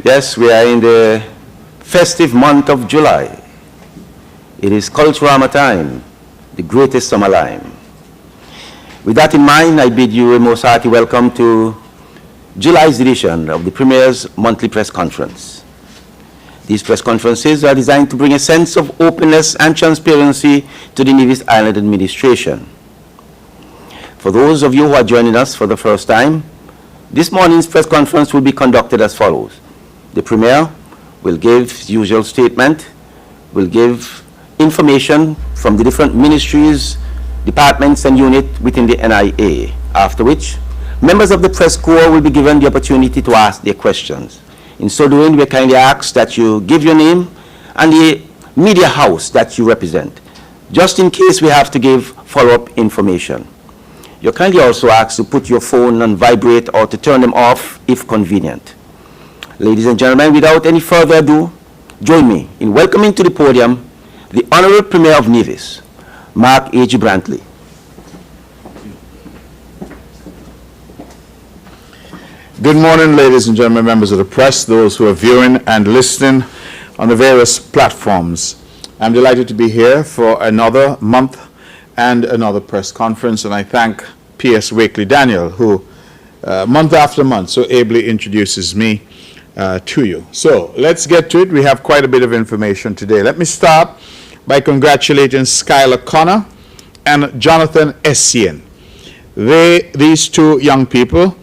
Yes, we are in the festive month of July. It is Culturama time, the greatest summer lime. With that in mind, I bid you a most hearty welcome to July's edition of the Premier's monthly press conference. These press conferences are designed to bring a sense of openness and transparency to the Nevis Island administration. For those of you who are joining us for the first time, this morning's press conference will be conducted as follows. The Premier will give his usual statement, will give information from the different ministries, departments and units within the NIA, after which members of the press corps will be given the opportunity to ask their questions. In so doing, we kindly ask that you give your name and the media house that you represent, just in case we have to give follow-up information. You're kindly also asked to put your phone on vibrate or to turn them off if convenient. Ladies and gentlemen, without any further ado, join me in welcoming to the podium the Honorable Premier of Nevis, Mark H. Brantley. Good morning, ladies and gentlemen, members of the press, those who are viewing and listening on the various platforms. I'm delighted to be here for another month and another press conference, and I thank P.S. Wakely Daniel, who month after month so ably introduces me to you. So let's get to it. We have quite a bit of information today. Let me start by congratulating Skylar Connor and Jonathan Essien. These two young people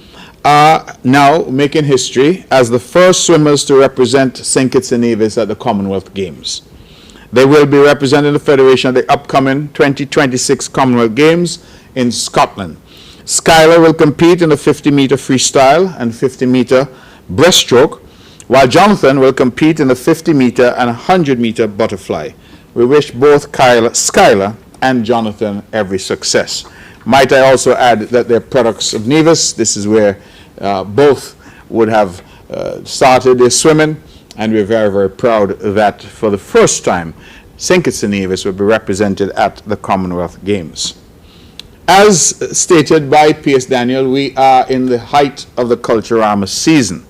are now making history as the first swimmers to represent St. Kitts and Nevis at the Commonwealth Games. They will be representing the Federation at the upcoming 2026 Commonwealth Games in Scotland. Skylar will compete in the 50-meter freestyle and 50-meter breaststroke, while Jonathan will compete in the 50-meter and 100-meter butterfly. We wish both Skylar and Jonathan every success. Might I also add that they're products of Nevis. This is where both would have started their swimming, and we're very, very proud that for the first time, St. Kitts and Nevis will be represented at the Commonwealth Games. As stated by P.S. Daniel, we are in the height of the Culturama season.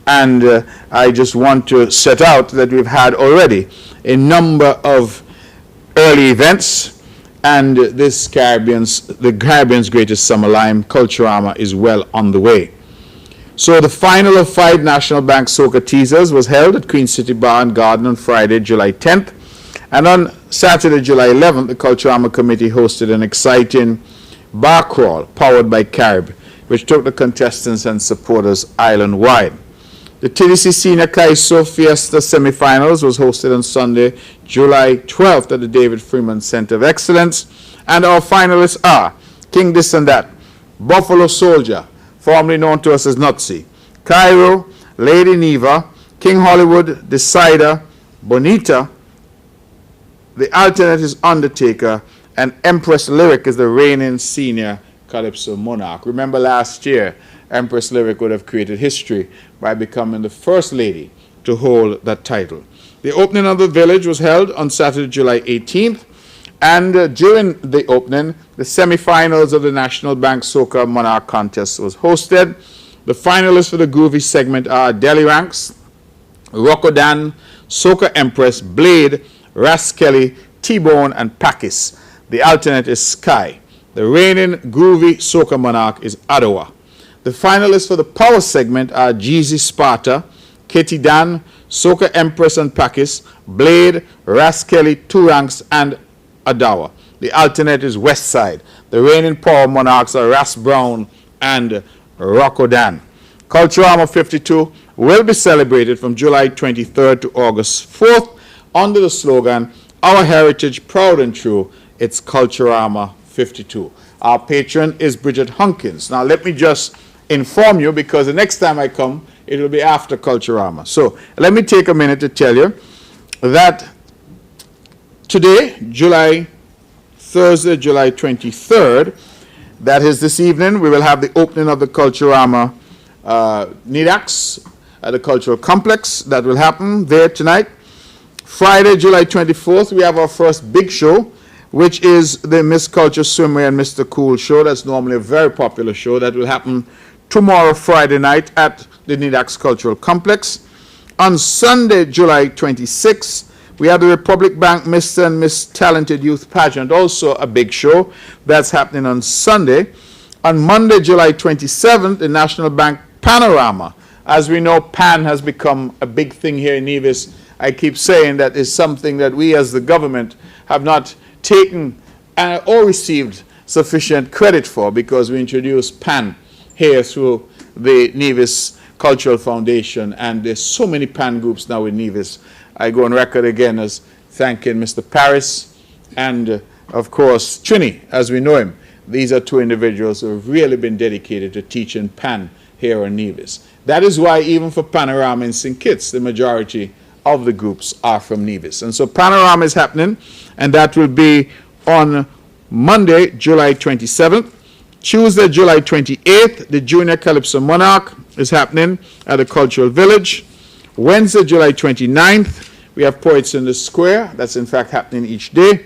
And I just want to set out that we've had already a number of early events, and the Caribbean's greatest summer lime, Culturama, is well on the way. So the final of 5 National Bank Soca Teasers was held at Queen City Bar and Garden on Friday, July 10th. And on Saturday, July 11th, the Culturama Committee hosted an exciting bar crawl powered by Carib, which took the contestants and supporters island-wide. The TDC Senior Kaiso Fiesta semifinals was hosted on Sunday, July 12th at the David Freeman Center of Excellence. And our finalists are King This and That, Buffalo Soldier, formerly known to us as Nutsi, Cairo, Lady Neva, King Hollywood, Decider, Bonita. The alternate is Undertaker, and Empress Lyric is the reigning senior Calypso monarch. Remember last year, Empress Lyric would have created history by becoming the first lady to hold that title. The opening of the village was held on Saturday, July 18th, and during the opening, the semifinals of the National Bank Soca Monarch Contest was hosted. The finalists for the groovy segment are Deli Ranks, Rockodan, Soca Empress, Blade, Raskelly, T-Bone, and Pakis. The alternate is Sky. The reigning groovy Soca Monarch is Ottawa. The finalists for the power segment are Jeezy Sparta, Katie Dan, Soca Empress and Pakis, Blade, Raskelly, Two Ranks, and Adawa. The alternate is West Side. The reigning power monarchs are Ras Brown and Rockodan. Culturama 52 will be celebrated from July 23rd to August 4th under the slogan, Our Heritage Proud and True. It's Culturama 52. Our patron is Bridget Hunkins. Now let me just inform you, because the next time I come, it will be after Culturama. So let me take a minute to tell you that today, Thursday, July 23rd, that is this evening, we will have the opening of the Culturama NIDAX at the Cultural Complex. That will happen there tonight. Friday, July 24th, we have our first big show, which is the Miss Culture Swimwear and Mr. Cool show. That's normally a very popular show. That will happen tomorrow, Friday night, at the NIDAX Cultural Complex. On Sunday, July 26th, we have the Republic Bank Mr. and Miss Talented Youth Pageant, also a big show. That's happening on Sunday. On Monday, July 27th, the National Bank Panorama. As we know, PAN has become a big thing here in Nevis. I keep saying that is something that we as the government have not taken or received sufficient credit for, because we introduced PAN here through the Nevis Cultural Foundation, and there's so many PAN groups now in Nevis. I go on record again as thanking Mr. Paris and, of course, Trini, as we know him. These are two individuals who have really been dedicated to teaching PAN here in Nevis. That is why even for Panorama in St. Kitts, the majority of the groups are from Nevis. And so Panorama is happening, and that will be on Monday, July 27th. Tuesday, July 28th, the Junior Calypso Monarch is happening at the Cultural Village. Wednesday, July 29th, we have Poets in the Square. That's in fact happening each day.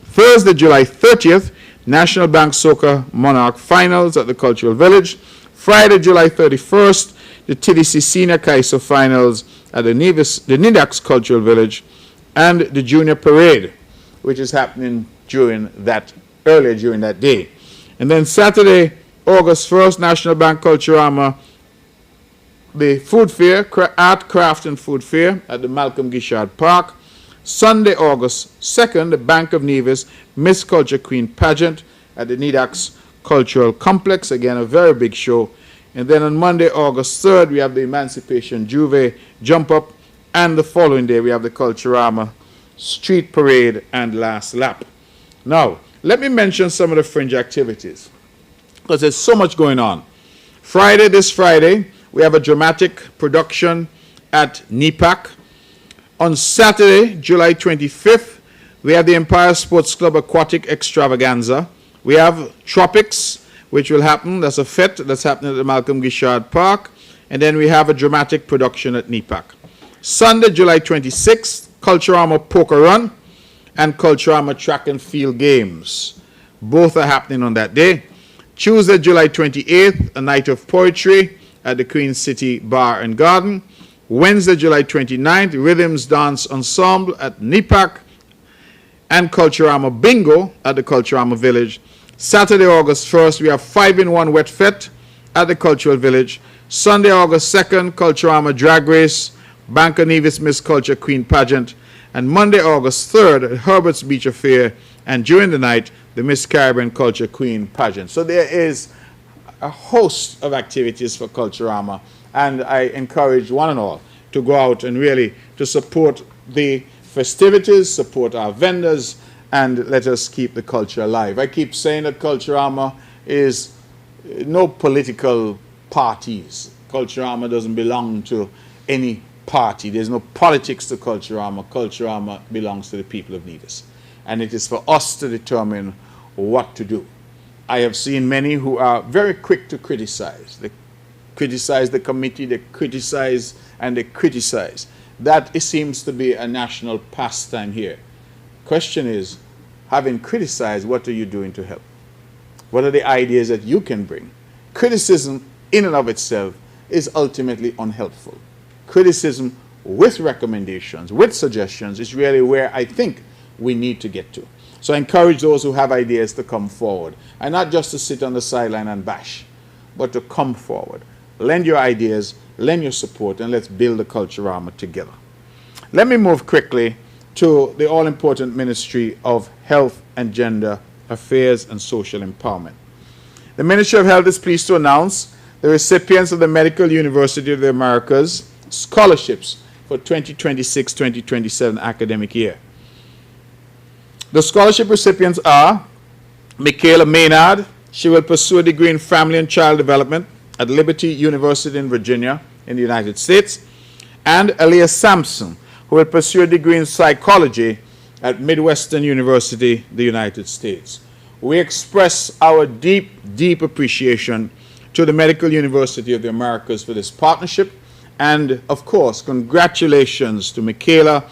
Thursday, July 30th, National Bank Soca Monarch Finals at the Cultural Village. Friday, July 31st, the TDC Senior Kaiso Finals at the Nidax Cultural Village, and the Junior Parade, which is happening earlier during that day. And then Saturday, August 1st, National Bank Culturama, the Food Fair, Art, Craft and Food Fair at the Malcolm Gishard Park. Sunday, August 2nd, the Bank of Nevis Miss Culture Queen Pageant at the Nidax Cultural Complex. Again, a very big show. And then on Monday, August 3rd, we have the Emancipation Juve Jump Up. And the following day, we have the Culturama Street Parade and Last Lap. Now, let me mention some of the fringe activities, because there's so much going on. This Friday, we have a dramatic production at NEPAC. On Saturday, July 25th, we have the Empire Sports Club Aquatic Extravaganza. We have Tropics, which will happen. That's a fete that's happening at the Malcolm Gishard Park. And then we have a dramatic production at NEPAC. Sunday, July 26th, Culturama Poker Run and Culturama Track and Field Games. Both are happening on that day. Tuesday, July 28th, a night of poetry at the Queen City Bar and Garden. Wednesday, July 29th, Rhythms Dance Ensemble at NEPAC and Culturama Bingo at the Culturama Village. Saturday, August 1st, we have 5-in-1 Wet Fete at the Cultural Village. Sunday, August 2nd, Culturama Drag Race, Bank of Nevis Miss Culture Queen Pageant. And Monday, August 3rd, at Herbert's Beach Affair, and during the night, the Miss Caribbean Culture Queen Pageant. So there is a host of activities for Culturama, and I encourage one and all to go out and really to support the festivities, support our vendors, and let us keep the culture alive. I keep saying that Culturama is no political parties. Culturama doesn't belong to any party. There's no politics to Culturama. Culturama belongs to the people of Nevis. And it is for us to determine what to do. I have seen many who are very quick to criticize. They criticize the committee, they criticize and they criticize. That it seems to be a national pastime here. Question is, having criticized, what are you doing to help? What are the ideas that you can bring? Criticism in and of itself is ultimately unhelpful. Criticism with recommendations, with suggestions, is really where I think we need to get to. So I encourage those who have ideas to come forward, and not just to sit on the sideline and bash, but to come forward. Lend your ideas, lend your support, and let's build a Culturama together. Let me move quickly to the all-important Ministry of Health and Gender Affairs and Social Empowerment. The Ministry of Health is pleased to announce the recipients of the Medical University of the Americas scholarships for 2026-2027 academic year. The scholarship recipients are Michaela Maynard. She will pursue a degree in Family and Child Development at Liberty University in Virginia in the United States, and Aliyah Sampson, who will pursue a degree in Psychology at Midwestern University, the United States. We express our deep, deep appreciation to the Medical University of the Americas for this partnership, and of course, congratulations to Michaela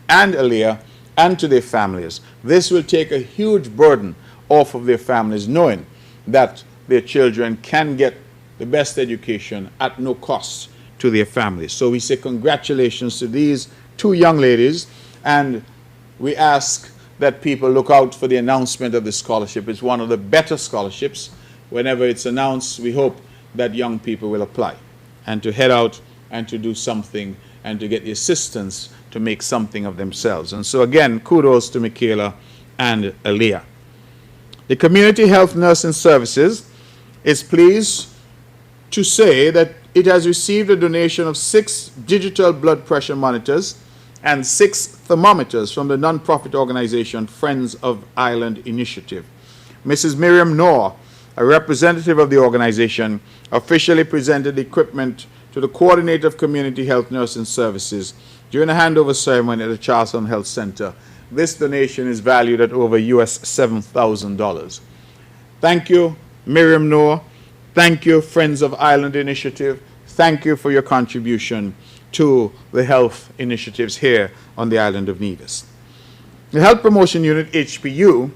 and Aliyah and to their families. This will take a huge burden off of their families, knowing that their children can get the best education at no cost to their families. So we say congratulations to these two young ladies, and we ask that people look out for the announcement of the scholarship. It's one of the better scholarships. Whenever it's announced, we hope that young people will apply and to head out and to do something and to get the assistance to make something of themselves. And so again, kudos to Michaela and Aaliyah. The Community Health Nursing Services is pleased to say that it has received a donation of 6 digital blood pressure monitors and 6 thermometers from the non-profit organization Friends of Ireland Initiative. Mrs. Miriam Noor, a representative of the organization, officially presented the equipment to the Coordinator of Community Health Nursing Services during a handover ceremony at the Charleston Health Center. This donation is valued at over US $7,000. Thank you, Miriam Noor. Thank you, Friends of Ireland Initiative. Thank you for your contribution to the health initiatives here on the island of Nevis. The Health Promotion Unit, HPU,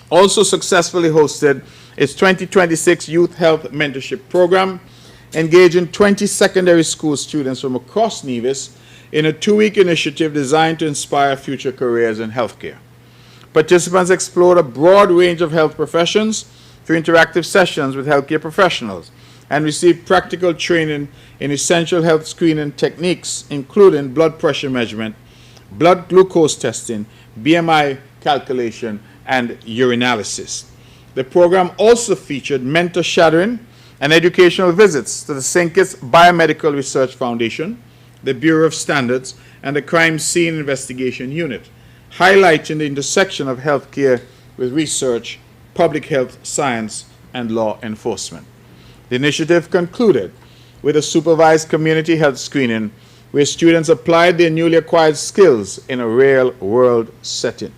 also successfully hosted its 2026 Youth Health Mentorship Program, engaging 20 secondary school students from across Nevis in a 2-week initiative designed to inspire future careers in healthcare. Participants explored a broad range of health professions through interactive sessions with healthcare professionals and received practical training in essential health screening techniques, including blood pressure measurement, blood glucose testing, BMI calculation, and urinalysis. The program also featured mentor shadowing and educational visits to the Sinkis Biomedical Research Foundation, the Bureau of Standards, and the Crime Scene Investigation Unit, highlighting the intersection of healthcare with research, public health science, and law enforcement. The initiative concluded with a supervised community health screening where students applied their newly acquired skills in a real-world setting.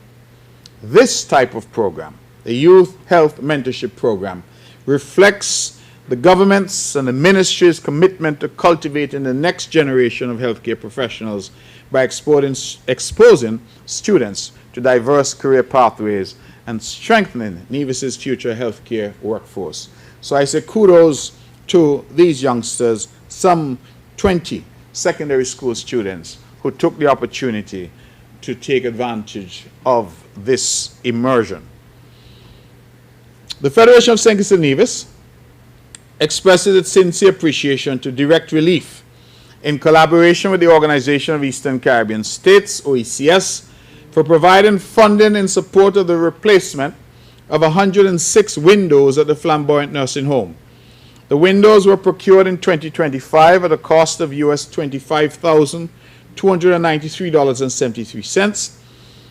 This type of program, the Youth Health Mentorship Program, reflects the government's and the ministry's commitment to cultivating the next generation of healthcare professionals by exposing students to diverse career pathways and strengthening Nevis's future healthcare workforce. So I say kudos to these youngsters, some 20 secondary school students who took the opportunity to take advantage of this immersion. The Federation of St. Kitts and Nevis expresses its sincere appreciation to Direct Relief in collaboration with the Organization of Eastern Caribbean States, OECS, for providing funding in support of the replacement of 106 windows at the Flamboyant Nursing Home. The windows were procured in 2025 at a cost of US $25,293.73,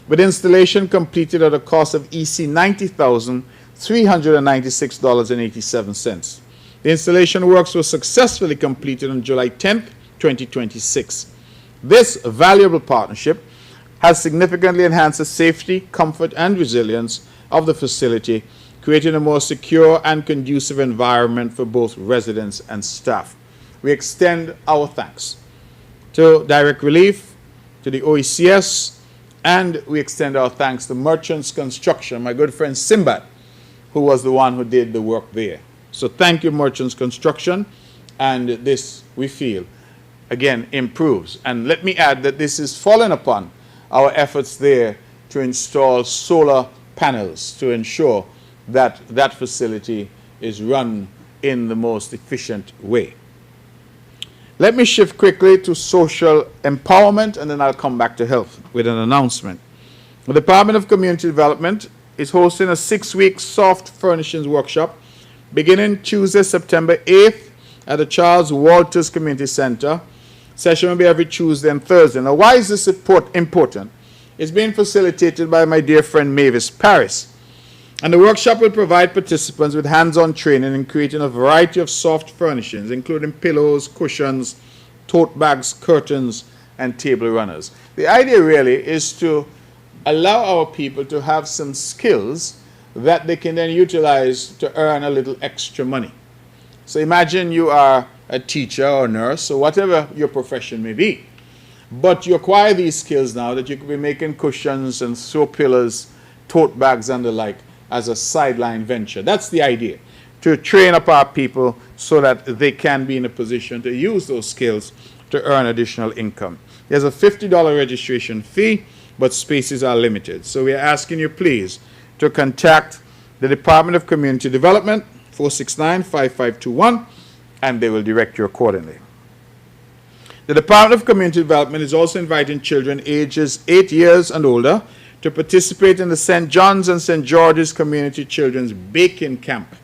with installation completed at a cost of EC $90,396.87. The installation works were successfully completed on July 10th, 2026. This valuable partnership has significantly enhanced the safety, comfort, and resilience of the facility, creating a more secure and conducive environment for both residents and staff. We extend our thanks to Direct Relief, to the OECS, and we extend our thanks to Merchants Construction, my good friend Simbad, who was the one who did the work there. So thank you, Merchants Construction, and this, we feel, again, improves. And let me add that this is falling upon our efforts there to install solar panels to ensure that that facility is run in the most efficient way. Let me shift quickly to social empowerment, and then I'll come back to health with an announcement. The Department of Community Development is hosting a 6-week soft furnishings workshop beginning Tuesday, September 8th at the Charles Walters Community Center. Session will be every Tuesday and Thursday. Now, why is this important? It's being facilitated by my dear friend Mavis Paris. And the workshop will provide participants with hands-on training in creating a variety of soft furnishings, including pillows, cushions, tote bags, curtains, and table runners. The idea really is to allow our people to have some skills that they can then utilize to earn a little extra money. So imagine you are a teacher or nurse or whatever your profession may be, but you acquire these skills now that you could be making cushions and throw pillows, tote bags and the like as a sideline venture. That's the idea. to train up our people so that they can be in a position to use those skills to earn additional income. There's a $50 registration fee, but spaces are limited. So we are asking you, please, to contact the Department of Community Development, 469-5521, and they will direct you accordingly. The Department of Community Development is also inviting children ages 8 years and older to participate in the St. John's and St. George's Community Children's Baking Camp,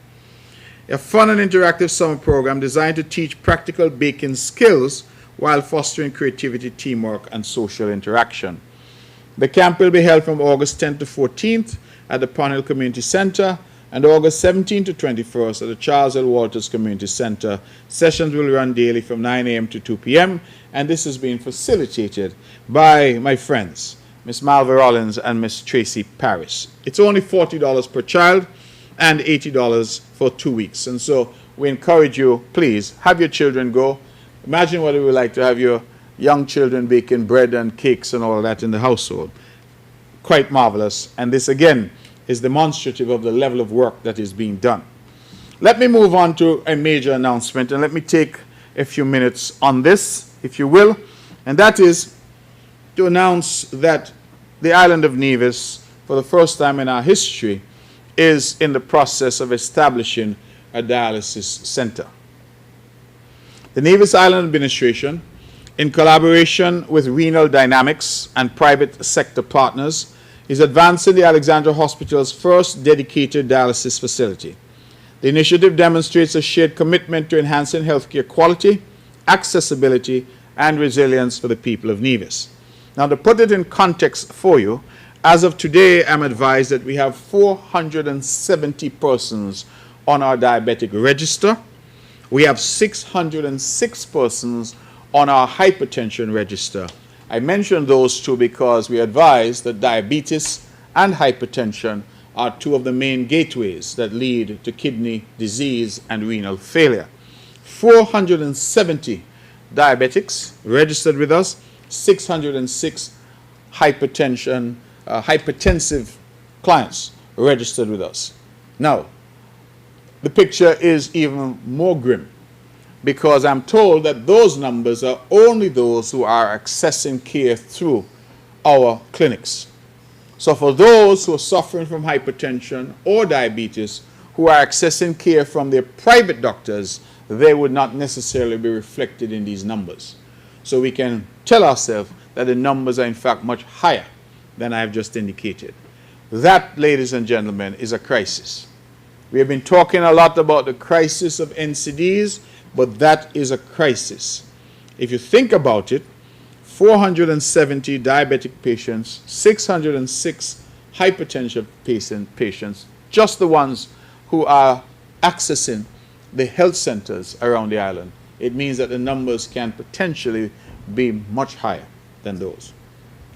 a fun and interactive summer program designed to teach practical baking skills while fostering creativity, teamwork, and social interaction. The camp will be held from August 10th to 14th at the Pond Hill Community Center and August 17th to 21st at the Charles L. Walters Community Center. Sessions will run daily from 9 a.m. to 2 p.m., and this is being facilitated by my friends, Miss Malva Rollins and Miss Tracy Paris. It's only $40 per child and $80 for 2 weeks. And so we encourage you, please, have your children go. Imagine what it would be like to have your young children baking bread and cakes and all of that in the household. Quite marvelous. And this, again, is demonstrative of the level of work that is being done. Let me move on to a major announcement, and let me take a few minutes on this, if you will. And that is to announce that the island of Nevis, for the first time in our history, is in the process of establishing a dialysis center. The Nevis Island Administration, in collaboration with Renal Dynamics and private sector partners, is advancing the Alexandra Hospital's first dedicated dialysis facility. The initiative demonstrates a shared commitment to enhancing healthcare quality, accessibility, and resilience for the people of Nevis. Now, to put it in context for you, as of today, I'm advised that we have 470 persons on our diabetic register. We have 606 persons on our hypertension register. I mention those two because we advise that diabetes and hypertension are two of the main gateways that lead to kidney disease and renal failure. 470 diabetics registered with us, 606 hypertensive clients registered with us. Now, the picture is even more grim, because I'm told that those numbers are only those who are accessing care through our clinics. So for those who are suffering from hypertension or diabetes, who are accessing care from their private doctors, they would not necessarily be reflected in these numbers. So we can tell ourselves that the numbers are in fact much higher than I have just indicated. That, ladies and gentlemen, is a crisis. We have been talking a lot about the crisis of NCDs, but that is a crisis. If you think about it, 470 diabetic patients, 606 hypertension patients, just the ones who are accessing the health centers around the island. It means that the numbers can potentially be much higher than those.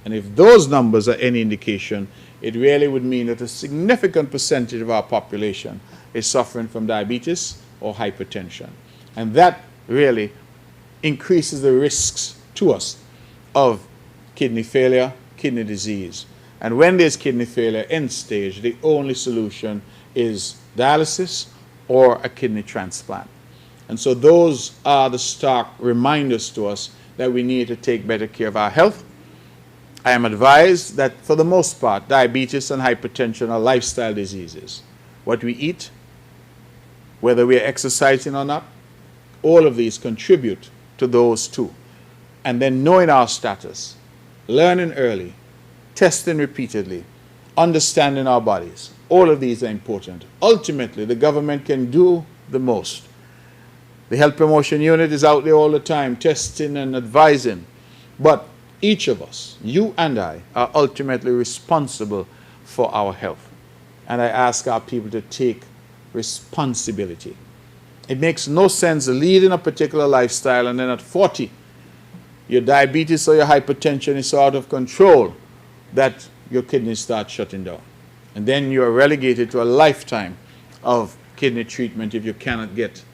And if those numbers are any indication, it really would mean that a significant percentage of our population is suffering from diabetes or hypertension. And that really increases the risks to us of kidney failure, kidney disease. And when there's kidney failure end stage, the only solution is dialysis or a kidney transplant. And so those are the stark reminders to us that we need to take better care of our health. I am advised that for the most part, diabetes and hypertension are lifestyle diseases. What we eat, whether we are exercising or not, all of these contribute to those two. And then knowing our status, learning early, testing repeatedly, understanding our bodies, all of these are important. Ultimately, the government can do the most. The Health Promotion Unit is out there all the time, testing and advising. But each of us, you and I, are ultimately responsible for our health. And I ask our people to take responsibility. It makes no sense leading a particular lifestyle and then at 40, your diabetes or your hypertension is so out of control that your kidneys start shutting down. And then you are relegated to a lifetime of kidney treatment if you cannot get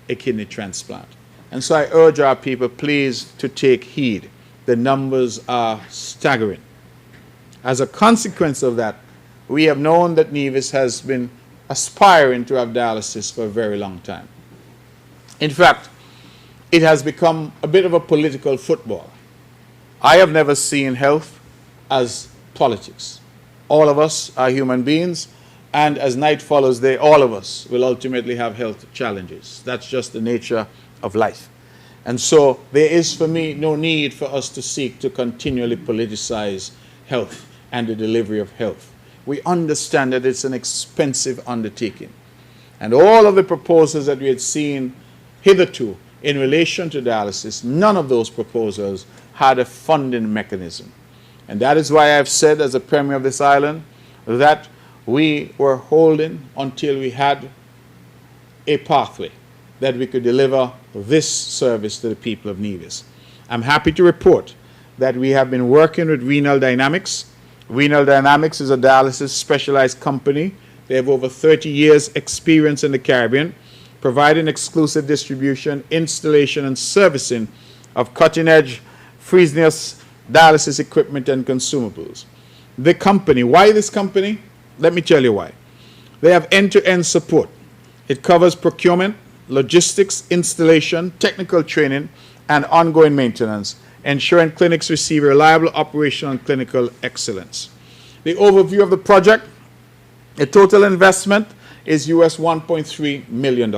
a kidney transplant. And so I urge our people, please, to take heed. The numbers are staggering. As a consequence of that, we have known that Nevis has been aspiring to have dialysis for a very long time. In fact, it has become a bit of a political football. I have never seen health as politics. All of us are human beings, and as night follows day, all of us will ultimately have health challenges. That's just the nature of life. And so there is, for me, no need for us to seek to continually politicize health and the delivery of health. We understand that it's an expensive undertaking. And all of the proposals that we had seen hitherto in relation to dialysis, none of those proposals had a funding mechanism. And that is why I've said, as a Premier of this island, that we were holding until we had a pathway that we could deliver this service to the people of Nevis. I'm happy to report that we have been working with Renal Dynamics. Renal Dynamics is a dialysis specialized company. They have over 30 years experience in the Caribbean, providing exclusive distribution, installation, and servicing of cutting-edge Fresenius dialysis equipment and consumables. The company, why this company? Let me tell you why. They have end-to-end support. It covers procurement, logistics, installation, technical training, and ongoing maintenance, ensuring clinics receive reliable operational and clinical excellence. The overview of the project, the total investment is US $1.3 million.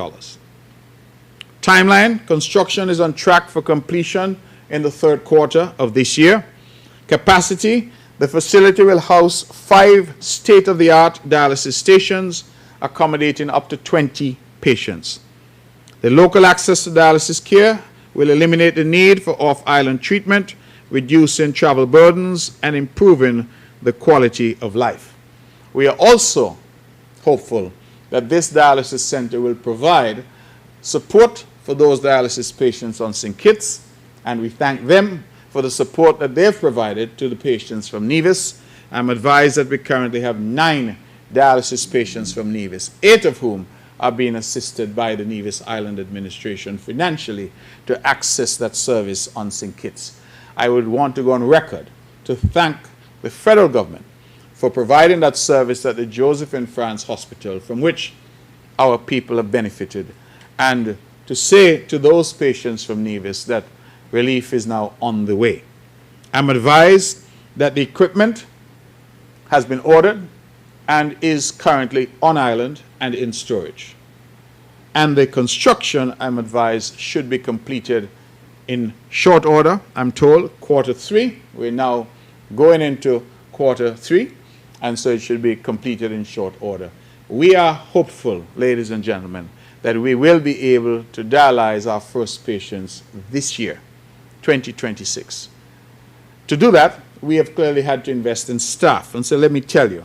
Timeline, construction is on track for completion in the third quarter of this year. Capacity, the facility will house 5 state-of-the-art dialysis stations, accommodating up to 20 patients. The local access to dialysis care will eliminate the need for off-island treatment, reducing travel burdens and improving the quality of life. We are also hopeful that this dialysis center will provide support for those dialysis patients on St. Kitts, and we thank them for the support that they've provided to the patients from Nevis. I'm advised that we currently have 9 dialysis patients from Nevis, 8 of whom are being assisted by the Nevis Island Administration financially to access that service on St. Kitts. I would want to go on record to thank the federal government for providing that service at the Joseph and France Hospital, from which our people have benefited, and to say to those patients from Nevis that relief is now on the way. I'm advised that the equipment has been ordered and is currently on island and in storage. And the construction, I'm advised, should be completed in short order. I'm told quarter 3. We're now going into quarter 3, and so it should be completed in short order. We are hopeful, ladies and gentlemen, that we will be able to dialyze our first patients this year, 2026. To do that, we have clearly had to invest in staff. And so let me tell you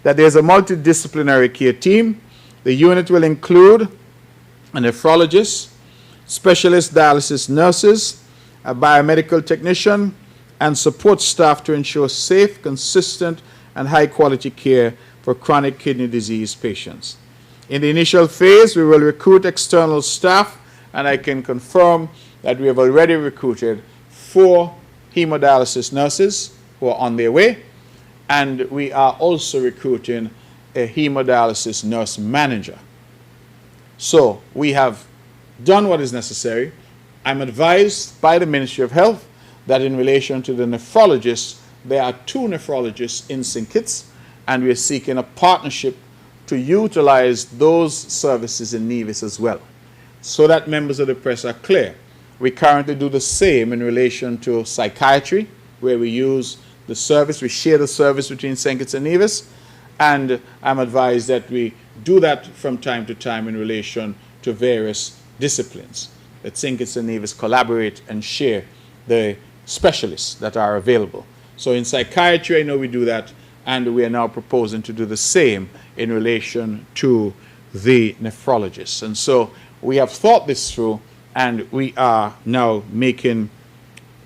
that there's a multidisciplinary care team. The unit will include a nephrologist, specialist dialysis nurses, a biomedical technician, and support staff to ensure safe, consistent, and high-quality care for chronic kidney disease patients. In the initial phase, we will recruit external staff, and I can confirm that we have already recruited 4 hemodialysis nurses who are on their way, and we are also recruiting a hemodialysis nurse manager. So we have done what is necessary. I'm advised by the Ministry of Health that in relation to the nephrologists, there are 2 nephrologists in St. Kitts, and we are seeking a partnership to utilize those services in Nevis as well. So that members of the press are clear, we currently do the same in relation to psychiatry, where we use the service, we share the service between St. Kitts and Nevis, and I'm advised that we do that from time to time in relation to various disciplines, that St. Kitts and Nevis collaborate and share the specialists that are available. So in psychiatry, I know we do that, and we are now proposing to do the same in relation to the nephrologists. And so we have thought this through, and we are now making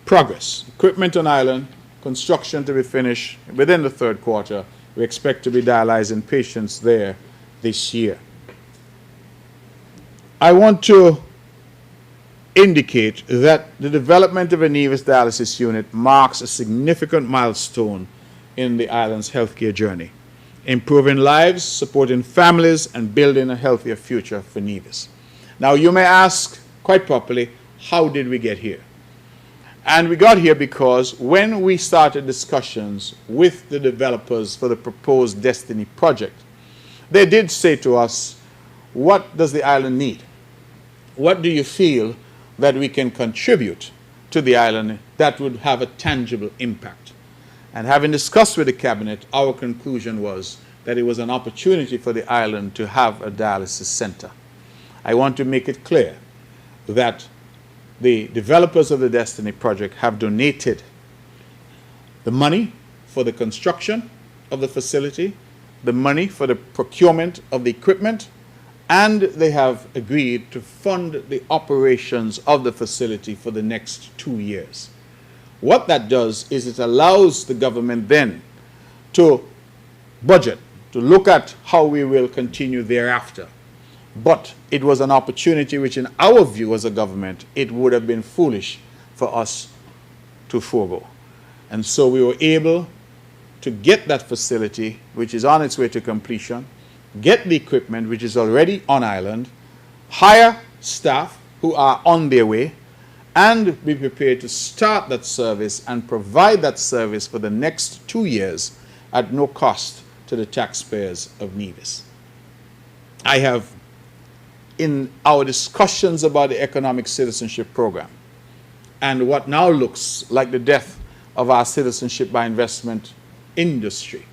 progress. Equipment on island, construction to be finished within the third quarter. We expect to be dialyzing patients there this year. I want to indicate that the development of a Nevis dialysis unit marks a significant milestone in the island's healthcare journey. improving lives, supporting families, and building a healthier future for Nevis. Now, you may ask, quite properly, how did we get here? And we got here because when we started discussions with the developers for the proposed Destiny project, they did say to us, what does the island need? What do you feel that we can contribute to the island that would have a tangible impact? And having discussed with the cabinet, our conclusion was that it was an opportunity for the island to have a dialysis center. I want to make it clear that the developers of the Destiny project have donated the money for the construction of the facility, the money for the procurement of the equipment, and they have agreed to fund the operations of the facility for the next 2 years. What that does is it allows the government then to budget, to look at how we will continue thereafter. But it was an opportunity which, in our view as a government, it would have been foolish for us to forego. And so we were able to get that facility, which is on its way to completion, get the equipment, which is already on island, hire staff who are on their way, and be prepared to start that service and provide that service for the next 2 years at no cost to the taxpayers of Nevis. I have, in our discussions about the economic citizenship program and what now looks like the death of our citizenship by investment industry,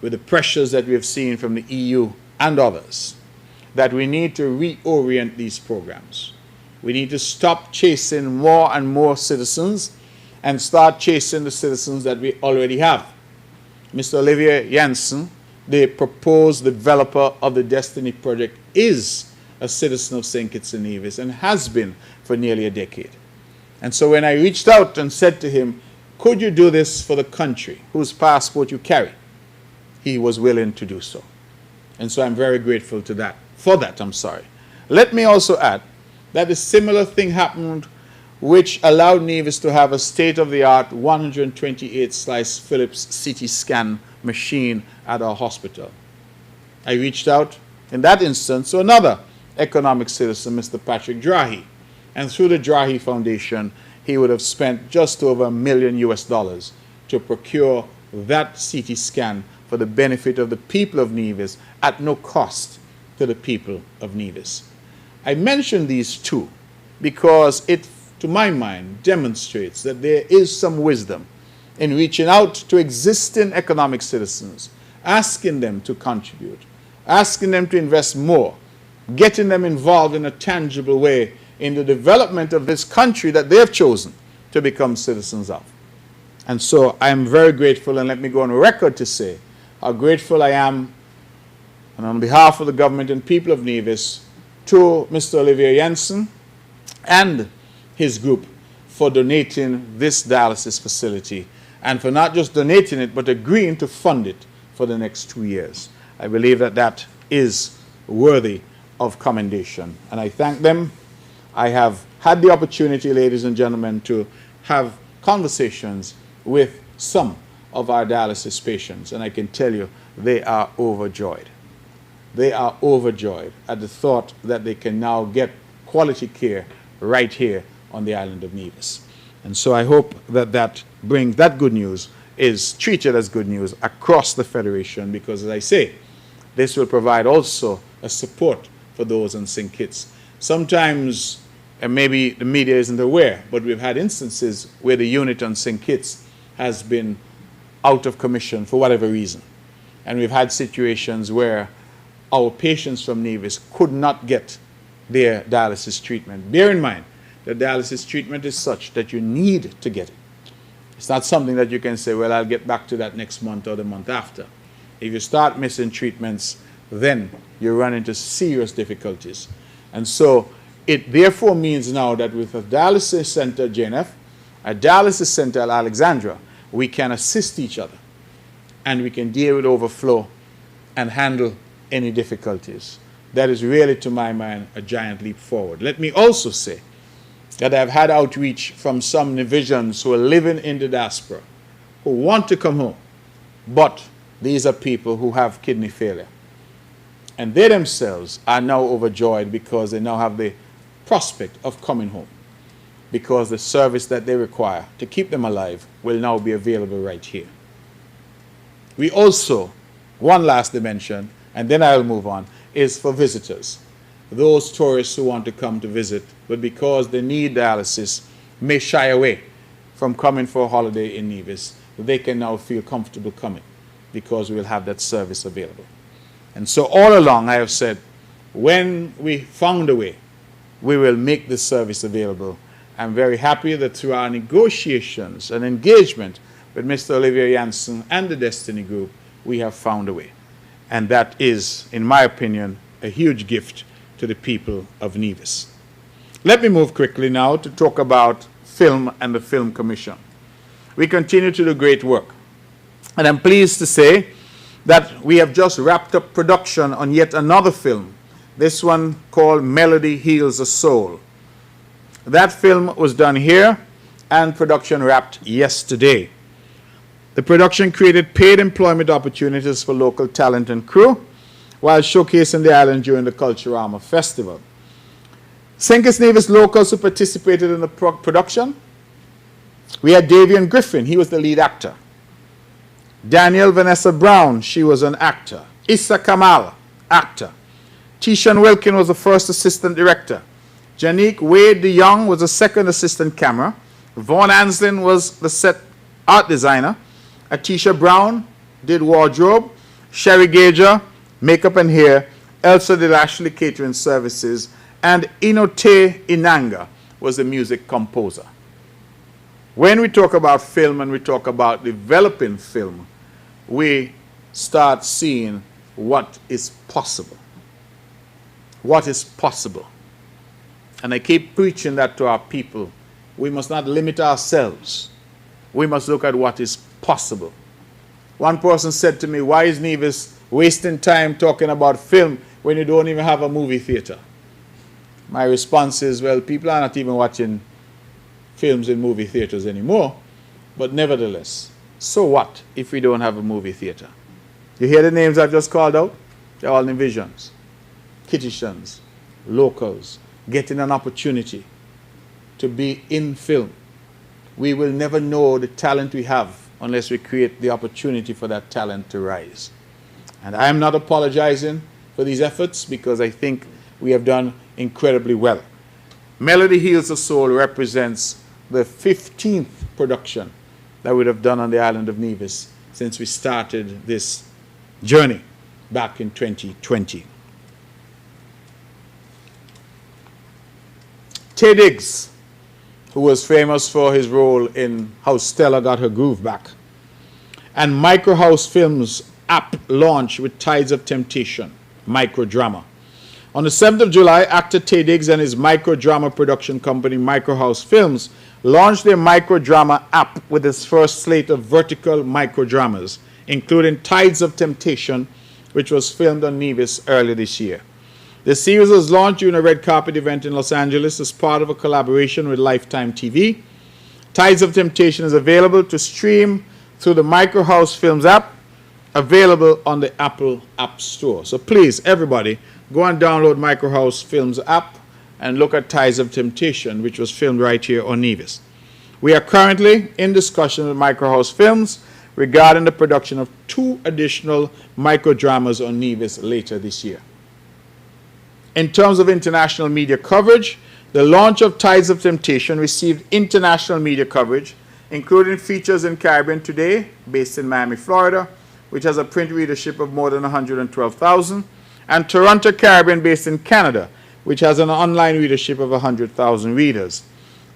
with the pressures that we have seen from the EU and others, that we need to reorient these programs. We need to stop chasing more and more citizens and start chasing the citizens that we already have. Mr. Olivier Janssen, the proposed developer of the Destiny project, is a citizen of St. Kitts and Nevis and has been for nearly a decade. And so when I reached out and said to him, could you do this for the country whose passport you carry? He was willing to do so. And so I'm very grateful to that. For that, I'm sorry. Let me also add that a similar thing happened which allowed Nevis to have a state-of-the-art 128-slice Philips CT scan machine at our hospital. I reached out in that instance to another economic citizen, Mr. Patrick Drahi. And through the Drahi Foundation, he would have spent just over $1 million to procure that CT scan for the benefit of the people of Nevis at no cost to the people of Nevis. I mention these two because it, to my mind, demonstrates that there is some wisdom in reaching out to existing economic citizens, asking them to contribute, asking them to invest more, getting them involved in a tangible way in the development of this country that they have chosen to become citizens of. And so I am very grateful, and let me go on record to say how grateful I am, and on behalf of the government and people of Nevis, to Mr. Olivier Janssen and his group for donating this dialysis facility, and for not just donating it, but agreeing to fund it for the next 2 years. I believe that that is worthy of commendation, and I thank them. I have had the opportunity, ladies and gentlemen, to have conversations with some of our dialysis patients, and I can tell you they are overjoyed. They are overjoyed at the thought that they can now get quality care right here on the island of Nevis. And so I hope that that good news is treated as good news across the Federation, because, as I say, this will provide also a support for those in St. Kitts. Sometimes, and maybe the media isn't aware, but we've had instances where the unit on St. Kitts has been out of commission for whatever reason. And we've had situations where our patients from Nevis could not get their dialysis treatment. Bear in mind that dialysis treatment is such that you need to get it. It's not something that you can say, well, I'll get back to that next month or the month after. If you start missing treatments, then you run into serious difficulties. And so it therefore means now that with a dialysis center at JNF, a dialysis center at Alexandra, we can assist each other and we can deal with overflow and handle any difficulties. That is really, to my mind, a giant leap forward. Let me also say that I've had outreach from some Nevisians who are living in the diaspora, who want to come home, but These are people who have kidney failure. And they themselves are now overjoyed because they now have the prospect of coming home, because the service that they require to keep them alive will now be available right here. We also, one last dimension, and then I'll move on, is for visitors. Those tourists who want to come to visit, but because they need dialysis, may shy away from coming for a holiday in Nevis, they can now feel comfortable coming because we will have that service available. And so all along I have said, when we found a way, we will make this service available. I'm very happy that through our negotiations and engagement with Mr. Olivier Janssen and the Destiny Group, we have found a way. And that is, in my opinion, a huge gift to the people of Nevis. Let me move quickly now to talk about film and the Film Commission. We continue to do great work. And I'm pleased to say that we have just wrapped up production on yet another film, this one called Melody Heals a Soul. That film was done here and production wrapped yesterday. The production created paid employment opportunities for local talent and crew while showcasing the island during the Culturama Festival. St. Kitts Nevis locals who participated in the production, we had Davian Griffin, he was the lead actor. Danielle Vanessa Brown, she was an actor. Issa Kamal, actor. Tishan Wilkin was the first assistant director. Janique Wade de Young was the second assistant camera. Vaughn Anslin was the set art designer. Atisha Brown did wardrobe. Sherry Gager, makeup and hair. Elsa did Ashley catering services. And Inote Inanga was the music composer. When we talk about film and we talk about developing film, we start seeing what is possible. What is possible. And I keep preaching that to our people. We must not limit ourselves. We must look at what is possible. One person said to me, why is Nevis wasting time talking about film when you don't even have a movie theater? My response is, well, people are not even watching films in movie theaters anymore. But nevertheless, so what if we don't have a movie theater? You hear the names I've just called out? They're all Nevisians, Kittitians, locals, getting an opportunity to be in film. We will never know the talent we have unless we create the opportunity for that talent to rise. And I am not apologizing for these efforts because I think we have done incredibly well. Melody Heals a Soul represents the 15th production that we have done on the island of Nevis since we started this journey back in 2020. Tay Diggs, who was famous for his role in How Stella Got Her Groove Back, and Microhouse Films app launch with Tides of Temptation, microdrama. On the 7th of July, actor Tay Diggs and his microdrama production company Microhouse Films launched their microdrama app with its first slate of vertical microdramas, including Tides of Temptation, which was filmed on Nevis earlier this year. The series was launched during a red carpet event in Los Angeles as part of a collaboration with Lifetime TV. Tides of Temptation is available to stream through the Microhouse Films app, available on the Apple App Store. So please, everybody, go and download Microhouse Films app and look at Tides of Temptation, which was filmed right here on Nevis. We are currently in discussion with Microhouse Films regarding the production of 2 additional microdramas on Nevis later this year. In terms of international media coverage, the launch of Tides of Temptation received international media coverage, including features in Caribbean Today, based in Miami, Florida, which has a print readership of more than 112,000, and Toronto Caribbean, based in Canada, which has an online readership of 100,000 readers.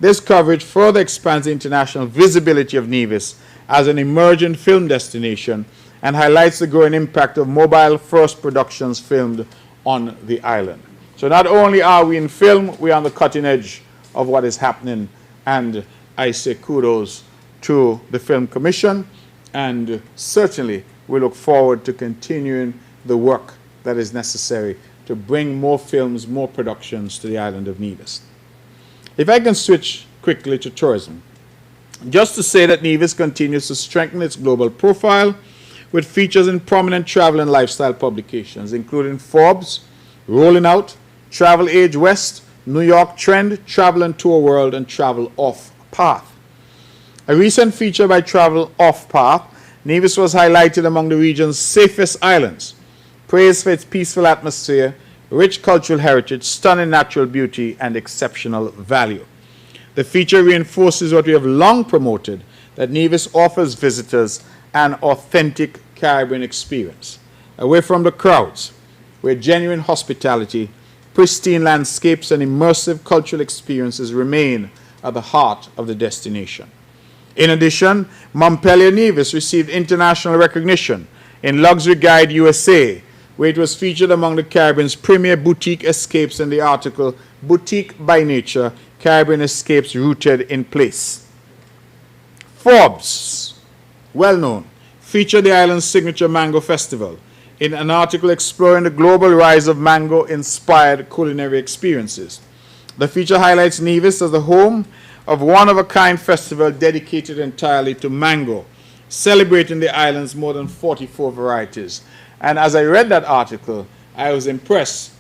This coverage further expands the international visibility of Nevis as an emerging film destination and highlights the growing impact of mobile-first productions filmed on the island. So not only are we in film, we are on the cutting edge of what is happening, and I say kudos to the Film Commission, and certainly we look forward to continuing the work that is necessary to bring more films, more productions to the island of Nevis. If I can switch quickly to tourism, just to say that Nevis continues to strengthen its global profile with features in prominent travel and lifestyle publications, including Forbes, Rolling Out, Travel Age West, New York Trend, Travel and Tour World, and Travel Off Path. A recent feature by Travel Off Path, Nevis was highlighted among the region's safest islands, praised for its peaceful atmosphere, rich cultural heritage, stunning natural beauty, and exceptional value. The feature reinforces what we have long promoted, that Nevis offers visitors an authentic Caribbean experience, away from the crowds, where genuine hospitality, pristine landscapes, and immersive cultural experiences remain at the heart of the destination. In addition, Montpelier Nevis received international recognition in Luxury Guide USA, where it was featured among the Caribbean's premier boutique escapes in the article Boutique by Nature, Caribbean Escapes Rooted in Place. Forbes, well known, featured the island's signature Mango Festival in an article exploring the global rise of mango-inspired culinary experiences. The feature highlights Nevis as the home of one-of-a-kind festival dedicated entirely to mango, celebrating the island's more than 44 varieties. And as I read that article, I was impressed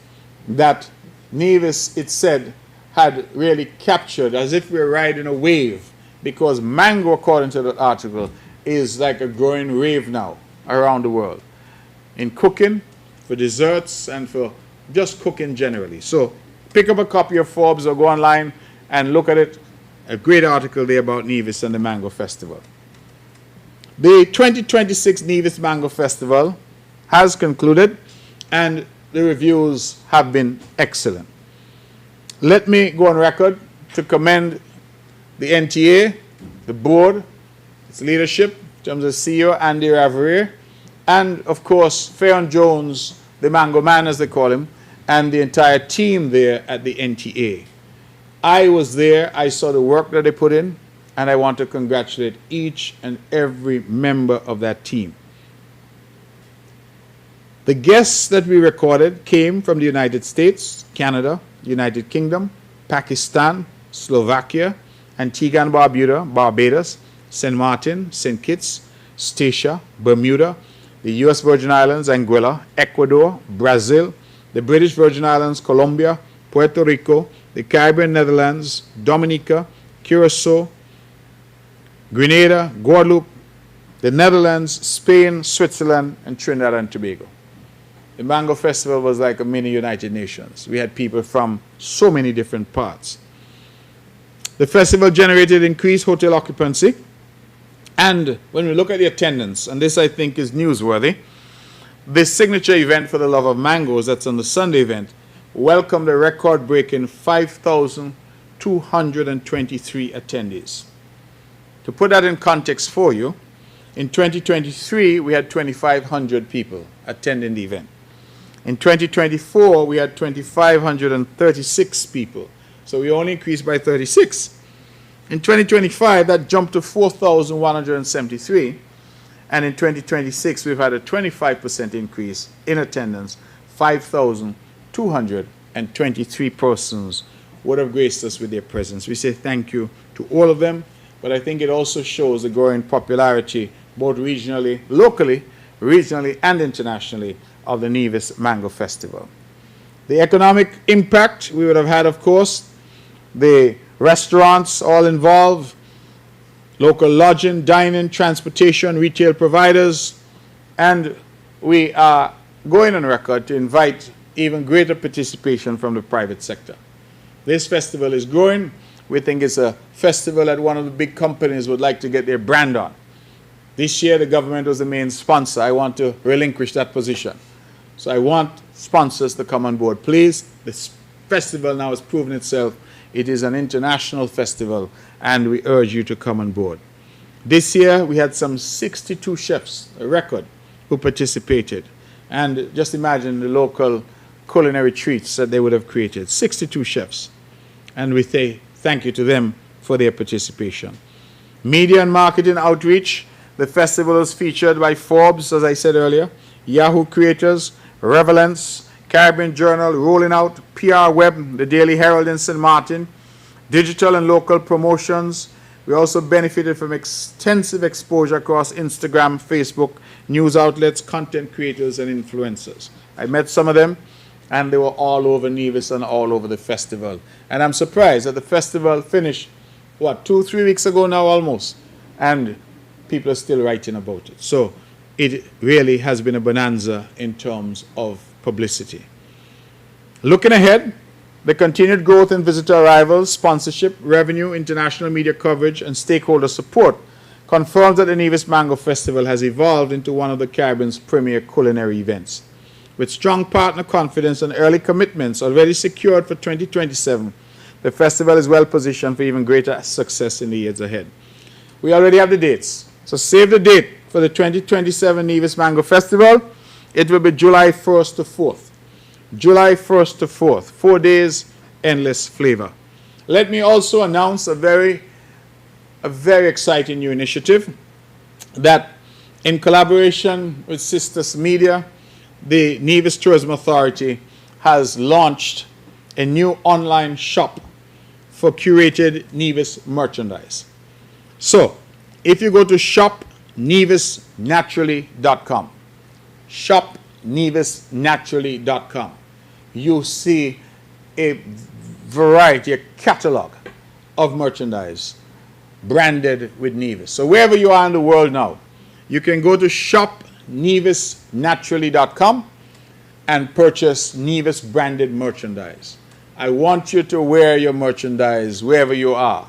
that Nevis, it said, had really captured, as if we were riding a wave, because mango, according to that article, is like a growing wave now around the world, in cooking, for desserts, and for just cooking generally. So pick up a copy of Forbes or go online and look at it. A great article there about Nevis and the Mango Festival. The 2026 Nevis Mango Festival has concluded, and the reviews have been excellent. Let me go on record to commend the NTA, the board, its leadership, in terms of CEO Andy Raverier, and of course Fayon Jones, the Mango Man as they call him, and the entire team there at the NTA. I was there, I saw the work that they put in, and I want to congratulate each and every member of that team. The guests that we recorded came from the United States, Canada, United Kingdom, Pakistan, Slovakia, Antigua and Barbuda, Barbados, St. Martin, St. Kitts, Statia, Bermuda, the U.S. Virgin Islands, Anguilla, Ecuador, Brazil, the British Virgin Islands, Colombia, Puerto Rico, the Caribbean Netherlands, Dominica, Curacao, Grenada, Guadeloupe, the Netherlands, Spain, Switzerland, and Trinidad and Tobago. The Mango Festival was like a mini United Nations. We had people from so many different parts. The festival generated increased hotel occupancy, and when we look at the attendance, and this I think is newsworthy, this signature event for the love of mangoes, that's on the Sunday event, welcomed a record-breaking 5,223 attendees. To put that in context for you, in 2023, we had 2,500 people attending the event. In 2024, we had 2,536 people. So we only increased by 36. In 2025, that jumped to 4,173. And in 2026, we've had a 25% increase in attendance. 5,223 persons would have graced us with their presence. We say thank you to all of them, but I think it also shows the growing popularity, both regionally, locally, regionally, and internationally, of the Nevis Mango Festival. The economic impact we would have had, of course, the restaurants all involved, local lodging, dining, transportation, retail providers, and we are going on record to invite even greater participation from the private sector. This festival is growing. We think it's a festival that one of the big companies would like to get their brand on. This year, the government was the main sponsor. I want to relinquish that position. So I want sponsors to come on board. Please, this festival now has proven itself. It is an international festival, and we urge you to come on board. This year, we had some 62 chefs, a record, who participated. And just imagine the local culinary treats that they would have created. 62 chefs. And we say thank you to them for their participation. Media and marketing outreach. The festival was featured by Forbes, as I said earlier, Yahoo Creators, Revelance, Caribbean Journal, Rolling Out, PR Web, the Daily Herald in St. Martin, digital and local promotions. We also benefited from extensive exposure across Instagram, Facebook, news outlets, content creators, and influencers. I met some of them, and they were all over Nevis and all over the festival. And I'm surprised that the festival finished, 2-3 weeks ago now almost, and people are still writing about it. So it really has been a bonanza in terms of publicity. Looking ahead, the continued growth in visitor arrivals, sponsorship, revenue, international media coverage, and stakeholder support confirms that the Nevis Mango Festival has evolved into one of the Caribbean's premier culinary events. With strong partner confidence and early commitments already secured for 2027, the festival is well positioned for even greater success in the years ahead. We already have the dates, so save the date for the 2027 Nevis Mango Festival. It will be July 1st to 4th. July 1st to 4th, 4 days, endless flavor. Let me also announce a very exciting new initiative that, in collaboration with Sisters Media, the Nevis Tourism Authority has launched a new online shop for curated Nevis merchandise. So, if you go to shopnevisnaturally.com, shopnevisnaturally.com, you see a variety, a catalog of merchandise branded with Nevis. So wherever you are in the world now, you can go to shopnevisnaturally.com and purchase Nevis branded merchandise. I want you to wear your merchandise wherever you are.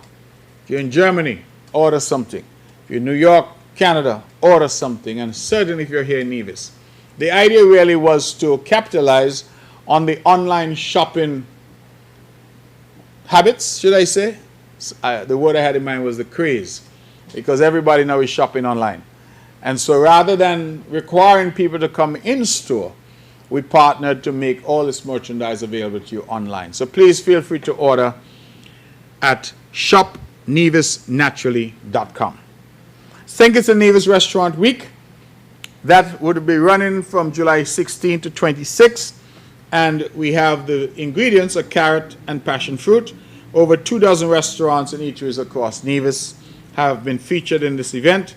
If you're in Germany, order something. If you're in New York, Canada, order something. And certainly if you're here in Nevis. The idea really was to capitalize on the online shopping habits, should I say? The word I had in mind was the craze, because everybody now is shopping online. And so rather than requiring people to come in store, we partnered to make all this merchandise available to you online. So please feel free to order at shopnevisnaturally.com. Think it's a Nevis Restaurant Week. That would be running from July 16 to 26. And we have the ingredients are carrot and passion fruit. Over 24 restaurants and eateries across Nevis have been featured in this event.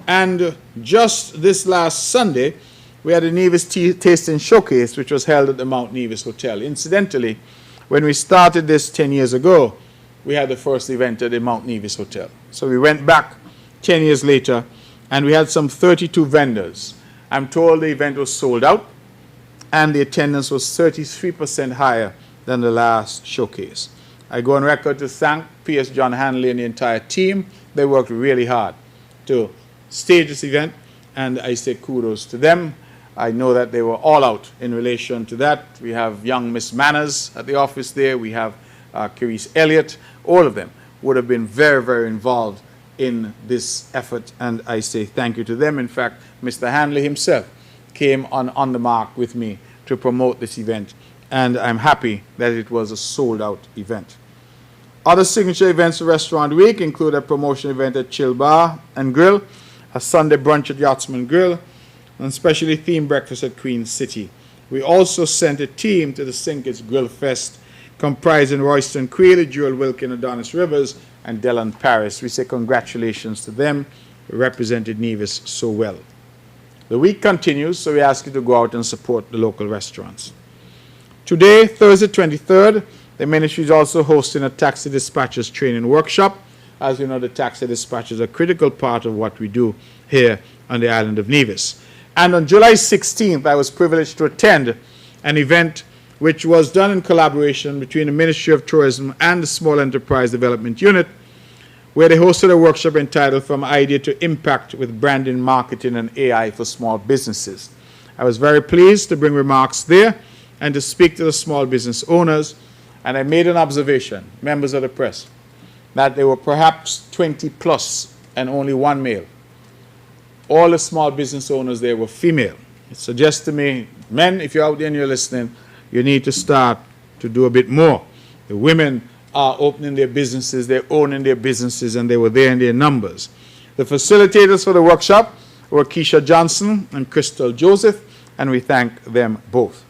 And just this last Sunday, we had a Nevis Tasting Showcase, which was held at the Mount Nevis Hotel. Incidentally, when we started this 10 years ago, we had the first event at the Mount Nevis Hotel. So we went back 10 years later, and we had some 32 vendors. I'm told the event was sold out, and the attendance was 33% higher than the last showcase. I go on record to thank P.S. John Hanley and the entire team. They worked really hard to stage this event, and I say kudos to them. I know that they were all out in relation to that. We have young Miss Manners at the office there. We have Carice Elliott. All of them would have been very, very involved in this effort, and I say thank you to them. In fact, Mr. Hanley himself came on the mark with me to promote this event, and I'm happy that it was a sold-out event. Other signature events of Restaurant Week include a promotion event at Chill Bar and Grill, a Sunday brunch at Yachtsman Grill, and specially themed breakfast at Queen City. We also sent a team to the Sinkits Grill Fest, comprising Royston Quayle, Jewel Wilkin, Adonis Rivers, and Dylan Paris. We say congratulations to them, who represented Nevis so well. The week continues, so we ask you to go out and support the local restaurants. Today, Thursday 23rd, the ministry is also hosting a taxi dispatchers training workshop. As you know, the taxi dispatchers are a critical part of what we do here on the island of Nevis. And on July 16th, I was privileged to attend an event which was done in collaboration between the Ministry of Tourism and the Small Enterprise Development Unit, where they hosted a workshop entitled From Idea to Impact with Branding, Marketing, and AI for Small Businesses. I was very pleased to bring remarks there and to speak to the small business owners, and I made an observation, members of the press, that there were perhaps 20 plus and only one male. All the small business owners there were female. It suggests to me, men, if you're out there and you're listening, you need to start to do a bit more. The women are opening their businesses, they're owning their businesses, and they were there in their numbers. The facilitators for the workshop were Keisha Johnson and Crystal Joseph, and we thank them both.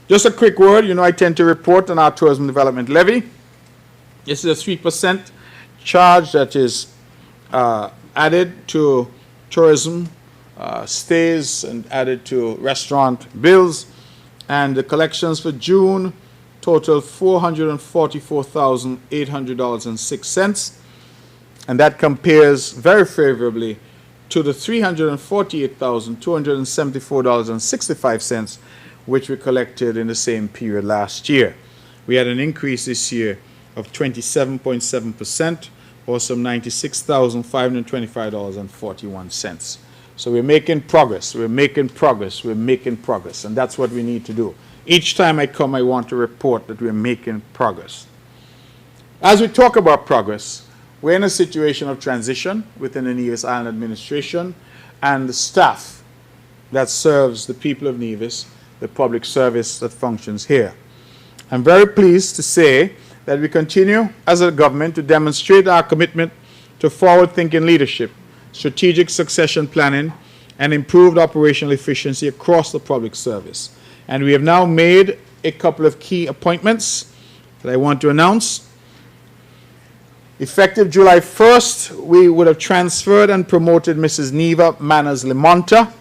Just a quick word, you know I tend to report on our tourism development levy. This is a 3% charge that is added to tourism stays and added to restaurant bills, and the collections for June total $444,800.06, and that compares very favorably to the $348,274.65 which we collected in the same period last year. We had an increase this year of 27.7%, or some $96,525.41. So we're making progress, we're making progress, we're making progress, and that's what we need to do. Each time I come, I want to report that we're making progress. As we talk about progress, we're in a situation of transition within the Nevis Island administration, and the staff that serves the people of Nevis, the public service that functions here. I'm very pleased to say that we continue as a government to demonstrate our commitment to forward-thinking leadership, strategic succession planning, and improved operational efficiency across the public service. And we have now made a couple of key appointments that I want to announce. Effective July 1st, we would have transferred and promoted Mrs. Neva Manners Limonta.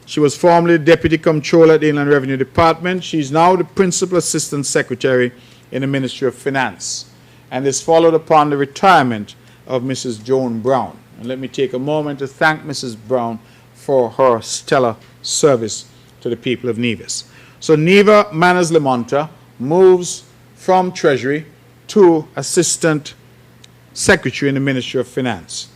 She was formerly Deputy Comptroller at the Inland Revenue Department. She's now the Principal Assistant Secretary in the Ministry of Finance. And this followed upon the retirement of Mrs. Joan Brown. And let me take a moment to thank Mrs. Brown for her stellar service to the people of Nevis. So Neva Manners Limonta moves from Treasury to Assistant Secretary in the Ministry of Finance.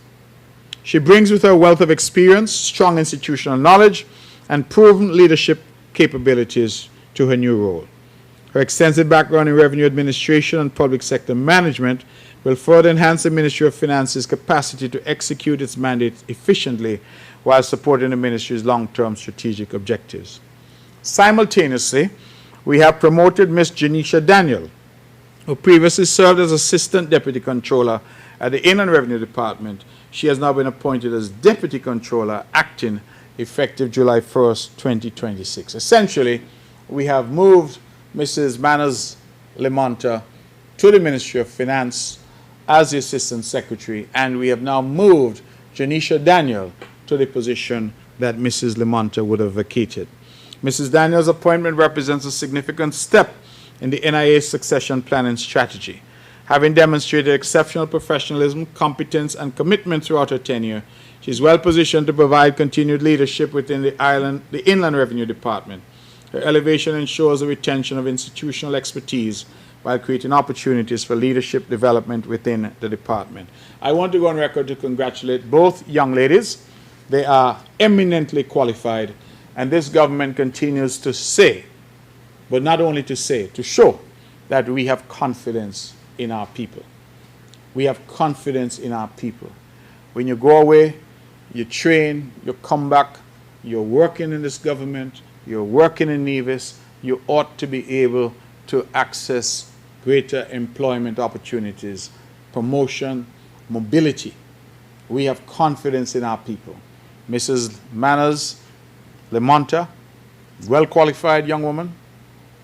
She brings with her a wealth of experience, strong institutional knowledge, and proven leadership capabilities to her new role. Her extensive background in revenue administration and public sector management will further enhance the Ministry of Finance's capacity to execute its mandate efficiently while supporting the ministry's long-term strategic objectives. Simultaneously, we have promoted Ms. Janisha Daniel, who previously served as Assistant Deputy Controller at the Inland Revenue Department. She has now been appointed as Deputy Controller, acting effective July 1st, 2026. Essentially, we have moved Mrs. Manners Limonta to the Ministry of Finance as the Assistant Secretary, and we have now moved Janisha Daniel to the position that Mrs. Limonta would have vacated. Mrs. Daniel's appointment represents a significant step in the NIA's succession planning strategy. Having demonstrated exceptional professionalism, competence, and commitment throughout her tenure, she is well positioned to provide continued leadership within the Inland Revenue Department. Her elevation ensures the retention of institutional expertise while creating opportunities for leadership development within the department. I want to go on record to congratulate both young ladies. They are eminently qualified, and this government continues to say, but not only to say, to show that we have confidence in our people. We have confidence in our people. When you go away, you train, you come back, you're working in this government, you're working in Nevis, you ought to be able to access greater employment opportunities, promotion, mobility. We have confidence in our people. Mrs. Manners Limonta, well-qualified young woman.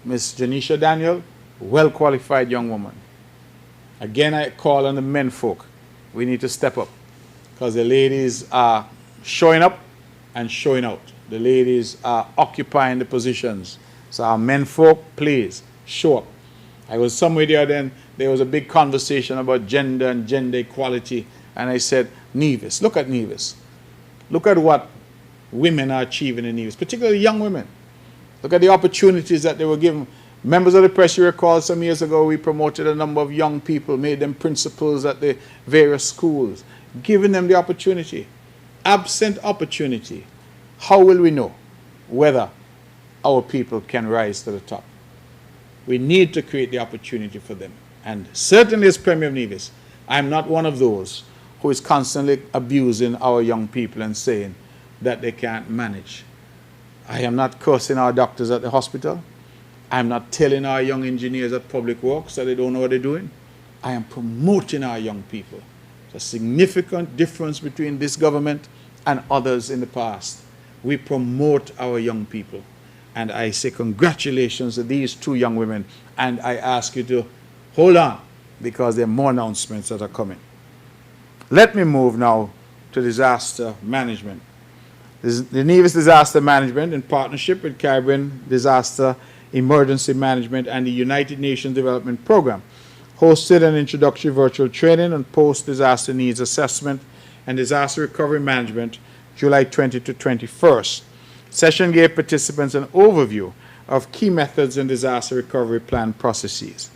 Ms. Janisha Daniel, well-qualified young woman. Again, I call on the men folk. We need to step up because the ladies are showing up and showing out. The ladies are occupying the positions. So our men folk, please, show up. I was somewhere the other day, and there was a big conversation about gender and gender equality, and I said, Nevis, look at Nevis. Look at what women are achieving in Nevis, particularly young women. Look at the opportunities that they were given. Members of the press, you recall some years ago, we promoted a number of young people, made them principals at the various schools, giving them the opportunity. Absent opportunity, how will we know whether our people can rise to the top? We need to create the opportunity for them. And certainly as Premier of Nevis, I'm not one of those who is constantly abusing our young people and saying that they can't manage. I am not cursing our doctors at the hospital. I'm not telling our young engineers at Public Works that they don't know what they're doing. I am promoting our young people. There's a significant difference between this government and others in the past. We promote our young people. And I say congratulations to these two young women. And I ask you to hold on because there are more announcements that are coming. Let me move now to disaster management. The Nevis Disaster Management, in partnership with Caribbean Disaster Emergency Management and the United Nations Development Program, hosted an introductory virtual training on post-disaster needs assessment and disaster recovery management, July 20 to 21st. Session gave participants an overview of key methods in disaster recovery plan processes.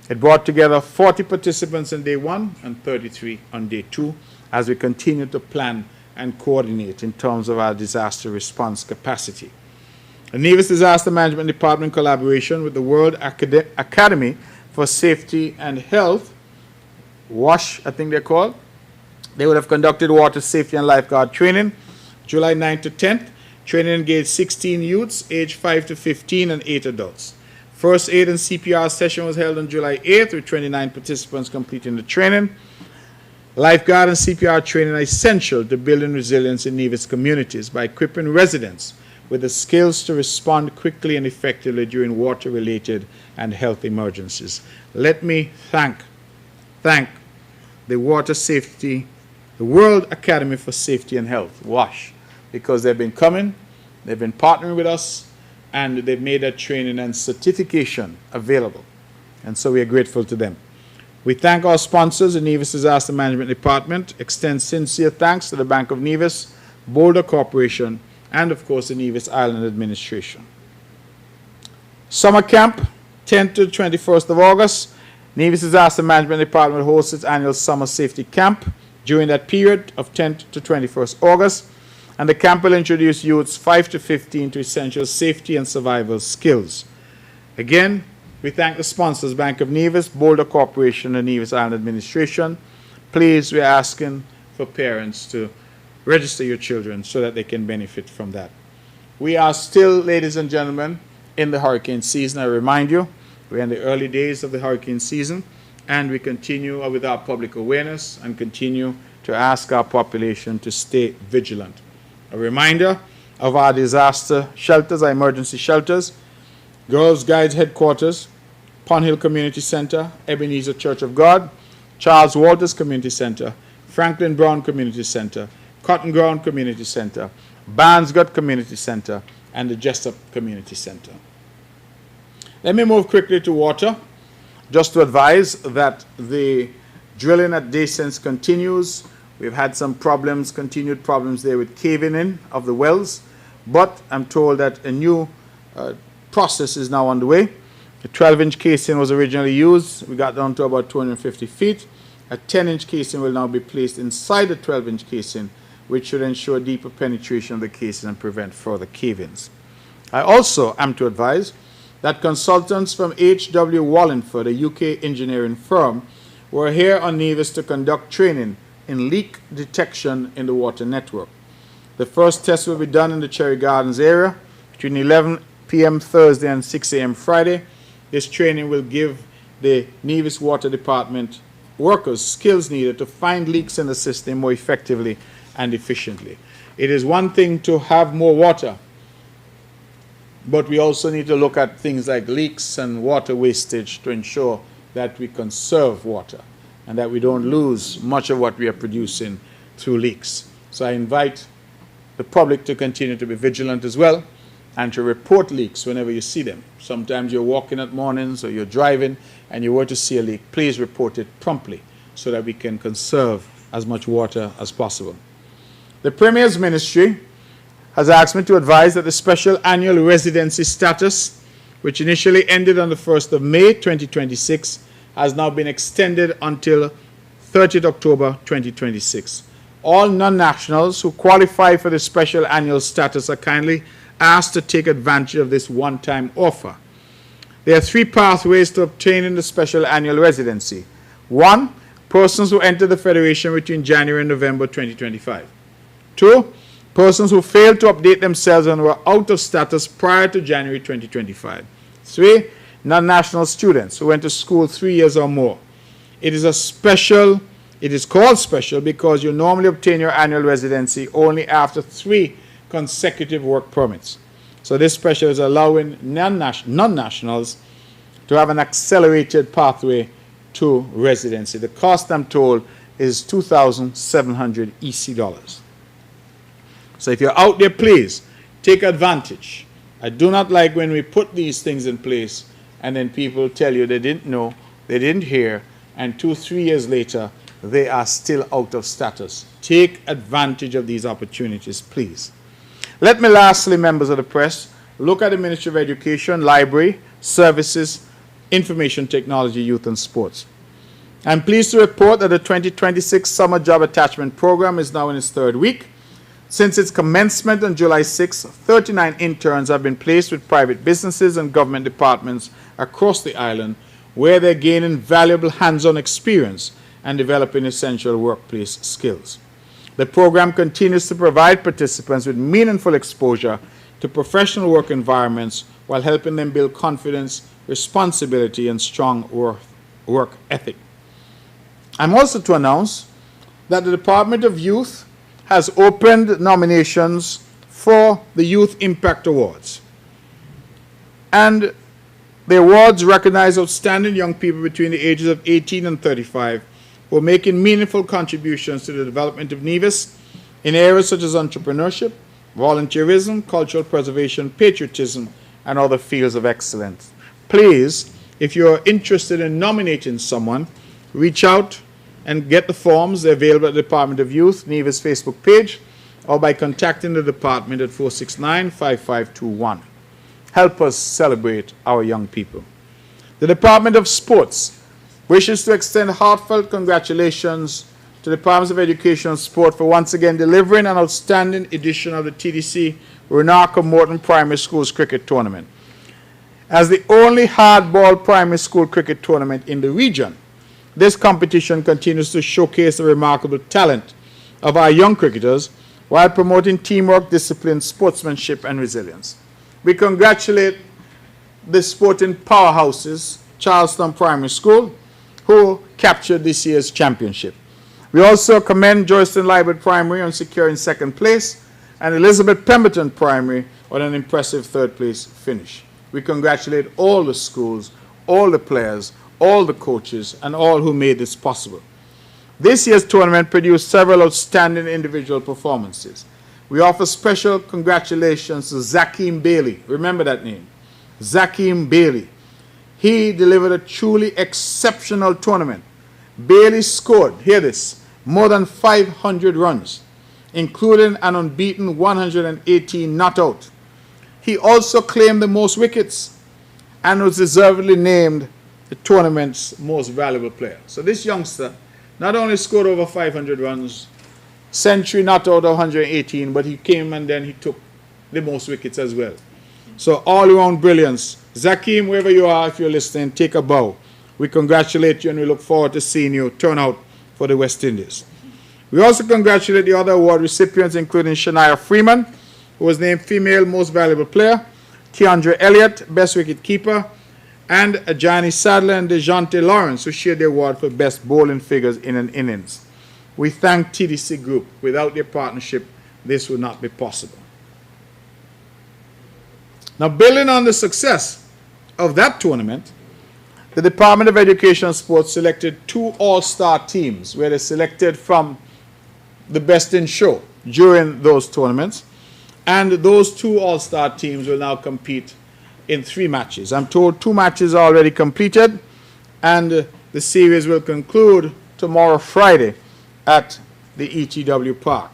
It brought together 40 participants on day 1 and 33 on day 2 as we continue to plan and coordinate in terms of our disaster response capacity. The Nevis Disaster Management Department, in collaboration with the World Academy for Safety and Health, WASH, I think they're called, they would have conducted water safety and lifeguard training, July 9th to 10th. Training engaged 16 youths, aged 5 to 15, and 8 adults. First aid and CPR session was held on July 8th, with 29 participants completing the training. Lifeguard and CPR training are essential to building resilience in Nevis communities by equipping residents with the skills to respond quickly and effectively during water-related and health emergencies. Let me thank the World Academy for Safety and Health, WASH, because they've been coming, they've been partnering with us, and they've made that training and certification available. And so we are grateful to them. We thank our sponsors, the Nevis Disaster Management Department, extend sincere thanks to the Bank of Nevis, Boulder Corporation, and of course the Nevis Island Administration. Summer Camp, 10th to 21st of August. Nevis Disaster Management Department hosts its annual Summer Safety Camp during that period of 10th to 21st August. And the camp will introduce youths 5 to 15 to essential safety and survival skills. Again, we thank the sponsors, Bank of Nevis, Boulder Corporation, and Nevis Island Administration. Please, we're asking for parents to register your children so that they can benefit from that. We are still, ladies and gentlemen, in the hurricane season. I remind you, we're in the early days of the hurricane season, and we continue with our public awareness and continue to ask our population to stay vigilant. A reminder of our disaster shelters, our emergency shelters: Girls Guides Headquarters, Pond Hill Community Center, Ebenezer Church of God, Charles Walters Community Center, Franklin Brown Community Center, Cotton Ground Community Center, Barnesgut Community Center, and the Jessup Community Center. Let me move quickly to water, just to advise that the drilling at Descents continues. We've had some problems, continued problems there with caving in of the wells, but I'm told that a new process is now underway. A 12-inch casing was originally used. We got down to about 250 feet. A 10-inch casing will now be placed inside the 12-inch casing, which should ensure deeper penetration of the casing and prevent further cave-ins. I also am to advise that consultants from H.W. Wallingford, a UK engineering firm, were here on Nevis to conduct training in leak detection in the water network. The first test will be done in the Cherry Gardens area between 11 p.m. Thursday and 6 a.m. Friday. This training will give the Nevis Water Department workers skills needed to find leaks in the system more effectively and efficiently. It is one thing to have more water, but we also need to look at things like leaks and water wastage to ensure that we conserve water and that we don't lose much of what we are producing through leaks. So I invite the public to continue to be vigilant as well and to report leaks whenever you see them. Sometimes you're walking at mornings or you're driving and you were to see a leak. Please report it promptly so that we can conserve as much water as possible. The Premier's Ministry has asked me to advise that the special annual residency status, which initially ended on the 1st of May 2026, has now been extended until 30th October 2026. All non-nationals who qualify for the special annual status are kindly asked to take advantage of this one-time offer. There are 3 pathways to obtaining the special annual residency. 1, persons who enter the Federation between January and November 2025. 2, persons who failed to update themselves and were out of status prior to January 2025. 3, non-national students who went to school 3 years or more. It is called special because you normally obtain your annual residency only after 3 consecutive work permits. So this special is allowing non-nationals to have an accelerated pathway to residency. The cost, I'm told, is 2,700 EC dollars. So if you're out there, please take advantage. I do not like when we put these things in place and then people tell you they didn't know, they didn't hear, and 2-3 years later, they are still out of status. Take advantage of these opportunities, please. Let me lastly, members of the press, look at the Ministry of Education, Library, Services, Information Technology, Youth and Sports. I'm pleased to report that the 2026 Summer Job Attachment Program is now in its third week. Since its commencement on July 6, 39 interns have been placed with private businesses and government departments across the island, where they're gaining valuable hands-on experience and developing essential workplace skills. The program continues to provide participants with meaningful exposure to professional work environments while helping them build confidence, responsibility, and strong work ethic. I'm also to announce that the Department of Youth has opened nominations for the Youth Impact Awards. And the awards recognize outstanding young people between the ages of 18 and 35 who are making meaningful contributions to the development of Nevis in areas such as entrepreneurship, volunteerism, cultural preservation, patriotism, and other fields of excellence. Please, if you're interested in nominating someone, reach out and get the forms. They're available at the Department of Youth, Nevis Facebook page, or by contacting the department at 469-5521. Help us celebrate our young people. The Department of Sports wishes to extend heartfelt congratulations to the Departments of Education and Sport for once again delivering an outstanding edition of the TDC Renarka Morton Primary Schools Cricket Tournament. As the only hardball primary school cricket tournament in the region, this competition continues to showcase the remarkable talent of our young cricketers while promoting teamwork, discipline, sportsmanship, and resilience. We congratulate the sporting powerhouses, Charleston Primary School, who captured this year's championship. We also commend Joyston Library Primary on securing second place and Elizabeth Pemberton Primary on an impressive third place finish. We congratulate all the schools, all the players, all the coaches, and all who made this possible. This year's tournament produced several outstanding individual performances. We offer special congratulations to Zakeem Bailey. Remember that name, Zakeem Bailey. He delivered a truly exceptional tournament. Bailey scored, hear this, more than 500 runs, including an unbeaten 118 not out. He also claimed the most wickets and was deservedly named the tournament's most valuable player. So this youngster not only scored over 500 runs, century not out of 118, but he came and then he took the most wickets as well. So all-around brilliance. Zakeem, wherever you are, if you're listening, take a bow. We congratulate you and we look forward to seeing you turn out for the West Indies. We also congratulate the other award recipients, including Shania Freeman, who was named Female Most Valuable Player, Keandra Elliott, Best Wicket Keeper, and Ajani Sadler and DeJounte Lawrence, who shared the award for Best Bowling Figures in an Innings. We thank TDC Group. Without their partnership, this would not be possible. Now, building on the success of that tournament, the Department of Education and Sports selected 2 all-star teams where they selected from the best in show during those tournaments. And those 2 all-star teams will now compete in 3 matches. I'm told 2 matches are already completed, and the series will conclude tomorrow, Friday, at the ETW Park.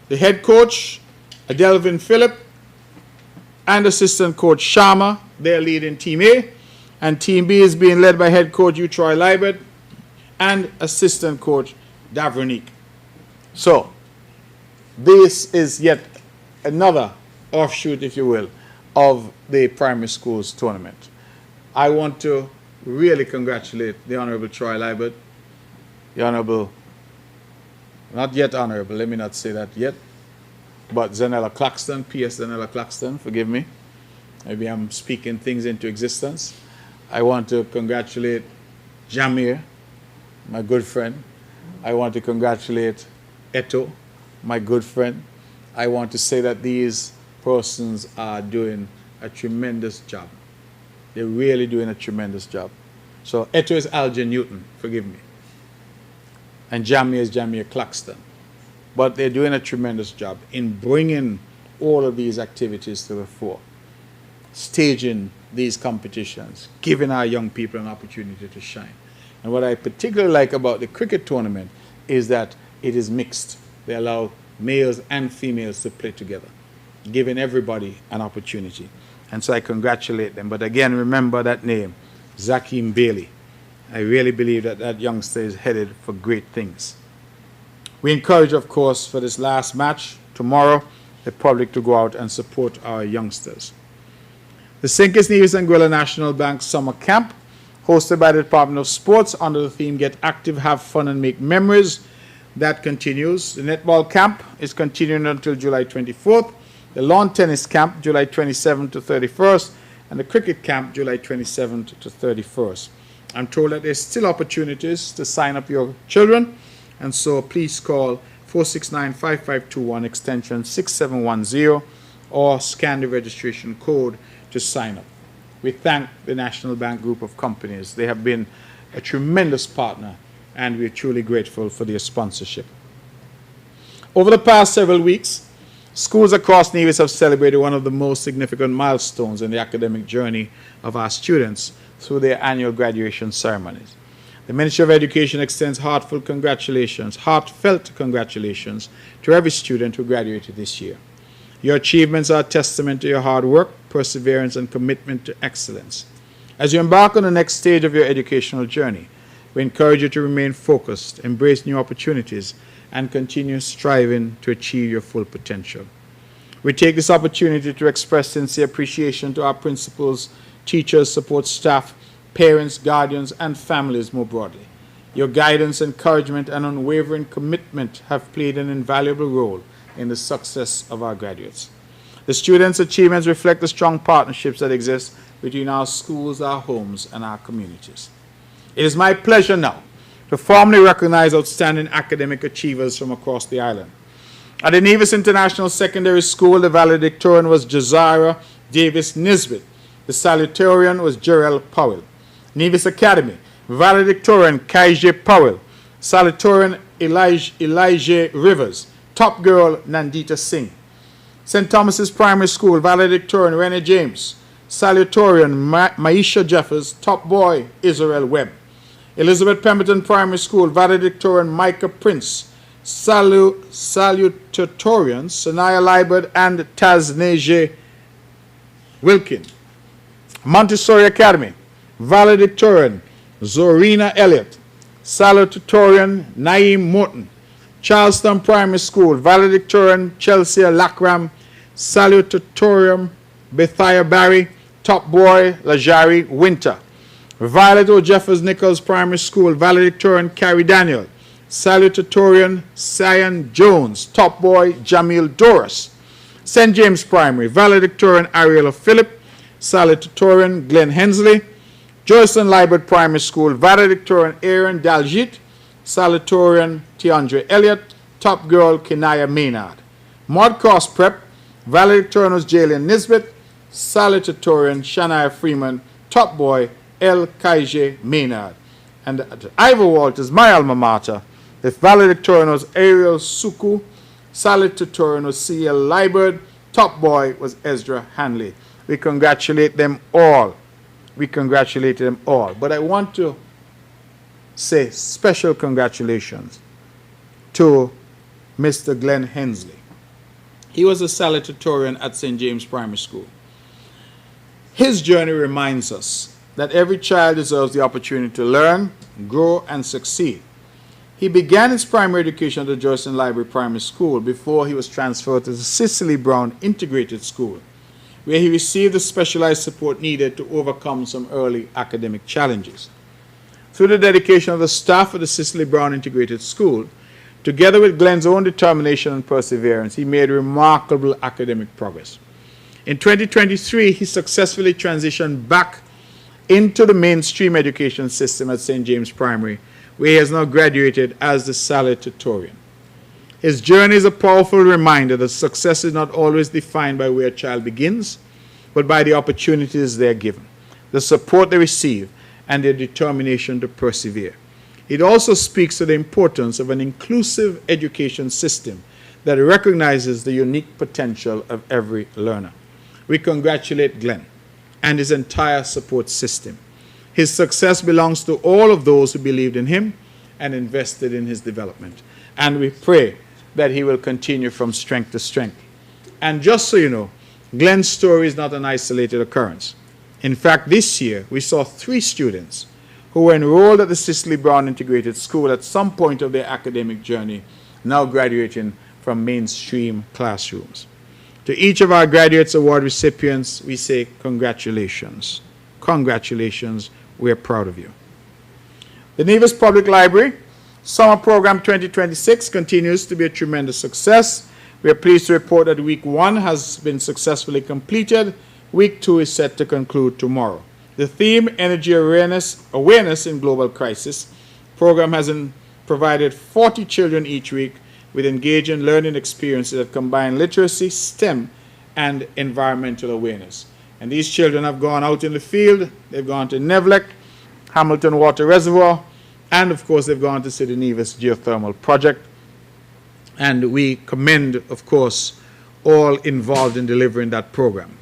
The head coach, Adelvin Phillip, and assistant coach Sharma, they're leading Team A, and Team B is being led by head coach Troy Libert and assistant coach Davronique. So, this is yet another offshoot, if you will, of the primary schools tournament. I want to really congratulate the Honorable Troy Libert, the Honorable, not yet Honorable, let me not say that yet, but Zanella Claxton, P.S. Zanella Claxton, forgive me. Maybe I'm speaking things into existence. I want to congratulate Jamir, my good friend. I want to congratulate Eto, my good friend. I want to say that these persons are doing a tremendous job. They're really doing a tremendous job. So Eto is Alger Newton, forgive me. and Jamia is Jamia Claxton. But they're doing a tremendous job in bringing all of these activities to the fore, staging these competitions, giving our young people an opportunity to shine. And what I particularly like about the cricket tournament is that it is mixed. They allow males and females to play together, giving everybody an opportunity. And so I congratulate them. But again, remember that name, Zakeem Bailey. I really believe that that youngster is headed for great things. We encourage, of course, for this last match tomorrow, the public to go out and support our youngsters. The St. Kitts Nevis Anguilla National Bank Summer Camp, hosted by the Department of Sports under the theme Get Active, Have Fun and Make Memories. That continues. The netball camp is continuing until July 24th. The lawn tennis camp, July 27th to 31st. And the cricket camp, July 27th to 31st. I'm told that there's still opportunities to sign up your children. And so please call 469-5521 extension 6710 or scan the registration code to sign up. We thank the National Bank Group of Companies. They have been a tremendous partner, and we're truly grateful for their sponsorship. Over the past several weeks, schools across Nevis have celebrated one of the most significant milestones in the academic journey of our students through their annual graduation ceremonies. The Ministry of Education extends heartfelt congratulations to every student who graduated this year. Your achievements are a testament to your hard work, perseverance, and commitment to excellence. As you embark on the next stage of your educational journey, we encourage you to remain focused, embrace new opportunities, and continue striving to achieve your full potential. We take this opportunity to express sincere appreciation to our principals, teachers, support staff, parents, guardians, and families more broadly. Your guidance, encouragement, and unwavering commitment have played an invaluable role in the success of our graduates. The students' achievements reflect the strong partnerships that exist between our schools, our homes, and our communities. It is my pleasure now to formally recognize outstanding academic achievers from across the island. At the Nevis International Secondary School, the valedictorian was Josiah Davis Nisbet. The salutatorian was Jarrell Powell. Nevis Academy, valedictorian Kaije Powell. Salutatorian Elijah Rivers. Top girl Nandita Singh. St. Thomas's Primary School, valedictorian Renee James. Salutatorian Maisha Jeffers. Top boy Israel Webb. Elizabeth Pemberton Primary School, valedictorian Micah Prince. Salutatorians Sanaya Libert and Tazneje Wilkin. Montessori Academy, valedictorian Zorina Elliott. Salutatorian Naeem Morton. Charleston Primary School, valedictorian Chelsea Lakram. Salutatorian Bethia Barry. Top boy Lajari Winter. Violet O. Jeffers Nichols Primary School, valedictorian Carrie Daniel. Salutatorian Cyan Jones. Top boy Jamil Doris. St. James Primary, valedictorian Ariella Phillip. Salutatorian Glenn Hensley. Joycelyn Libert Primary School, valedictorian Aaron Daljit. Salutatorian Tiandre Elliott. Top girl Kenaya Maynard. Maud Cross Prep, valedictorian was Jalen Nisbet. Salutatorian Shania Freeman. Top boy El Kaije Maynard. And at Ivor Walters, my alma mater, the valedictorian was Ariel Suku. Salutatorian was C.L. Libert. Top boy was Ezra Hanley. We congratulate them all. We congratulate them all. But I want to say special congratulations to Mr. Glenn Hensley. He was a salutatorian at St. James Primary School. His journey reminds us that every child deserves the opportunity to learn, grow, and succeed. He began his primary education at the Joycelyn Library Primary School before he was transferred to the Cicely Brown Integrated School, where he received the specialized support needed to overcome some early academic challenges. Through the dedication of the staff of the Cicely Brown Integrated School, together with Glenn's own determination and perseverance, he made remarkable academic progress. In 2023, he successfully transitioned back into the mainstream education system at St. James Primary, where he has now graduated as the salutatorian. His journey is a powerful reminder that success is not always defined by where a child begins, but by the opportunities they are given, the support they receive, and their determination to persevere. It also speaks to the importance of an inclusive education system that recognizes the unique potential of every learner. We congratulate Glenn and his entire support system. His success belongs to all of those who believed in him and invested in his development. And we pray that he will continue from strength to strength. And just so you know, Glenn's story is not an isolated occurrence. In fact, this year we saw 3 students who were enrolled at the Cicely Brown Integrated School at some point of their academic journey, now graduating from mainstream classrooms. To each of our Graduates Award recipients, we say congratulations. Congratulations, we're proud of you. The Nevis Public Library Summer Program 2026 continues to be a tremendous success. We are pleased to report that Week 1 has been successfully completed. Week 2 is set to conclude tomorrow. The theme, Energy Awareness in Global Crisis, program has provided 40 children each week with engaging learning experiences that combine literacy, STEM, and environmental awareness. And these children have gone out in the field, they've gone to Nevis, Hamilton Water Reservoir, and of course they've gone to see the Nevis Geothermal Project. And we commend, of course, all involved in delivering that program.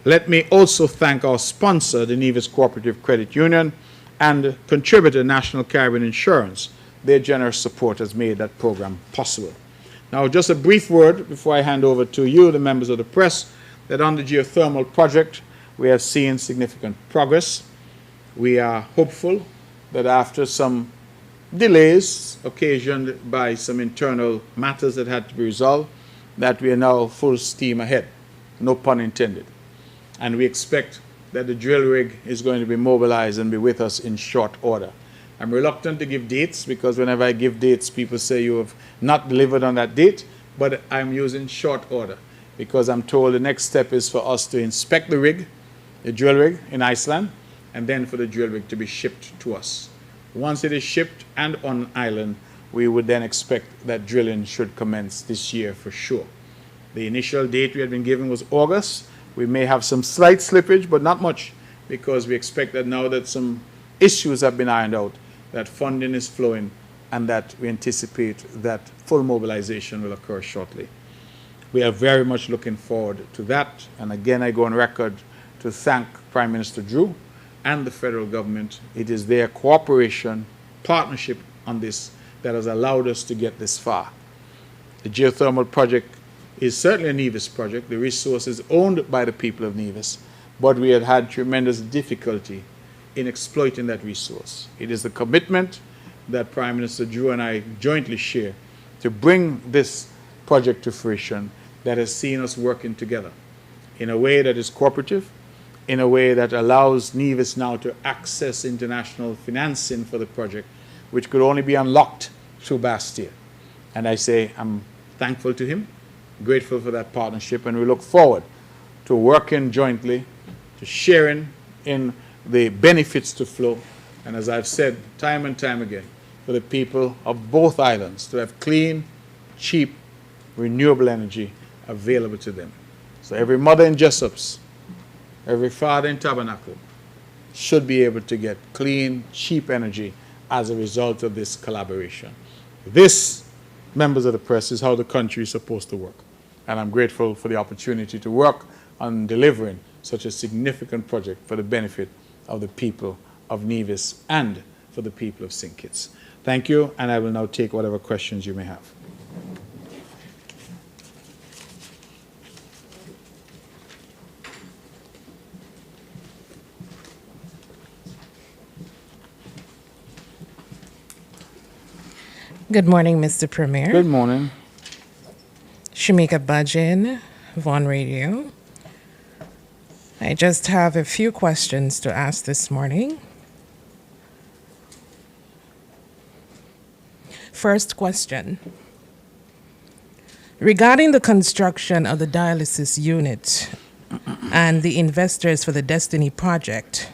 Let me also thank our sponsor, the Nevis Cooperative Credit Union, and contributor, National Caribbean Insurance. Their generous support has made that program possible. Now, just a brief word before I hand over to you, the members of the press, that on the geothermal project, we have seen significant progress. We are hopeful that after some delays occasioned by some internal matters that had to be resolved, that we are now full steam ahead, no pun intended. And we expect that the drill rig is going to be mobilized and be with us in short order. I'm reluctant to give dates because whenever I give dates, people say you have not delivered on that date, but I'm using short order because I'm told the next step is for us to inspect the rig, the drill rig in Iceland, and then for the drill rig to be shipped to us. Once it is shipped and on island, we would then expect that drilling should commence this year for sure. The initial date we had been given was August. We may have some slight slippage, but not much, because we expect that now that some issues have been ironed out, that funding is flowing, and that we anticipate that full mobilization will occur shortly. We are very much looking forward to that. And again, I go on record to thank Prime Minister Drew and the federal government. It is their cooperation, partnership on this that has allowed us to get this far. The geothermal project is certainly a Nevis project. The resource is owned by the people of Nevis, but we had had tremendous difficulty in exploiting that resource. It is the commitment that Prime Minister Drew and I jointly share to bring this project to fruition that has seen us working together in a way that is cooperative, in a way that allows Nevis now to access international financing for the project, which could only be unlocked through Bastia. And I say I'm thankful to him, grateful for that partnership, and we look forward to working jointly, to sharing in the benefits to flow, and as I've said time and time again, for the people of both islands to have clean, cheap, renewable energy available to them. So every mother in Jessops, every father in Tabernacle should be able to get clean, cheap energy as a result of this collaboration. This, members of the press, is how the country is supposed to work. And I'm grateful for the opportunity to work on delivering such a significant project for the benefit of the people of Nevis and for the people of St. Kitts. Thank you, and I will now take whatever questions you may have. Good morning, Mr. Premier. Good morning. Shamika Bajin, Vaughan Radio. I just have a few questions to ask this morning. First question. Regarding the construction of the dialysis unit and the investors for the Destiny project,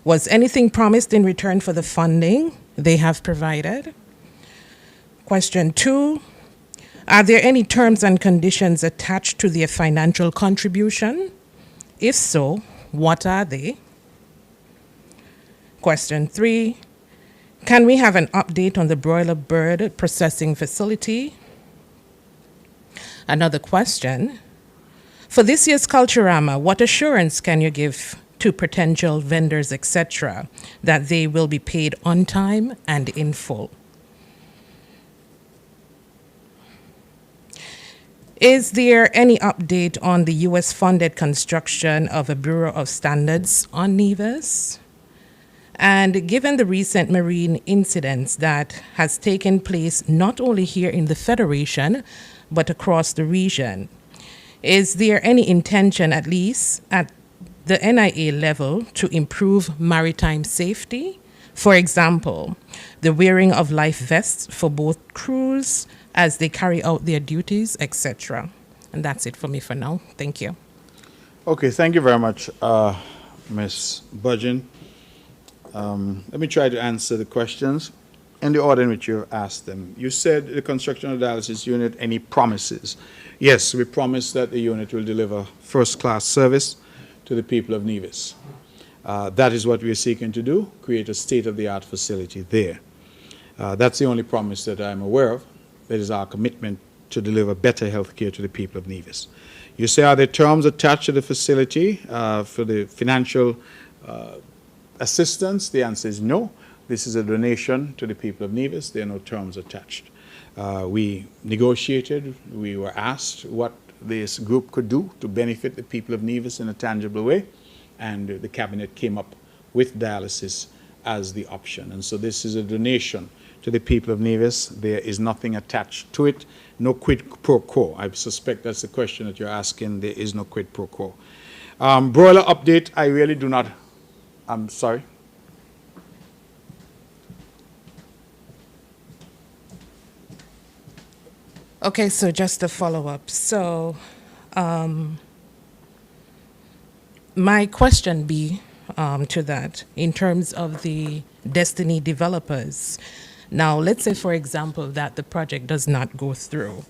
was anything promised in return for the funding they have provided? Question 2, are there any terms and conditions attached to their financial contribution? If so, what are they? Question 3, Can we have an update on the broiler bird processing facility? Another question. For this year's Culturama, what assurance can you give to potential vendors, etc., that they will be paid on time and in full? Is there any update on the US-funded construction of a Bureau of Standards on Nevis? And given the recent marine incidents that has taken place not only here in the Federation, but across the region, is there any intention, at least at the NIA level, to improve maritime safety? For example, the wearing of life vests for both crews as they carry out their duties, etc. And that's it for me for now. Thank you. Okay, thank you very much, Ms. Budgeon. Let me try to answer the questions in the order in which you have asked them. You said the construction of the dialysis unit, any promises? Yes, we promise that the unit will deliver first-class service to the people of Nevis. That is what we are seeking to do, create a state-of-the-art facility there. That's the only promise that I'm aware of. That is our commitment to deliver better health care to the people of Nevis. You say, are there terms attached to the facility for the financial assistance? The answer is no. This is a donation to the people of Nevis. There are no terms attached. We negotiated. We were asked what this group could do to benefit the people of Nevis in a tangible way, and the cabinet came up with dialysis as the option. And so this is a donation to the people of Nevis. There is nothing attached to it, no quid pro quo. I suspect that's the question that you're asking. There is no quid pro quo. Broiler update, I really do not, I'm sorry. Okay, so just a follow-up. So my question be to that, in terms of the Destiny developers. Now, let's say, for example, that the project does not go through.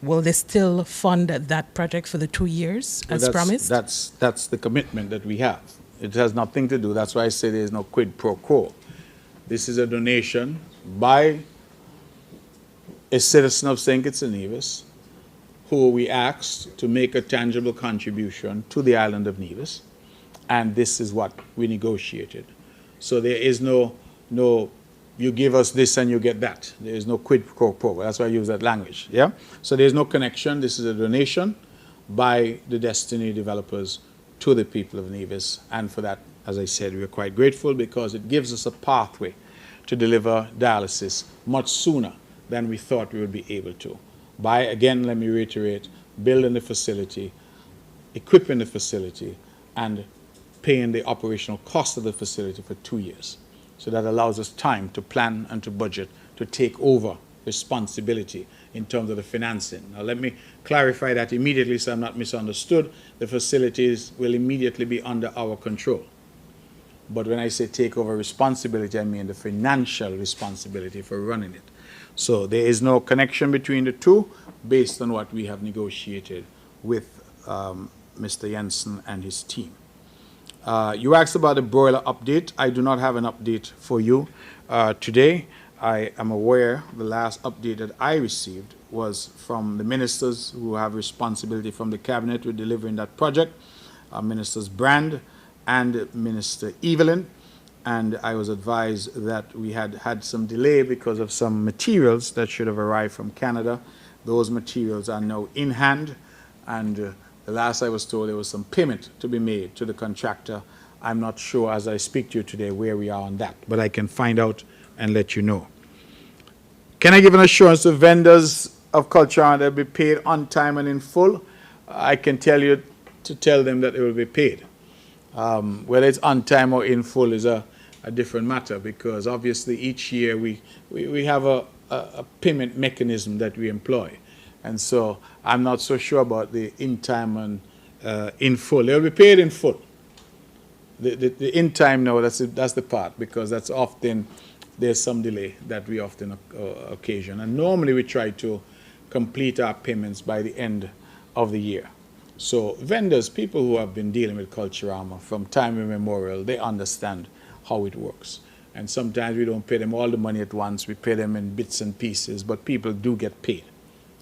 Will they still fund that project for the 2 years as promised? That's the commitment that we have. It has nothing to do, that's why I say there is no quid pro quo. This is a donation by a citizen of St. Kitts and Nevis who we asked to make a tangible contribution to the island of Nevis, and this is what we negotiated. So there is no you give us this and you get that. There is no quid pro quo. That's why I use that language. Yeah. So there is no connection. This is a donation by the Destiny developers to the people of Nevis, and for that, as I said, we are quite grateful because it gives us a pathway to deliver dialysis much sooner than we thought we would be able to. By, again, let me reiterate, building the facility, equipping the facility, and paying the operational cost of the facility for 2 years. So that allows us time to plan and to budget, to take over responsibility in terms of the financing. Now let me clarify that immediately so I'm not misunderstood. The facilities will immediately be under our control. But when I say take over responsibility, I mean the financial responsibility for running it. So there is no connection between the two based on what we have negotiated with Mr. Jensen and his team. You asked about the broiler update. I do not have an update for you today. I am aware the last update that I received was from the ministers who have responsibility from the cabinet with delivering that project, Ministers Brand and Minister Evelyn. And I was advised that we had some delay because of some materials that should have arrived from Canada. Those materials are now in hand, and the last I was told there was some payment to be made to the contractor. I'm not sure as I speak to you today where we are on that, but I can find out and let you know. Can I give an assurance to vendors of culture that they'll be paid on time and in full? I can tell you to tell them that they will be paid. Whether it's on time or in full is a different matter, because obviously each year we have a payment mechanism that we employ. And so I'm not so sure about the in time and in full. They'll be paid in full. The in time, no, that's the part, because that's often, there's some delay that we often occasion. And normally we try to complete our payments by the end of the year. So vendors, people who have been dealing with Culturama from time immemorial, they understand how it works. And sometimes we don't pay them all the money at once. We pay them in bits and pieces, but people do get paid.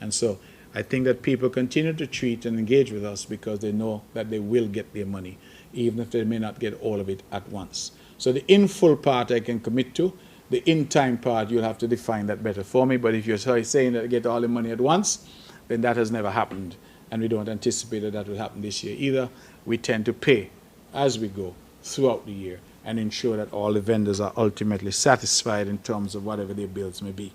And so I think that people continue to treat and engage with us because they know that they will get their money, even if they may not get all of it at once. So the in full part I can commit to. The in time part, you'll have to define that better for me. But if you're saying that I get all the money at once, then that has never happened. And we don't anticipate that will happen this year either. We tend to pay as we go throughout the year and ensure that all the vendors are ultimately satisfied in terms of whatever their bills may be.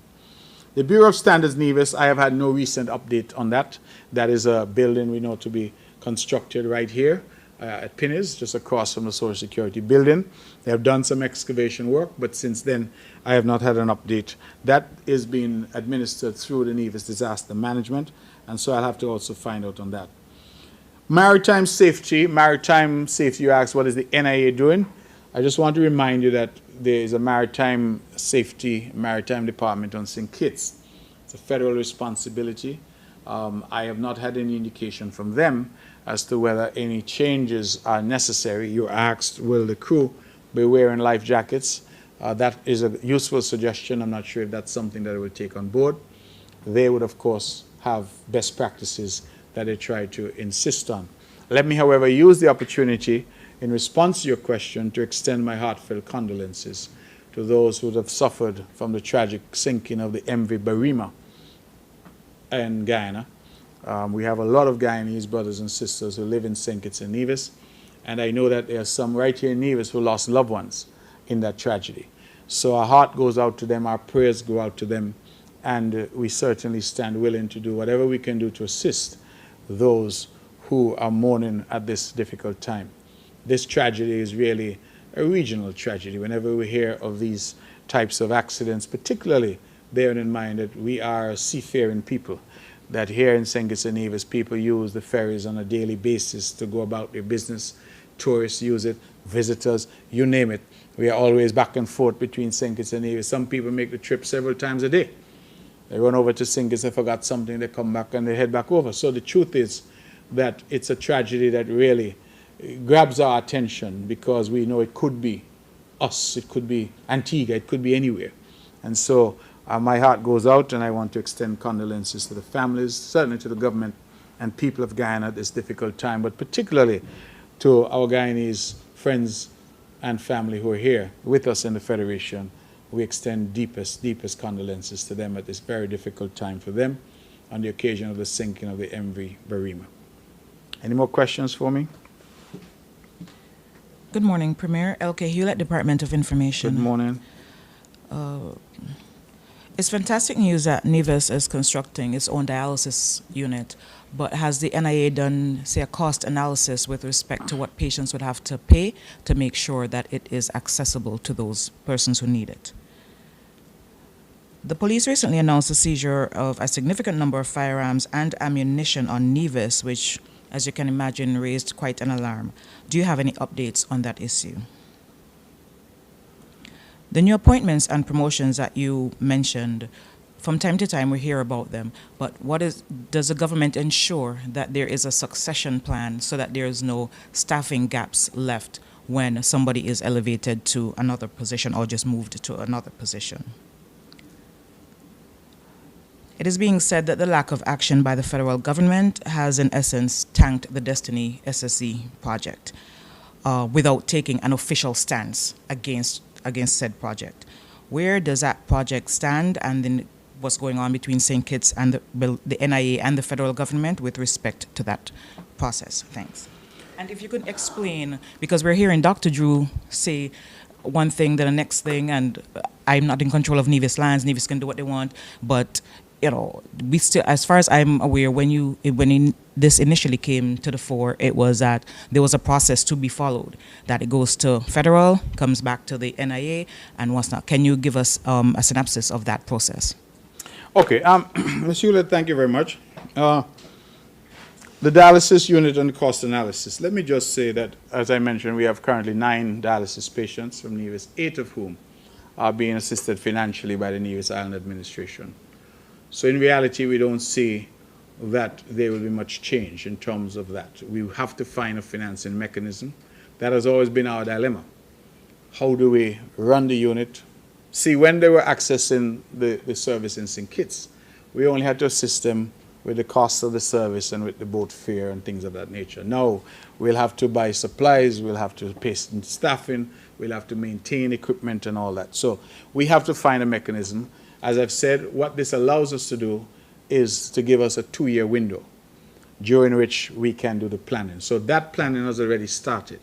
The Bureau of Standards Nevis, I have had no recent update on that. That is a building we know to be constructed right here at Pinnes, just across from the Social Security building. They have done some excavation work, but since then I have not had an update. That is being administered through the Nevis Disaster Management, and so I'll have to also find out on that. Maritime safety, you asked, what is the NIA doing? I just want to remind you that there is a maritime department on St. Kitts. It's a federal responsibility. I have not had any indication from them as to whether any changes are necessary. You asked, will the crew be wearing life jackets? That is a useful suggestion. I'm not sure if that's something that I will take on board. They would, of course, have best practices that they try to insist on. Let me, however, use the opportunity in response to your question to extend my heartfelt condolences to those who have suffered from the tragic sinking of the MV Barima in Guyana. We have a lot of Guyanese brothers and sisters who live in St. Kitts and Nevis, and I know that there are some right here in Nevis who lost loved ones in that tragedy. So our heart goes out to them, our prayers go out to them, and we certainly stand willing to do whatever we can do to assist those who are mourning at this difficult time. This tragedy is really a regional tragedy. Whenever we hear of these types of accidents, particularly bearing in mind that we are a seafaring people, that here in St. Kitts and Nevis, people use the ferries on a daily basis to go about their business. Tourists use it, visitors, you name it. We are always back and forth between St. Kitts and Nevis. Some people make the trip several times a day. They run over to St. Kitts, they forgot something, they come back and they head back over. So the truth is that it's a tragedy that really grabs our attention because we know it could be us, it could be Antigua, it could be anywhere. And so my heart goes out, and I want to extend condolences to the families, certainly to the government and people of Guyana at this difficult time, but particularly to our Guyanese friends and family who are here with us in the Federation. We extend deepest condolences to them at this very difficult time for them on the occasion of the sinking of the MV Barima. Any more questions for me? Good morning, Premier. L.K. Hewlett, Department of Information. Good morning. It's fantastic news that Nevis is constructing its own dialysis unit, but has the NIA done, say, a cost analysis with respect to what patients would have to pay to make sure that it is accessible to those persons who need it? The police recently announced the seizure of a significant number of firearms and ammunition on Nevis, which, as you can imagine, raised quite an alarm. Do you have any updates on that issue? The new appointments and promotions that you mentioned, from time to time we hear about them, but does the government ensure that there is a succession plan so that there is no staffing gaps left when somebody is elevated to another position or just moved to another position? It is being said that the lack of action by the federal government has, in essence, tanked the Destiny SSE project without taking an official stance against said project. Where does that project stand, and then what's going on between St. Kitts and the NIA and the federal government with respect to that process? Thanks. And if you could explain, because we're hearing Dr. Drew say one thing, then the next thing, and I'm not in control of Nevis lands, Nevis can do what they want, but you know, we still, as far as I'm aware, when this initially came to the fore, it was that there was a process to be followed, that it goes to federal, comes back to the NIA, and what's not. Can you give us a synopsis of that process? Okay, Ms. Hewlett, thank you very much. The dialysis unit and the cost analysis. Let me just say that, as I mentioned, we have currently 9 dialysis patients from Nevis, 8 of whom are being assisted financially by the Nevis Island Administration. So in reality, we don't see that there will be much change in terms of that. We have to find a financing mechanism. That has always been our dilemma. how do we run the unit. See, when they were accessing the service in St. Kitts, we only had to assist them with the cost of the service and with the boat fare and things of that nature. Now, we'll have to buy supplies, we'll have to pay staffing, we'll have to maintain equipment and all that. So we have to find a mechanism. As I've said, what this allows us to do is to give us a 2-year window during which we can do the planning. So that planning has already started.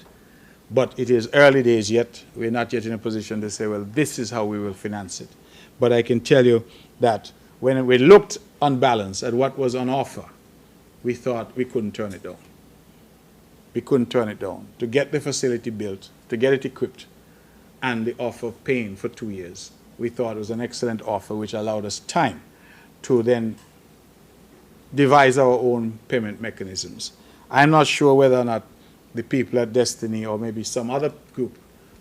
But it is early days yet. We're not yet in a position to say, well, this is how we will finance it. But I can tell you that when we looked on balance at what was on offer, we thought we couldn't turn it down. We couldn't turn it down. To get the facility built, to get it equipped, and the offer of paying for 2 years, we thought it was an excellent offer which allowed us time to then devise our own payment mechanisms. I'm not sure whether or not the people at Destiny or maybe some other group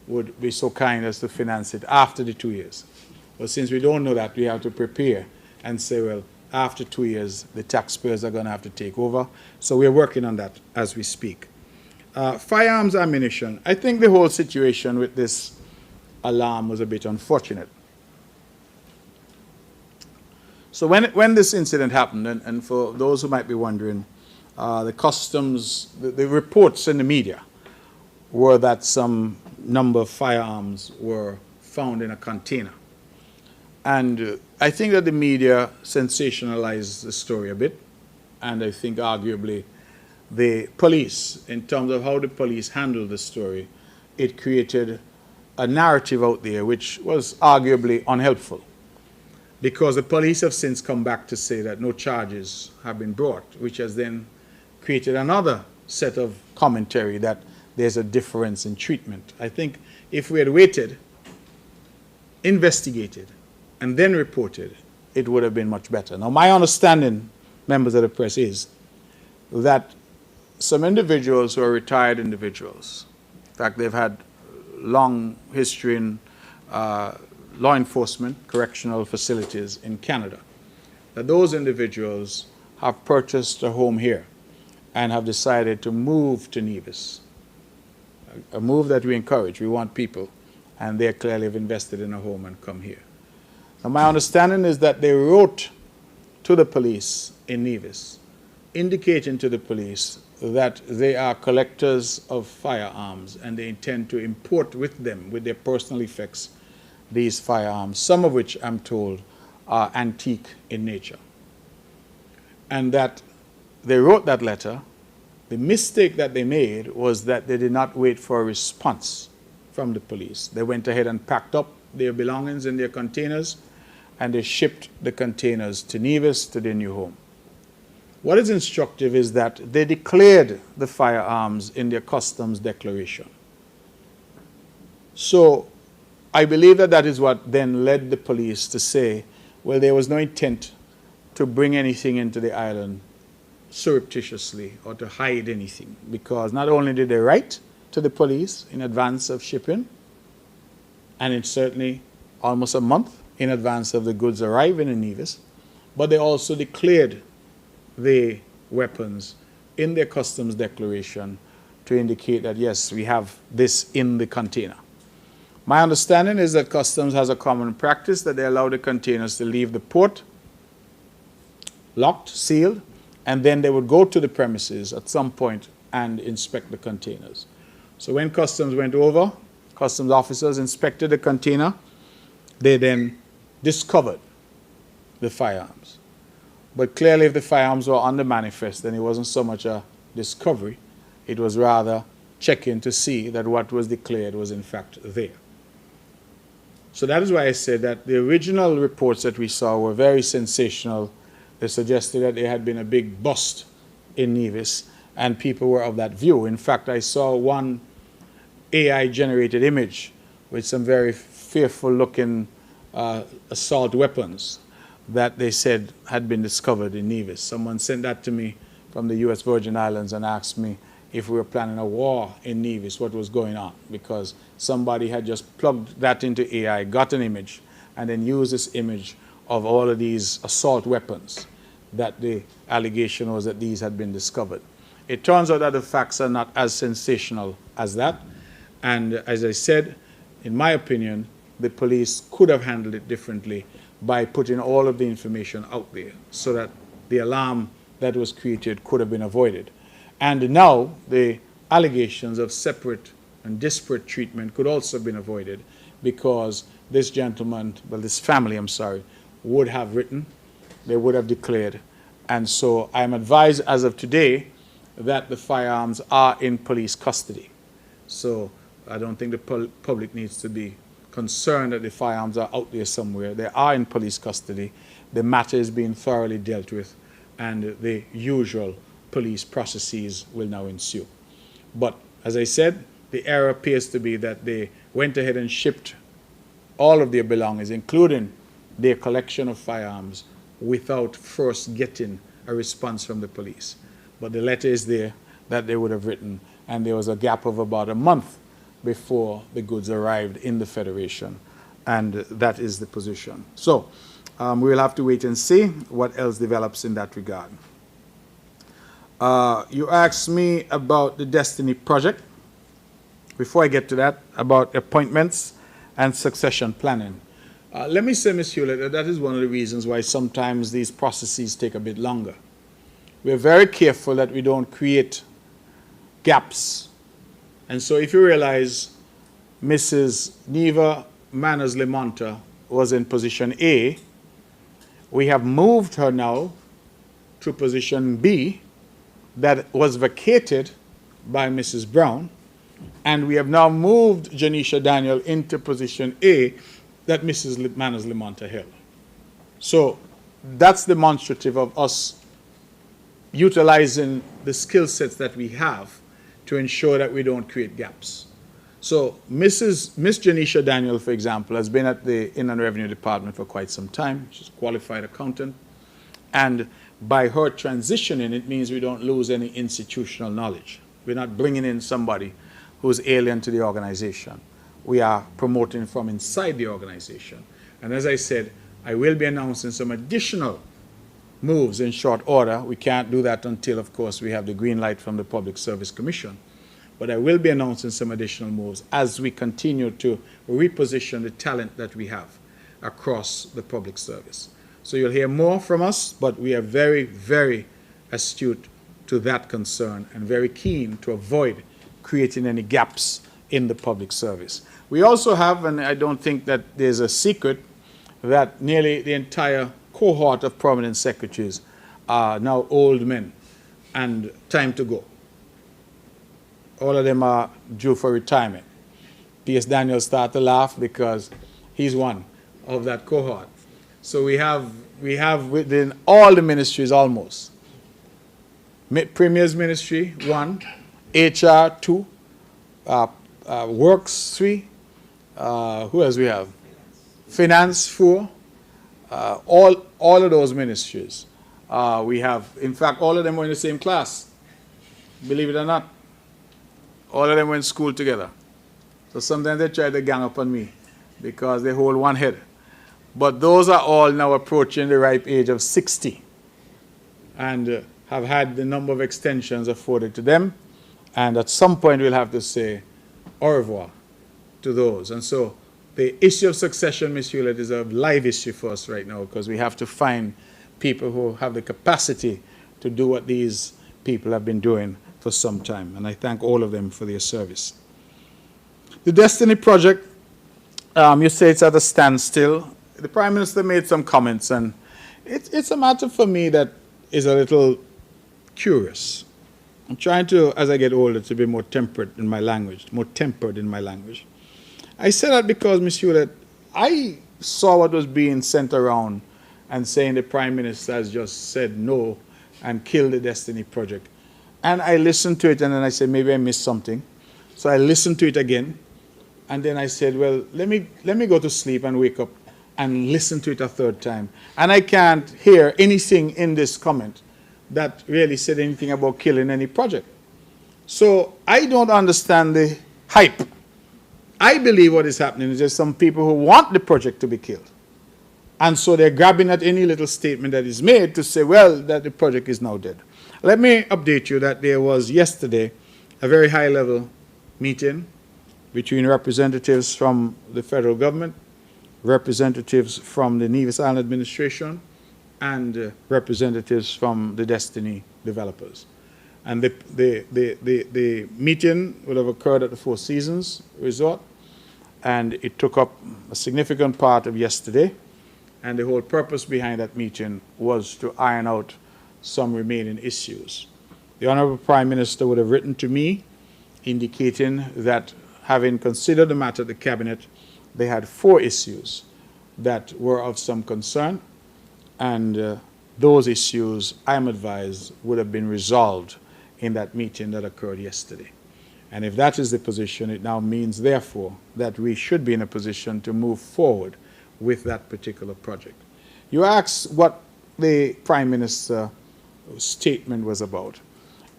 would be so kind as to finance it after the 2 years. But since we don't know that, we have to prepare and say, well, after 2 years, the taxpayers are going to have to take over. So we're working on that as we speak. Firearms ammunition. I think the whole situation with this alarm was a bit unfortunate. So when this incident happened, and for those who might be wondering, the customs, the reports in the media were that some number of firearms were found in a container. And I think that the media sensationalized the story a bit, and I think arguably the police, in terms of how the police handled the story, it created a narrative out there which was arguably unhelpful, because the police have since come back to say that no charges have been brought, which has then created another set of commentary that there's a difference in treatment. I think if we had waited, investigated, and then reported, it would have been much better. Now, my understanding, members of the press, is that some individuals who are retired individuals, in fact, they've had long history in law enforcement, correctional facilities in Canada, that those individuals have purchased a home here and have decided to move to Nevis, a move that we encourage. We want people, and they clearly have invested in a home and come here. Now, my understanding is that they wrote to the police in Nevis, indicating to the police that they are collectors of firearms and they intend to import with them, with their personal effects, these firearms, some of which I'm told are antique in nature. And that they wrote that letter. The mistake that they made was that they did not wait for a response from the police. They went ahead and packed up their belongings in their containers, and they shipped the containers to Nevis, to their new home. What is instructive is that they declared the firearms in their customs declaration. So I believe that that is what then led the police to say, well, there was no intent to bring anything into the island surreptitiously or to hide anything, because not only did they write to the police in advance of shipping, and it's certainly almost a month in advance of the goods arriving in Nevis, but they also declared the weapons in their customs declaration to indicate that, yes, we have this in the container. My understanding is that customs has a common practice that they allow the containers to leave the port locked, sealed, and then they would go to the premises at some point and inspect the containers. So when customs went over, customs officers inspected the container, they then discovered the firearms. But clearly, if the firearms were on the manifest, then it wasn't so much a discovery, it was rather checking to see that what was declared was in fact there. So that is why I said that the original reports that we saw were very sensational. They suggested that there had been a big bust in Nevis, and people were of that view. In fact, I saw one AI-generated image with some very fearful-looking assault weapons that they said had been discovered in Nevis. Someone sent that to me from the U.S. Virgin Islands and asked me if we were planning a war in Nevis, what was going on, because somebody had just plugged that into AI, got an image, and then used this image of all of these assault weapons that the allegation was that these had been discovered. It turns out that the facts are not as sensational as that, and as I said, in my opinion, the police could have handled it differently by putting all of the information out there so that the alarm that was created could have been avoided. And now the allegations of separate and disparate treatment could also have been avoided because this gentleman, well, this family, I'm sorry, would have written, they would have declared. And so I'm advised as of today that the firearms are in police custody. So I don't think the public needs to be concerned that the firearms are out there somewhere. They are in police custody. The matter is being thoroughly dealt with, and the usual police processes will now ensue. But as I said, the error appears to be that they went ahead and shipped all of their belongings, including their collection of firearms, without first getting a response from the police. But the letter is there that they would have written, and there was a gap of about a month before the goods arrived in the Federation, and that is the position. So we will have to wait and see what else develops in that regard. You asked me about the Destiny Project. Before I get to that, about appointments and succession planning. Let me say, Ms. Hewlett, that is one of the reasons why sometimes these processes take a bit longer. We're very careful that we don't create gaps. And so if you realize Mrs. Neva Manners-Limonta was in position A, we have moved her now to position B that was vacated by Mrs. Brown, and we have now moved Janisha Daniel into position A that Mrs. Manners-Limonta held. So that's demonstrative of us utilizing the skill sets that we have to ensure that we don't create gaps. So Miss Janisha Daniel, for example, has been at the Inland Revenue Department for quite some time. She's a qualified accountant. And by her transitioning, it means we don't lose any institutional knowledge. We're not bringing in somebody who's alien to the organization. We are promoting from inside the organization. And as I said, I will be announcing some additional moves in short order. We can't do that until, of course, we have the green light from the Public Service Commission. But I will be announcing some additional moves as we continue to reposition the talent that we have across the public service. So you'll hear more from us, but we are very, very astute to that concern and very keen to avoid creating any gaps in the public service. We also have, and I don't think that there's a secret, that nearly the entire cohort of prominent secretaries are now old men and time to go. All of them are due for retirement. P.S. Daniel started to laugh because he's one of that cohort. So we have within all the ministries almost. Premier's ministry, 1, HR, 2, Works, 3, who else we have? Finance, 4, all of those ministries. We have, in fact, all of them were in the same class, believe it or not. All of them went to school together. So sometimes they try to gang up on me because they hold one head. But those are all now approaching the ripe age of 60 and have had the number of extensions afforded to them. And at some point we'll have to say au revoir to those. And so the issue of succession, Ms. Hewlett, is a live issue for us right now because we have to find people who have the capacity to do what these people have been doing for some time. And I thank all of them for their service. The Destiny Project, you say it's at a standstill. The Prime Minister made some comments, and it's a matter for me that is a little curious. I'm trying to, as I get older, to be more tempered in my language. I say that because, Ms. Hewlett, I saw what was being sent around and saying the Prime Minister has just said no and killed the Destiny Project. And I listened to it, and then I said, maybe I missed something. So I listened to it again, and then I said, well, let me go to sleep and wake up and listen to it a third time. And I can't hear anything in this comment that really said anything about killing any project. So I don't understand the hype. I believe what is happening is there's some people who want the project to be killed. And so they're grabbing at any little statement that is made to say, well, that the project is now dead. Let me update you that there was yesterday a very high-level meeting between representatives from the federal government, representatives from the Nevis Island administration, and representatives from the Destiny developers. And the meeting would have occurred at the Four Seasons Resort, and it took up a significant part of yesterday. And the whole purpose behind that meeting was to iron out some remaining issues. The Honorable Prime Minister would have written to me indicating that, having considered the matter at the Cabinet, they had 4 issues that were of some concern, and those issues, I am advised, would have been resolved in that meeting that occurred yesterday. And if that is the position, it now means, therefore, that we should be in a position to move forward with that particular project. You asked what the Prime Minister's statement was about.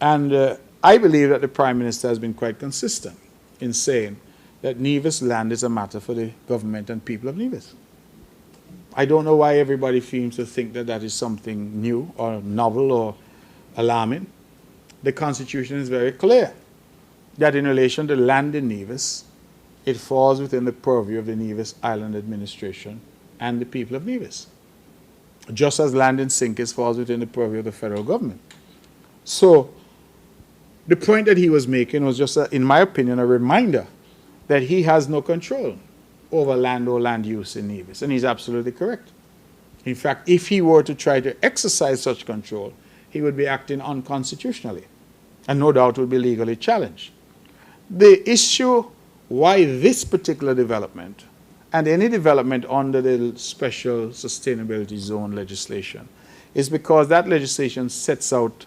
And I believe that the Prime Minister has been quite consistent in saying that Nevis land is a matter for the government and people of Nevis. I don't know why everybody seems to think that that is something new or novel or alarming. The Constitution is very clear that in relation to land in Nevis, it falls within the purview of the Nevis Island Administration and the people of Nevis, just as land in Sinkis falls within the purview of the federal government. So the point that he was making was just, in my opinion, a reminder that he has no control over land or land use in Nevis, and he's absolutely correct. In fact, if he were to try to exercise such control, he would be acting unconstitutionally, and no doubt would be legally challenged. The issue why this particular development and any development under the Special Sustainability Zone legislation is because that legislation sets out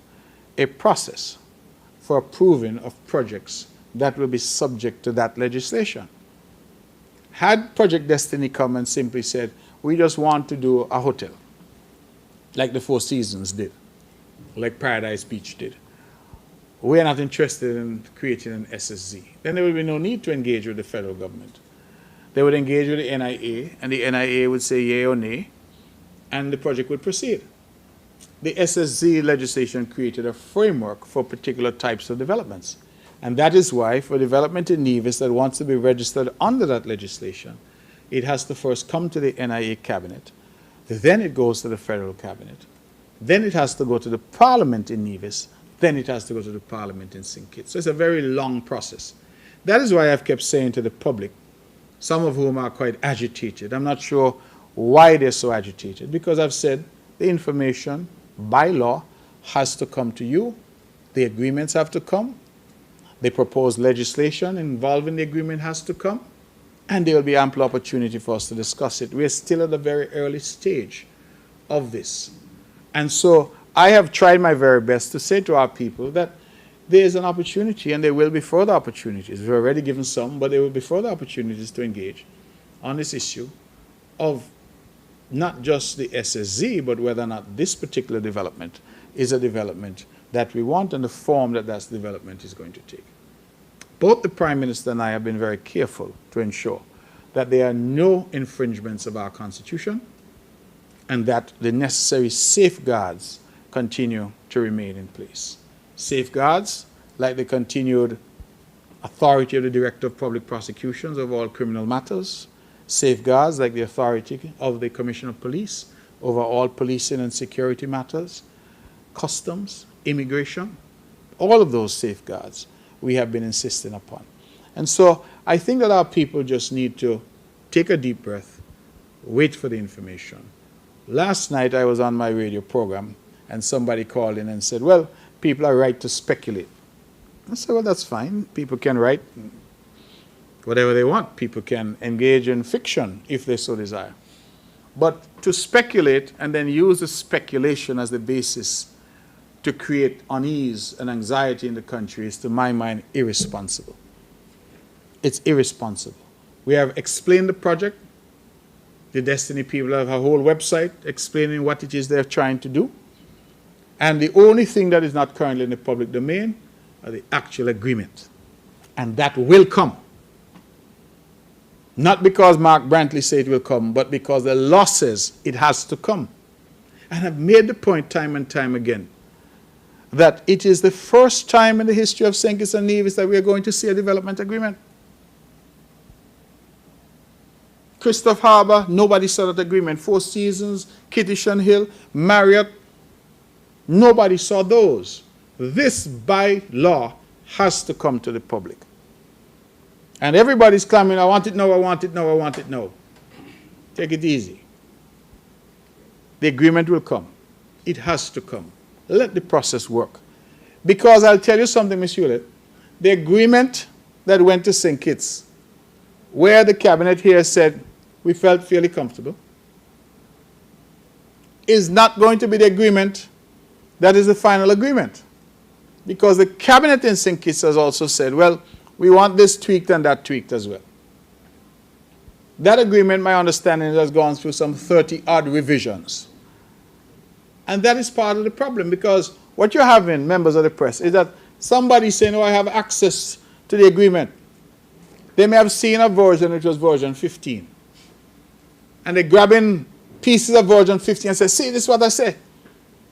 a process for approving of projects that will be subject to that legislation. Had Project Destiny come and simply said, we just want to do a hotel, like the Four Seasons did, like Paradise Beach did, we are not interested in creating an SSZ, then there would be no need to engage with the federal government. They would engage with the NIA, and the NIA would say yea or nay, and the project would proceed. The SSZ legislation created a framework for particular types of developments. And that is why, for development in Nevis that wants to be registered under that legislation, it has to first come to the NIA cabinet, then it goes to the federal cabinet, then it has to go to the parliament in Nevis, then it has to go to the parliament in St. Kitts. So it's a very long process. That is why I've kept saying to the public, some of whom are quite agitated, I'm not sure why they're so agitated, because I've said the information by law has to come to you, the agreements have to come, the proposed legislation involving the agreement has to come, and there will be ample opportunity for us to discuss it. We're still at a very early stage of this. And so I have tried my very best to say to our people that there is an opportunity, and there will be further opportunities. We've already given some, but there will be further opportunities to engage on this issue of not just the SSZ, but whether or not this particular development is a development that we want and the form that that development is going to take. Both the Prime Minister and I have been very careful to ensure that there are no infringements of our Constitution and that the necessary safeguards continue to remain in place. Safeguards like the continued authority of the Director of Public Prosecutions of all criminal matters, safeguards like the authority of the Commissioner of Police over all policing and security matters, customs, immigration, all of those safeguards we have been insisting upon. And so I think that our people just need to take a deep breath, wait for the information. Last night I was on my radio program and somebody called in and said, well, people are right to speculate. I said, well, that's fine. People can write whatever they want. People can engage in fiction if they so desire. But to speculate and then use the speculation as the basis to create unease and anxiety in the country is, to my mind, irresponsible. It's irresponsible. We have explained the project. The Destiny people have a whole website explaining what it is they're trying to do. And the only thing that is not currently in the public domain are the actual agreement. And that will come. Not because Mark Brantley said it will come, but because the law says it has to come. And I've made the point time and time again that it is the first time in the history of St. Kitts and Nevis that we are going to see a development agreement. Christoph Harbour, nobody saw that agreement. Four Seasons, Kittitian Hill, Marriott, nobody saw those. This, by law, has to come to the public. And everybody's claiming, I want it now, I want it now, I want it now. Take it easy. The agreement will come. It has to come. Let the process work. Because I'll tell you something, Ms. Hewlett, the agreement that went to St. Kitts, where the cabinet here said we felt fairly comfortable, is not going to be the agreement that is the final agreement. Because the cabinet in St. Kitts has also said, well, we want this tweaked and that tweaked as well. That agreement, my understanding, has gone through some 30-odd revisions. And that is part of the problem, because what you're having, members of the press, is that somebody saying, oh, I have access to the agreement. They may have seen a version which was version 15. And they're grabbing pieces of version 15 and say, see, this is what I say.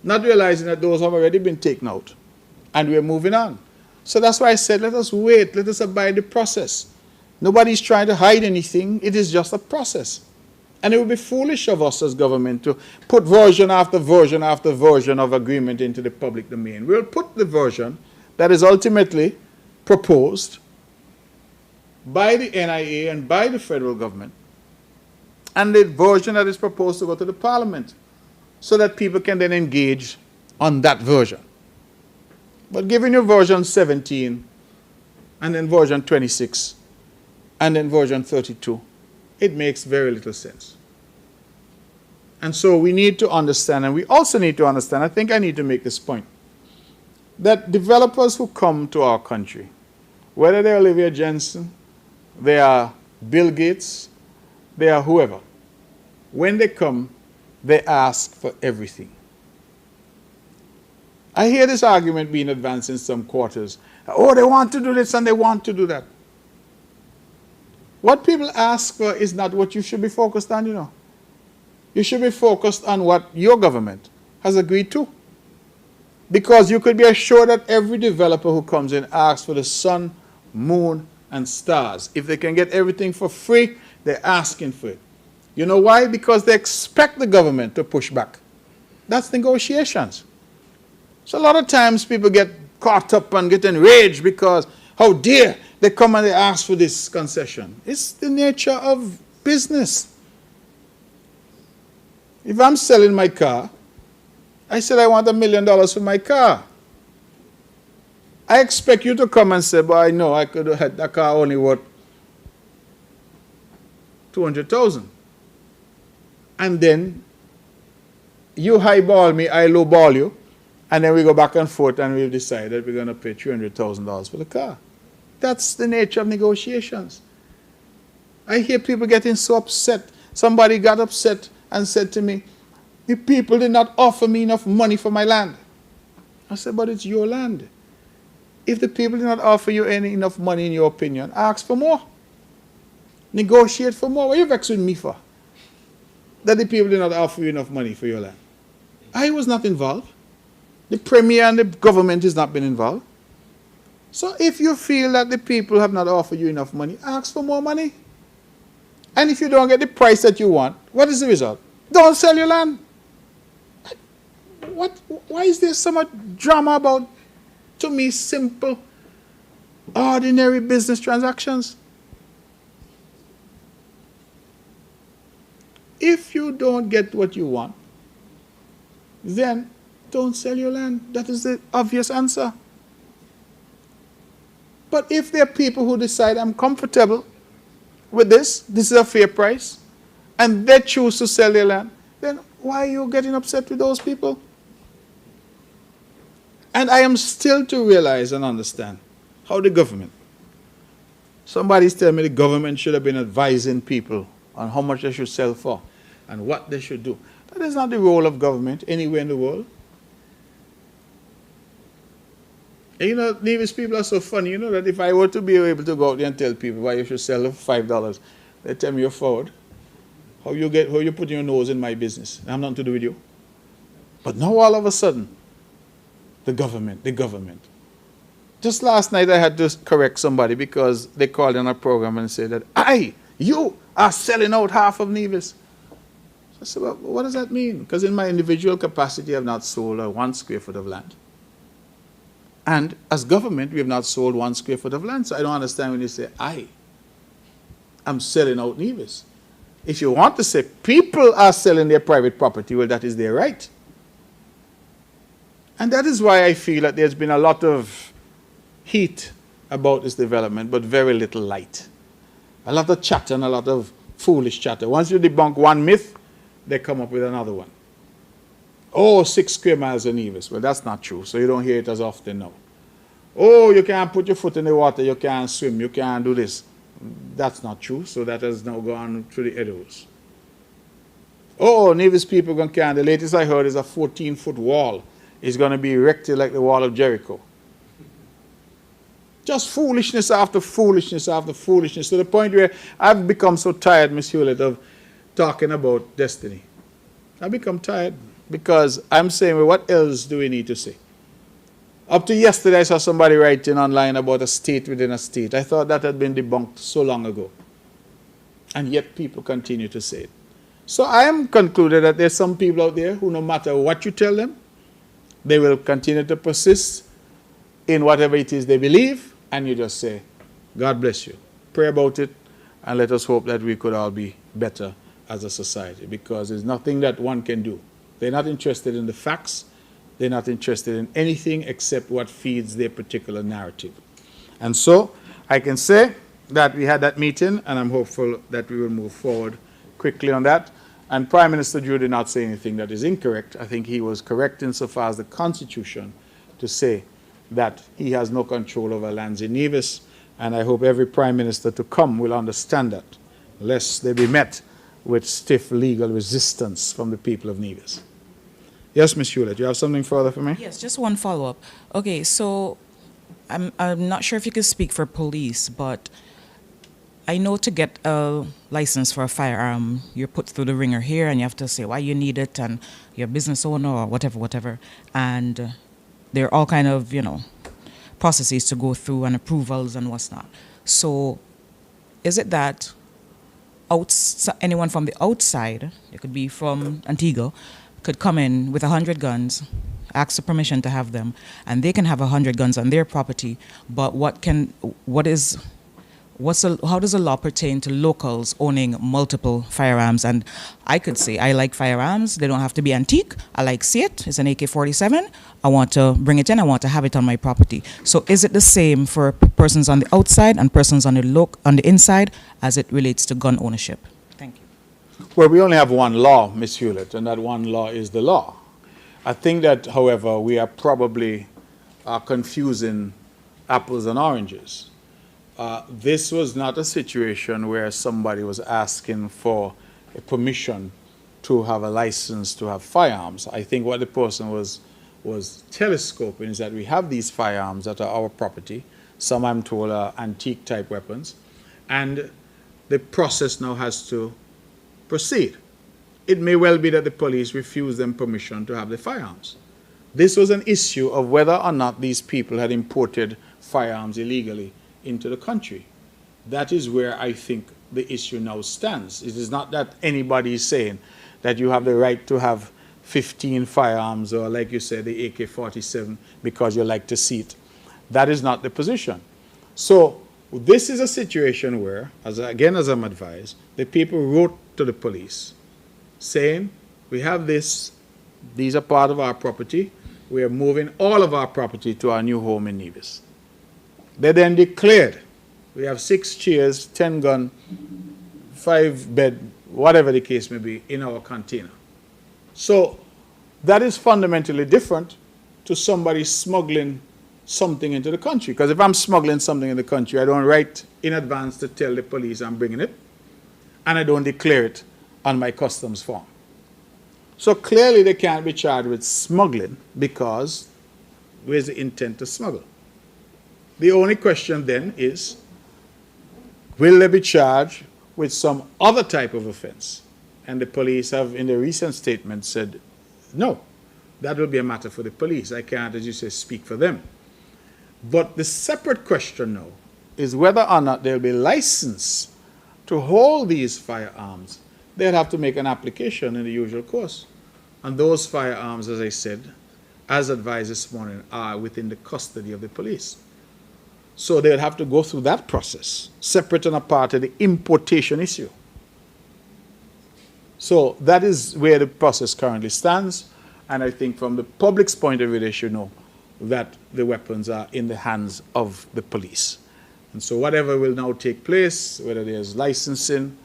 Not realizing that those have already been taken out. And we're moving on. So that's why I said, let us wait, let us abide the process. Nobody's trying to hide anything. It is just a process. And it would be foolish of us as government to put version after version after version of agreement into the public domain. We'll put the version that is ultimately proposed by the NIA and by the federal government, and the version that is proposed to go to the parliament, so that people can then engage on that version. But giving you version 17, and then version 26, and then version 32, it makes very little sense. And so we need to understand, and we also need to understand, I think I need to make this point, that developers who come to our country, whether they're Olivia Jensen, they are Bill Gates, they are whoever, when they come, they ask for everything. I hear this argument being advanced in some quarters. Oh, they want to do this and they want to do that. What people ask for is not what you should be focused on, you know. You should be focused on what your government has agreed to. Because you could be assured that every developer who comes in asks for the sun, moon, and stars. If they can get everything for free, they're asking for it. You know why? Because they expect the government to push back. That's negotiations. So a lot of times people get caught up and get enraged because, how dare they come and they ask for this concession. It's the nature of business. If I'm selling my car, I said I want $1 million for my car. I expect you to come and say, but I know I could have had that car only worth 200,000. And then you highball me, I lowball you, and then we go back and forth and we'll decide that we're going to pay $300,000 for the car. That's the nature of negotiations. I hear people getting so upset. Somebody got upset and said to me, the people did not offer me enough money for my land. I said, but it's your land. If the people did not offer you enough money, in your opinion, ask for more. Negotiate for more. What are you vexed with me for? That the people did not offer you enough money for your land. I was not involved. The Premier and the government has not been involved. So if you feel that the people have not offered you enough money, ask for more money. And if you don't get the price that you want, what is the result? Don't sell your land. Why is there so much drama about, to me, simple, ordinary business transactions? If you don't get what you want, then don't sell your land. That is the obvious answer. But if there are people who decide, I'm comfortable with this is a fair price, and they choose to sell their land, then why are you getting upset with those people? And I am still to realize and understand how the government, somebody's telling me the government should have been advising people on how much they should sell for and what they should do. That is not the role of government anywhere in the world. And you know, Nevis people are so funny, you know, that if I were to be able to go out there and tell people why you should sell for $5, they tell me you're forward. How you putting your nose in my business? I'm nothing to do with you. But now all of a sudden, the government. Just last night I had to correct somebody because they called in a program and said that, are selling out half of Nevis. So I said, well, what does that mean? Because in my individual capacity, I have not sold 1 square foot of land. And as government, we have not sold 1 square foot of land. So I don't understand when you say, I'm selling out Nevis. If you want to say people are selling their private property, well, that is their right. And that is why I feel that there's been a lot of heat about this development, but very little light. A lot of chatter and a lot of foolish chatter. Once you debunk one myth, they come up with another one. Oh, 6 square miles of Nevis. Well, that's not true, so you don't hear it as often now. Oh, you can't put your foot in the water, you can't swim, you can't do this. That's not true, so that has now gone through the echoes. Oh, Nevis people going to carry. The latest I heard is a 14-foot wall is going to be erected like the wall of Jericho. Just foolishness after foolishness after foolishness, to the point where I've become so tired, Miss Hewlett, of talking about destiny. I've become tired because I'm saying, well, what else do we need to say? Up to yesterday, I saw somebody writing online about a state within a state. I thought that had been debunked so long ago. And yet people continue to say it. So I am concluded that there's some people out there who, no matter what you tell them, they will continue to persist in whatever it is they believe, and you just say, God bless you. Pray about it, and let us hope that we could all be better as a society, because there's nothing that one can do. They're not interested in the facts. They're not interested in anything except what feeds their particular narrative. And so I can say that we had that meeting, and I'm hopeful that we will move forward quickly on that. And Prime Minister Drew did not say anything that is incorrect. I think he was correct insofar as the Constitution to say that he has no control over lands in Nevis, and I hope every Prime Minister to come will understand that, lest they be met with stiff legal resistance from the people of Nevis. Yes, Ms. Hewlett, you have something further for me? Yes, just one follow-up. Okay, so I'm not sure if you can speak for police, but I know to get a license for a firearm, you're put through the ringer here, and you have to say why you need it, and you're a business owner or whatever. And there are all kind of, processes to go through and approvals and what's not. So is it that anyone from the outside, it could be from Antigua, could come in with 100 guns, ask for permission to have them, and they can have 100 guns on their property, but how does the law pertain to locals owning multiple firearms? And I could say, I like firearms. They don't have to be antique. I like see it. It's an AK-47. I want to bring it in. I want to have it on my property. So is it the same for persons on the outside and persons on the inside as it relates to gun ownership? Thank you. Well, we only have one law, Ms. Hewlett, and that one law is the law. I think that, however, we are probably confusing apples and oranges. This was not a situation where somebody was asking for a permission to have a license to have firearms. I think what the person was telescoping is that we have these firearms that are our property. Some, I'm told, are antique type weapons. And the process now has to proceed. It may well be that the police refuse them permission to have the firearms. This was an issue of whether or not these people had imported firearms illegally into the country. That is where I think the issue now stands. It is not that anybody is saying that you have the right to have 15 firearms or, like you said, the AK-47 because you like to see it. That is not the position. So this is a situation where, as I'm advised, the people wrote to the police saying, we have this, these are part of our property, we are moving all of our property to our new home in Nevis. They then declared, we have 6 chairs, 10 gun, 5 bed, whatever the case may be, in our container. So that is fundamentally different to somebody smuggling something into the country. Because if I'm smuggling something in the country, I don't write in advance to tell the police I'm bringing it, and I don't declare it on my customs form. So clearly they can't be charged with smuggling, because where's the intent to smuggle? The only question then is, will they be charged with some other type of offense? And the police have, in the recent statement, said, no, that will be a matter for the police. I can't, as you say, speak for them. But the separate question now is whether or not they'll be licensed to hold these firearms, they'd have to make an application in the usual course. And those firearms, as I said, as advised this morning, are within the custody of the police. So they'll have to go through that process, separate and apart of the importation issue. So that is where the process currently stands. And I think from the public's point of view, they should know that the weapons are in the hands of the police. And so whatever will now take place, whether there's licensing,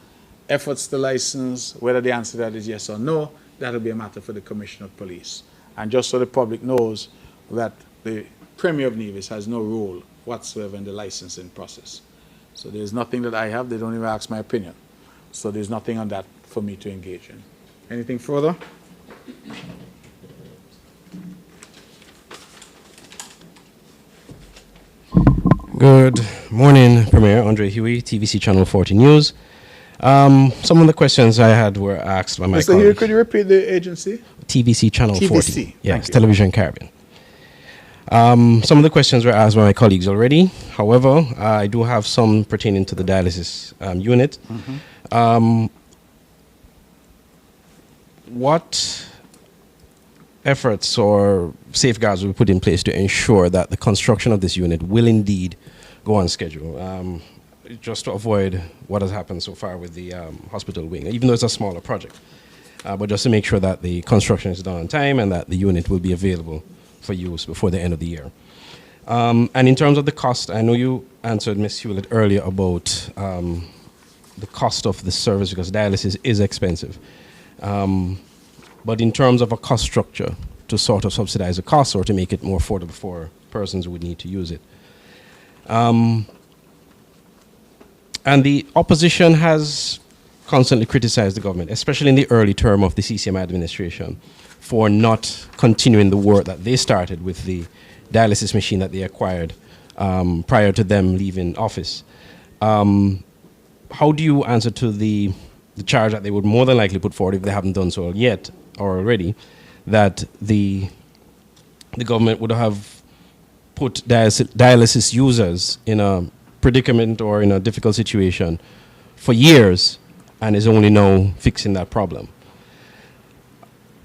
efforts to license, whether the answer to that is yes or no, that will be a matter for the Commissioner of Police. And just so the public knows that the Premier of Nevis has no role whatsoever in the licensing process. So there's nothing that I have. They don't even ask my opinion. So there's nothing on that for me to engage in. Anything further? Good morning, Premier. Andre Huey, TVC Channel 40 News. Some of the questions I had were asked by my Mr. Huey, colleague. could you repeat the agency? TVC Channel TVC, 40. Yes, thank you. Television Caribbean. Some of the questions were asked by my colleagues already. However, I do have some pertaining to the dialysis unit. What efforts or safeguards will be put in place to ensure that the construction of this unit will indeed go on schedule, just to avoid what has happened so far with the hospital wing, even though it's a smaller project, but just to make sure that the construction is done on time and that the unit will be available for use before the end of the year. And in terms of the cost, I know you answered Ms. Hewlett earlier about the cost of the service, because dialysis is expensive. But in terms of a cost structure to sort of subsidize the cost or to make it more affordable for persons who would need to use it. And the opposition has constantly criticized the government, especially in the early term of the CCM administration, for not continuing the work that they started with the dialysis machine that they acquired prior to them leaving office. How do you answer to the charge that they would more than likely put forward, if they haven't done so yet or already, that the government would have put dialysis users in a predicament or in a difficult situation for years and is only now fixing that problem?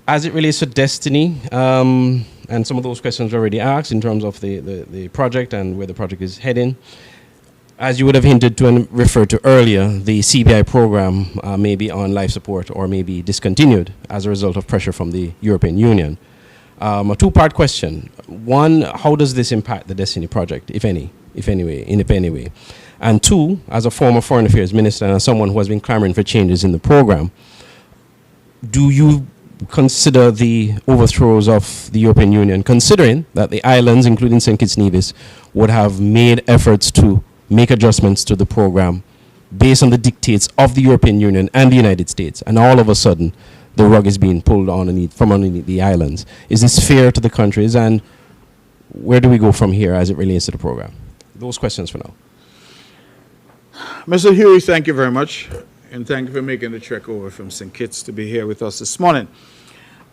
As it relates to Destiny, and some of those questions were already asked in terms of the project and where the project is heading, as you would have hinted to and referred to earlier, the CBI program may be on life support or may be discontinued as a result of pressure from the European Union. A two-part question. One, how does this impact the Destiny project, if any way? And two, as a former Foreign Affairs Minister and as someone who has been clamoring for changes in the program, do you consider the overthrows of the European Union, considering that the islands, including St. Kitts Nevis, would have made efforts to make adjustments to the program based on the dictates of the European Union and the United States, and all of a sudden the rug is being pulled from underneath the islands? Is this fair to the countries, and where do we go from here as it relates to the program? Those questions for now. Mr. Huey, thank you very much, and thank you for making the trek over from St. Kitts to be here with us this morning.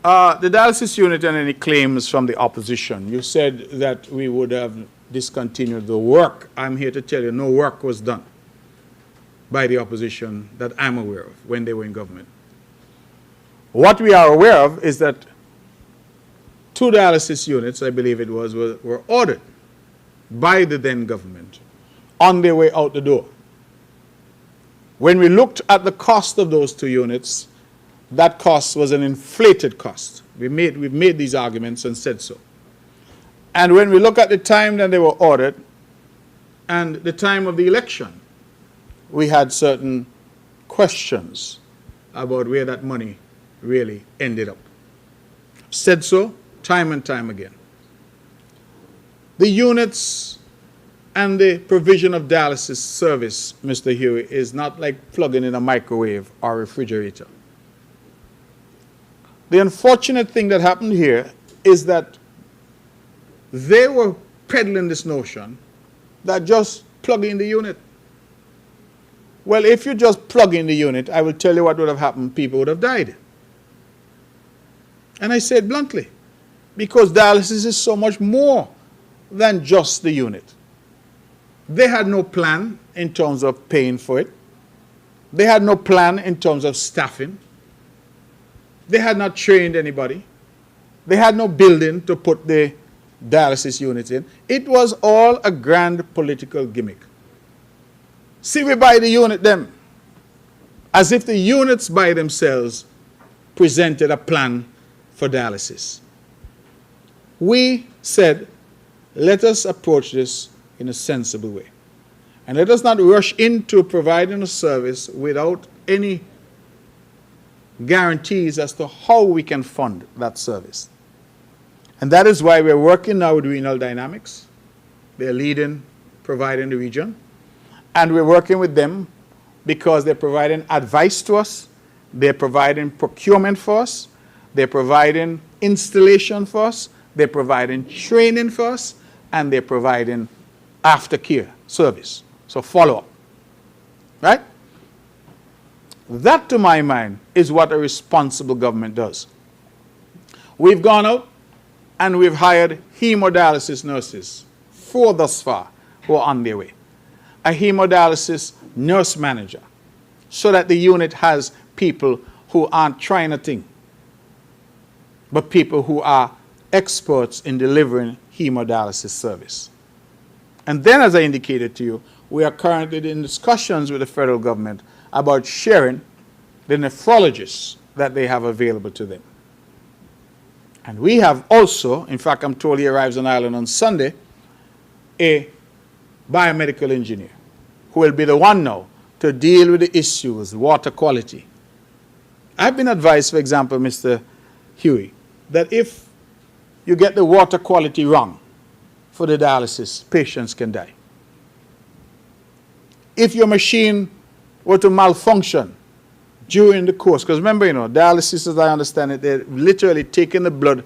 The dialysis unit and any claims from the opposition, you said that we would have discontinued the work. I'm here to tell you no work was done by the opposition that I'm aware of when they were in government. What we are aware of is that 2 dialysis units, I believe it was, were ordered by the then government on their way out the door. When we looked at the cost of those 2 units, that cost was an inflated cost. We've made these arguments and said so. And when we look at the time that they were ordered and the time of the election, we had certain questions about where that money really ended up. Said so time and time again. The units and the provision of dialysis service, Mr. Huey, is not like plugging in a microwave or refrigerator. The unfortunate thing that happened here is that they were peddling this notion that just plug in the unit. Well, if you just plug in the unit, I will tell you what would have happened. People would have died. And I said bluntly, because dialysis is so much more than just the unit. They had no plan in terms of paying for it. They had no plan in terms of staffing. They had not trained anybody. They had no building to put the dialysis unit in. It was all a grand political gimmick. See, we buy the unit them, as if the units by themselves presented a plan for dialysis. We said, let us approach this in a sensible way. And let us not rush into providing a service without any guarantees as to how we can fund that service. And that is why we're working now with Renal Dynamics. They're leading, providing the region. And we're working with them because they're providing advice to us, they're providing procurement for us, they're providing installation for us, they're providing training for us, and they're providing aftercare service. So follow up. Right? That, to my mind, is what a responsible government does. We've gone out and we've hired hemodialysis nurses, 4 thus far, who are on their way. A hemodialysis nurse manager, so that the unit has people who aren't trying a thing, but people who are experts in delivering hemodialysis service. And then, as I indicated to you, we are currently in discussions with the federal government about sharing the nephrologists that they have available to them. And we have also, in fact, I'm told he arrives on island on Sunday, a biomedical engineer who will be the one now to deal with the issues, water quality. I've been advised, for example, Mr. Huey, that if you get the water quality wrong for the dialysis, patients can die. If your machine were to malfunction during the course, because remember, dialysis, as I understand it, they're literally taking the blood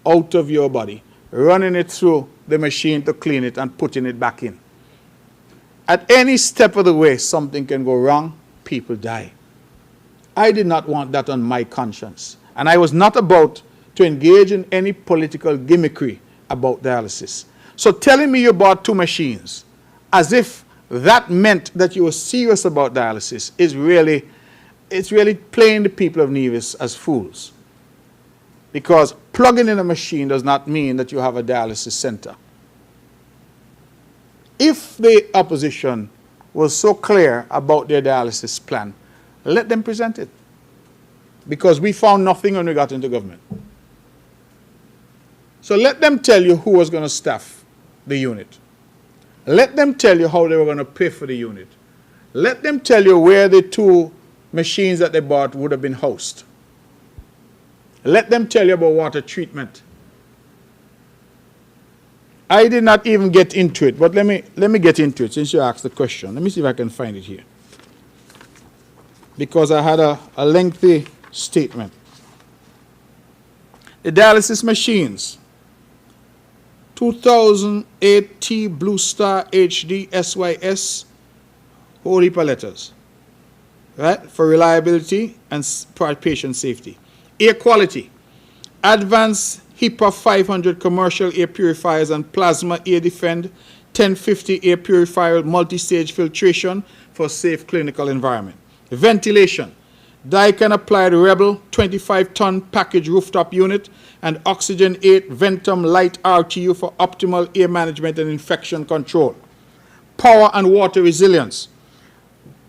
out of your body, running it through the machine to clean it and putting it back in. At any step of the way, something can go wrong, people die. I did not want that on my conscience. And I was not about to engage in any political gimmickry about dialysis. So telling me you bought 2 machines, as if that meant that you were serious about dialysis, is really, it's really playing the people of Nevis as fools. Because plugging in a machine does not mean that you have a dialysis center. If the opposition was so clear about their dialysis plan, let them present it. Because we found nothing when we got into government. So let them tell you who was going to staff the unit. Let them tell you how they were going to pay for the unit. Let them tell you where the 2 machines that they bought would have been housed. Let them tell you about water treatment. I did not even get into it, but let me get into it since you asked the question. Let me see if I can find it here. Because I had a lengthy statement. The dialysis machines, 2008 T Blue Star HD SYS, whole heap of letters, right? For reliability and patient safety. Air quality, advanced HEPA 500 commercial air purifiers and plasma air defend 1050 air purifier multi-stage filtration for safe clinical environment. Ventilation, Daikin applied Rebel 25-ton package rooftop unit and Oxygen 8 Ventum Light RTU for optimal air management and infection control. Power and water resilience,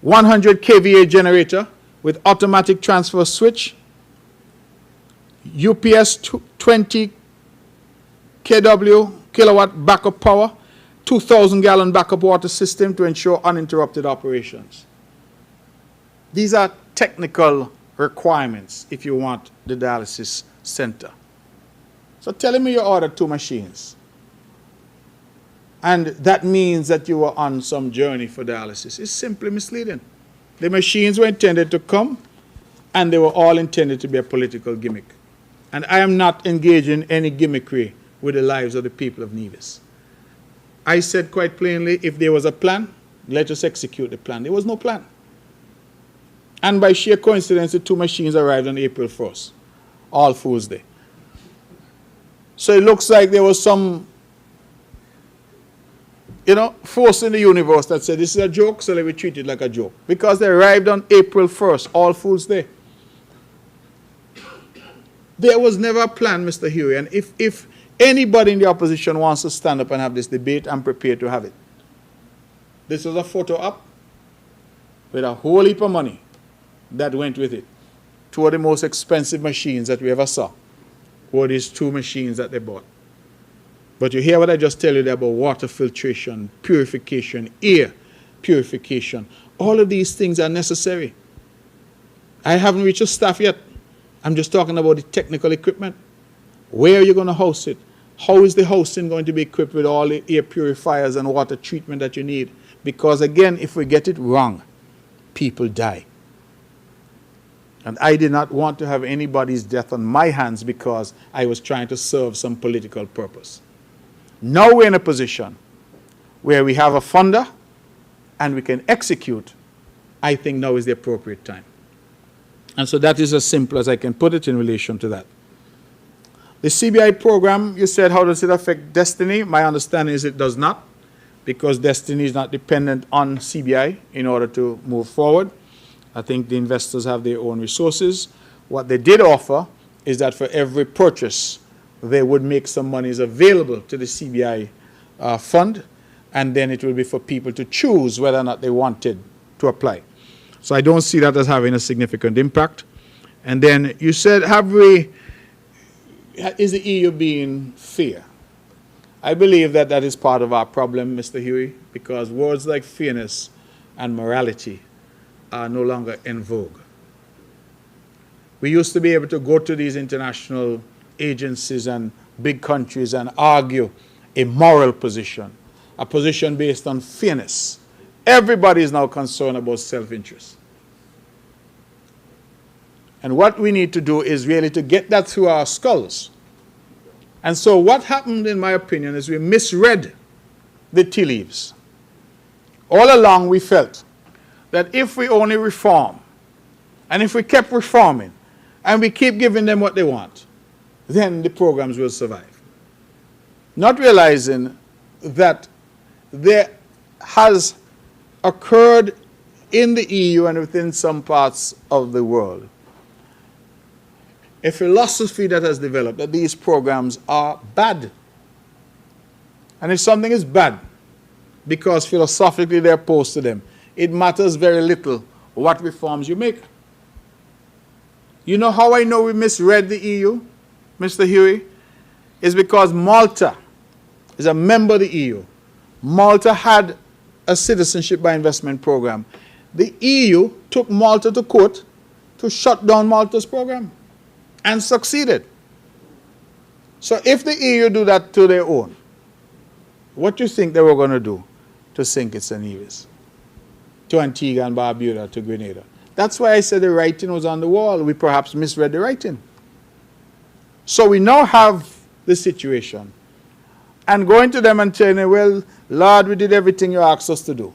100 kVA generator with automatic transfer switch, UPS 20 kW kilowatt backup power, 2,000 gallon backup water system to ensure uninterrupted operations. These are technical requirements if you want the dialysis center. So telling me you ordered 2 machines, and that means that you were on some journey for dialysis, is simply misleading. The machines were intended to come, and they were all intended to be a political gimmick. And I am not engaging in any gimmickry with the lives of the people of Nevis. I said quite plainly, if there was a plan, let us execute the plan. There was no plan. And by sheer coincidence, the 2 machines arrived on April 1st, All Fool's Day. So it looks like there was some force in the universe that said this is a joke, so let me treat it like a joke. Because they arrived on April 1st, All Fools Day. There was never a plan, Mr. Huey, and if anybody in the opposition wants to stand up and have this debate, I'm prepared to have it. This was a photo op with a whole heap of money that went with it. Two of the most expensive machines that we ever saw were these two machines that they bought. But you hear what I just tell you there about water filtration, purification, air purification. All of these things are necessary. I haven't reached the staff yet. I'm just talking about the technical equipment. Where are you going to house it? How is the housing going to be equipped with all the air purifiers and water treatment that you need? Because again, if we get it wrong, people die. And I did not want to have anybody's death on my hands because I was trying to serve some political purpose. Now we're in a position where we have a funder and we can execute. I think now is the appropriate time. And so that is as simple as I can put it in relation to that. The CBI program, you said, how does it affect Destiny? My understanding is it does not, because Destiny is not dependent on CBI in order to move forward. I think the investors have their own resources. What they did offer is that for every purchase, they would make some monies available to the CBI fund, and then it will be for people to choose whether or not they wanted to apply. So I don't see that as having a significant impact. And then you said, is the EU being fair? I believe that that is part of our problem, Mr. Huey, because words like fairness and morality are no longer in vogue. We used to be able to go to these international agencies and big countries and argue a moral position, a position based on fairness. Everybody is now concerned about self-interest. And what we need to do is really to get that through our skulls. And so what happened, in my opinion, is we misread the tea leaves. All along we felt that if we only reform, and if we kept reforming, and we keep giving them what they want, then the programs will survive. Not realizing that there has occurred in the EU and within some parts of the world a philosophy that has developed that these programs are bad. And if something is bad, because philosophically they're opposed to them, it matters very little what reforms you make. You know how I know we misread the EU, Mr. Huey? It's because Malta is a member of the EU. Malta had a citizenship by investment program. The EU took Malta to court to shut down Malta's program and succeeded. So if the EU do that to their own, what do you think they were going to do to St. Kitts and Nevis, to Antigua and Barbuda, to Grenada? That's why I said the writing was on the wall. We perhaps misread the writing. So we now have the situation. And going to them and telling them, well, Lord, we did everything you asked us to do.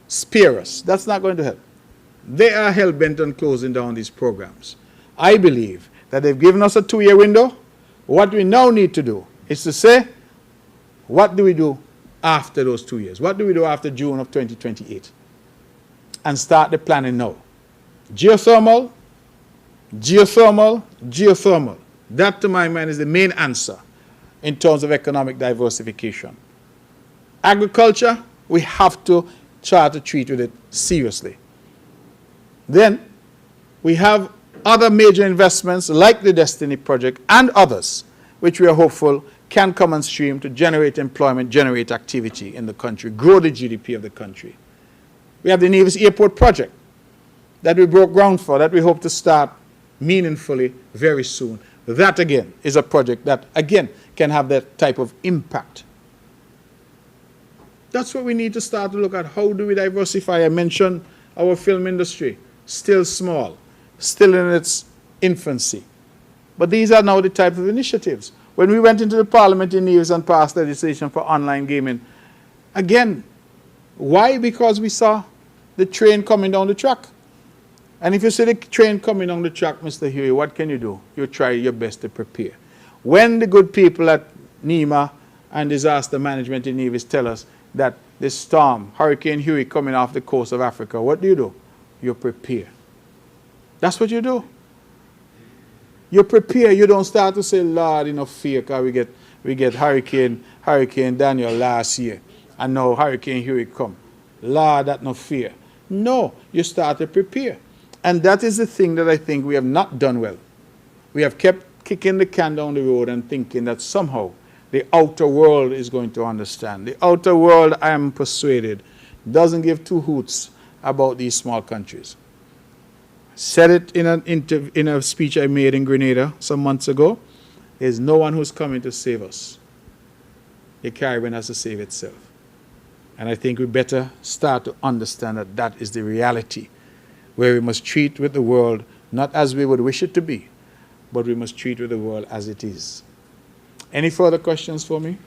Spare us. That's not going to help. They are hell-bent on closing down these programs. I believe that they've given us a 2-year window. What we now need to do is to say, what do we do after those 2 years? What do we do after June of 2028? And start the planning now. Geothermal, geothermal, geothermal. That, to my mind, is the main answer in terms of economic diversification. Agriculture, we have to try to treat with it seriously. Then we have other major investments like the Destiny Project and others, which we are hopeful can come on stream to generate employment, generate activity in the country, grow the GDP of the country. We have the Nevis Airport Project that we broke ground for, that we hope to start meaningfully very soon. That, again, is a project that, again, can have that type of impact. That's what we need to start to look at. How do we diversify? I mentioned our film industry, still small, still in its infancy. But these are now the type of initiatives. When we went into the parliament in Nevis and passed legislation for online gaming, again, why? Because we saw the train coming down the track. And if you see the train coming down the track, Mr. Huey, what can you do? You try your best to prepare. When the good people at NEMA and disaster management in Nevis tell us that this storm, Hurricane Huey coming off the coast of Africa, what do? You prepare. That's what you do. You prepare. You don't start to say, Lord, fear, because we get Hurricane Daniel last year, and now Hurricane Huey come. Lord, that no fear. No, you start to prepare. And that is the thing that I think we have not done well. We have kept kicking the can down the road and thinking that somehow the outer world is going to understand. The outer world, I am persuaded, doesn't give two hoots about these small countries. Said it in a speech I made in Grenada some months ago. There's no one who's coming to save us. The Caribbean has to save itself. And I think we better start to understand that that is the reality, where we must treat with the world not as we would wish it to be, but we must treat with the world as it is. Any further questions for me?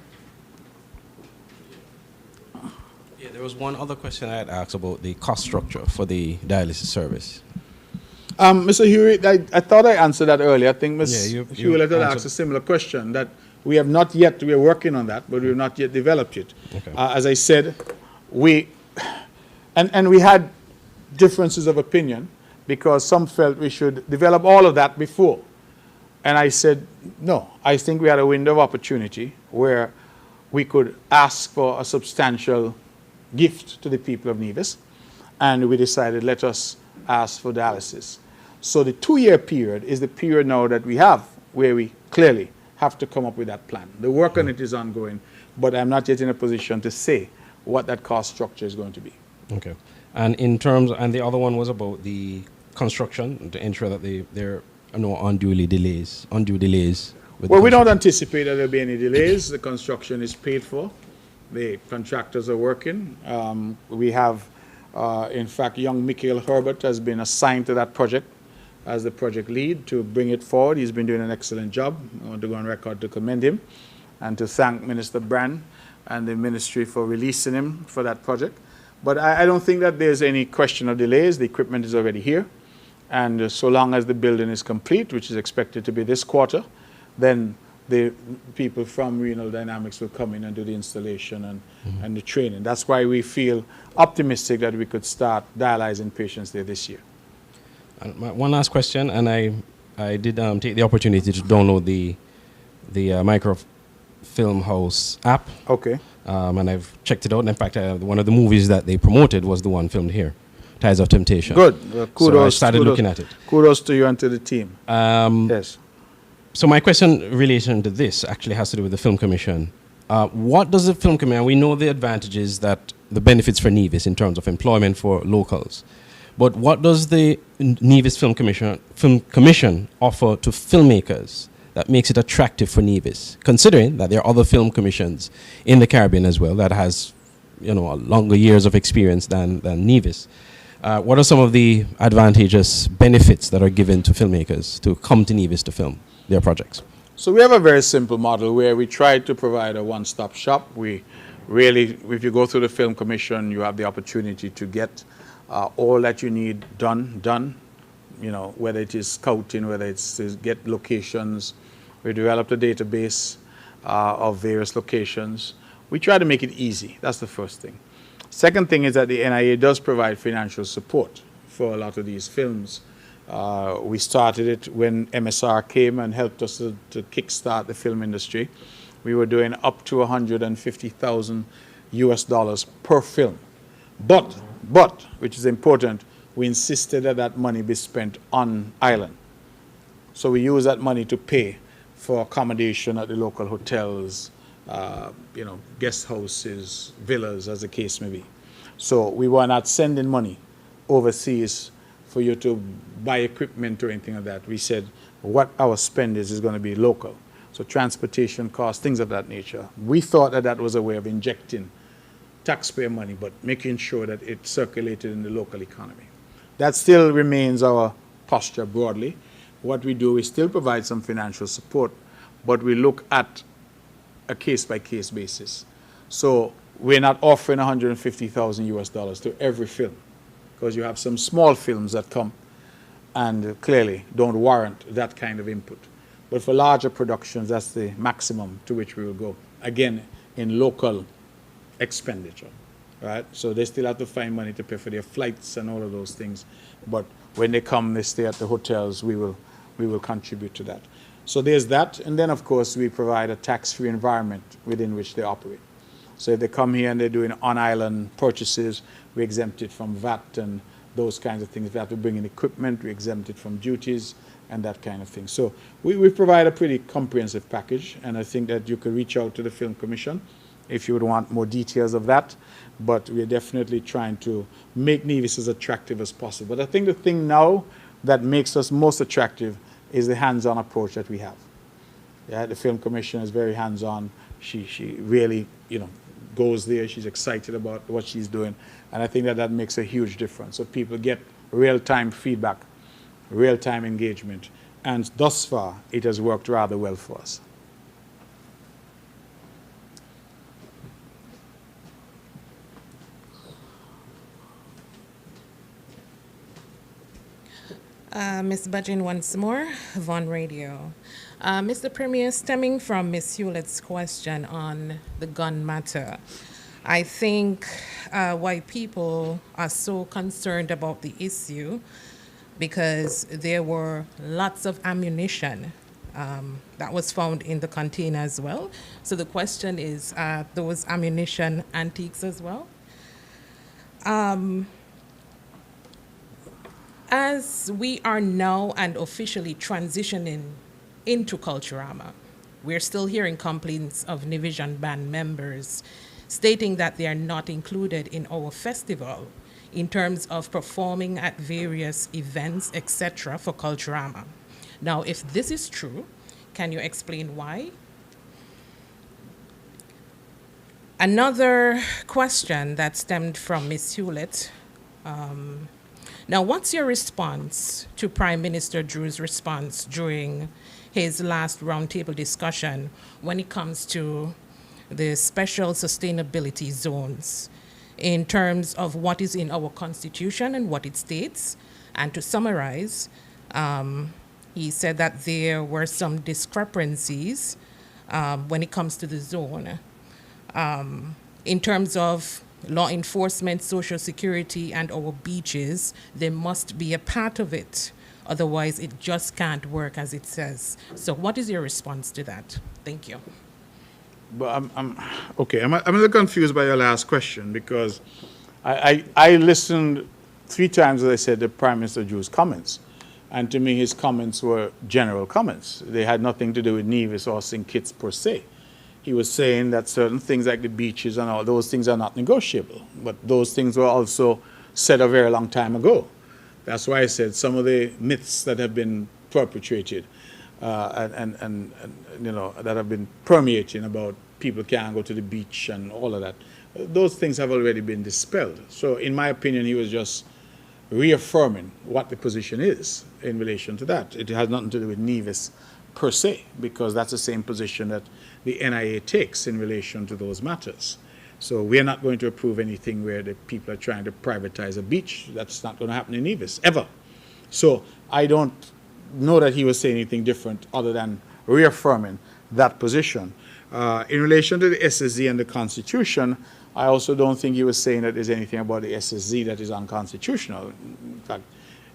Yeah, there was one other question I had asked about the cost structure for the dialysis service. Mr. Hewitt, I thought I answered that earlier. I think Ms. you Hewlett had asked a similar question, that we have not yet, we are working on that, but we have not yet developed it. Okay. As I said, we had differences of opinion, because some felt we should develop all of that before. And I said, no, I think we had a window of opportunity where we could ask for a substantial gift to the people of Nevis, and we decided, let us ask for dialysis. So the 2-year period is the period now that we have, where we clearly have to come up with that plan. The work on it is ongoing, but I'm not yet in a position to say what that cost structure is going to be. Okay. And in terms, and the other one was about the construction, to ensure that there are no undue delays. With Well, we don't anticipate that there'll be any delays. The construction is paid for. The contractors are working. We have, in fact, young Michael Herbert has been assigned to that project as the project lead to bring it forward. He's been doing an excellent job. I want to go on record to commend him and to thank Minister Brand and the ministry for releasing him for that project. But I don't think that there's any question of delays. The equipment is already here. And so long as the building is complete, which is expected to be this quarter, then the people from Renal Dynamics will come in and do the installation and the training. That's why we feel optimistic that we could start dialyzing patients there this year. And one last question, and I did take the opportunity to download the Microfilm House app. Okay. And I've checked it out. And in fact, one of the movies that they promoted was the one filmed here, Ties of Temptation. Good. Kudos. So I started looking at it. Kudos to you and to the team. Yes. So my question in relation to this actually has to do with the Film Commission. What does the Film Commission, we know the advantages, that the benefits for Nevis in terms of employment for locals, but what does the Nevis Film Commission offer to filmmakers that makes it attractive for Nevis, considering that there are other film commissions in the Caribbean as well that has, longer years of experience than Nevis? What are some of the advantageous benefits that are given to filmmakers to come to Nevis to film their projects? So we have a very simple model where we try to provide a one-stop shop. We really, if you go through the Film Commission, you have the opportunity to get all that you need done, whether it is scouting, whether it's to get locations. We developed a database of various locations. We try to make it easy. That's the first thing. Second thing is that the NIA does provide financial support for a lot of these films. We started it when MSR came and helped us to kickstart the film industry. We were doing up to $150,000 US per film. But, which is important, we insisted that that money be spent on island. So we use that money to pay for accommodation at the local hotels, guest houses, villas, as the case may be. So we were not sending money overseas for you to buy equipment or anything like that. We said what our spend is going to be local. So transportation costs, things of that nature. We thought that that was a way of injecting taxpayer money, but making sure that it circulated in the local economy. That still remains our posture broadly. What we do is still provide some financial support, but we look at a case-by-case basis. So we're not offering $150,000 US to every film, because you have some small films that come and clearly don't warrant that kind of input. But for larger productions, that's the maximum to which we will go, again, in local expenditure. right? So they still have to find money to pay for their flights and all of those things. But when they come, they stay at the hotels, we will contribute to that. So there's that, and then of course we provide a tax-free environment within which they operate. So if they come here and they're doing on-island purchases, we exempt it from VAT and those kinds of things. If they have to bring in equipment, we exempt it from duties and that kind of thing. So we provide a pretty comprehensive package, and I think that you could reach out to the Film Commission if you would want more details of that. But we're definitely trying to make Nevis as attractive as possible. But I think the thing now that makes us most attractive is the hands-on approach that we have. Yeah, the Film Commission is very hands-on. She really, goes there. She's excited about what she's doing. And I think that makes a huge difference. So people get real-time feedback, real-time engagement. And thus far, it has worked rather well for us. Ms. Budgeon once more, Von Radio. Mr. Premier, stemming from Ms. Hewlett's question on the gun matter, I think why people are so concerned about the issue because there were lots of ammunition that was found in the container as well. So the question is, those ammunition antiques as well? As we are now and officially transitioning into Culturama, we're still hearing complaints of Nevision band members stating that they are not included in our festival in terms of performing at various events, etc. for Culturama. Now, if this is true, can you explain why? Another question that stemmed from Ms. Hewlett. Now, what's your response to Prime Minister Drew's response during his last roundtable discussion when it comes to the special sustainability zones in terms of what is in our constitution and what it states? And to summarize, he said that there were some discrepancies when it comes to the zone in terms of law enforcement, social security, and our beaches. There must be a part of it. Otherwise, it just can't work as it says. So what is your response to that? Thank you. But I'm a little confused by your last question because I listened 3 times, as I said, to Prime Minister Drew's comments. And to me, his comments were general comments. They had nothing to do with Nevis or St. Kitts per se. He was saying that certain things like the beaches and all those things are not negotiable. But those things were also said a very long time ago. That's why I said some of the myths that have been perpetrated and that have been permeating about people can't go to the beach and all of that, those things have already been dispelled. So in my opinion, he was just reaffirming what the position is in relation to that. It has nothing to do with Nevis per se, because that's the same position that the NIA takes in relation to those matters. So we're not going to approve anything where the people are trying to privatize a beach. That's not going to happen in Nevis, ever. So I don't know that he was saying anything different other than reaffirming that position. In relation to the SSZ and the Constitution, I also don't think he was saying that there's anything about the SSZ that is unconstitutional. In fact,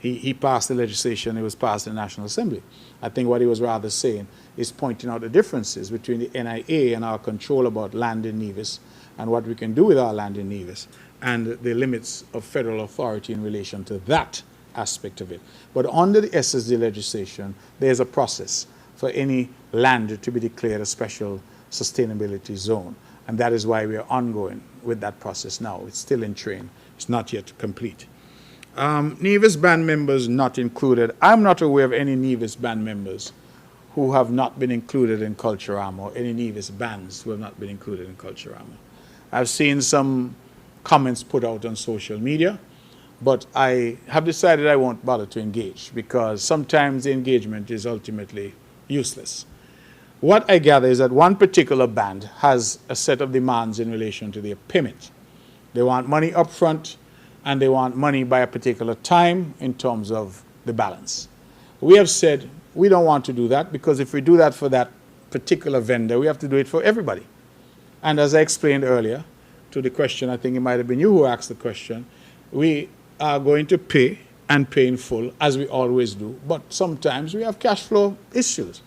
he passed the legislation, it was passed in the National Assembly. I think what he was rather saying is pointing out the differences between the NIA and our control about land in Nevis and what we can do with our land in Nevis and the limits of federal authority in relation to that aspect of it. But under the SSD legislation, there's a process for any land to be declared a special sustainability zone. And that is why we are ongoing with that process now. It's still in train. It's not yet complete. Nevis band members not included. I'm not aware of any Nevis band members who have not been included in Culturama, or any Nevis bands who have not been included in Culturama. I've seen some comments put out on social media, but I have decided I won't bother to engage because sometimes the engagement is ultimately useless. What I gather is that one particular band has a set of demands in relation to their payment. They want money up front, and they want money by a particular time in terms of the balance. We have said we don't want to do that because if we do that for that particular vendor, we have to do it for everybody. And as I explained earlier, to the question, I think it might have been you who asked the question, we are going to pay and pay in full, as we always do, but sometimes we have cash flow issues.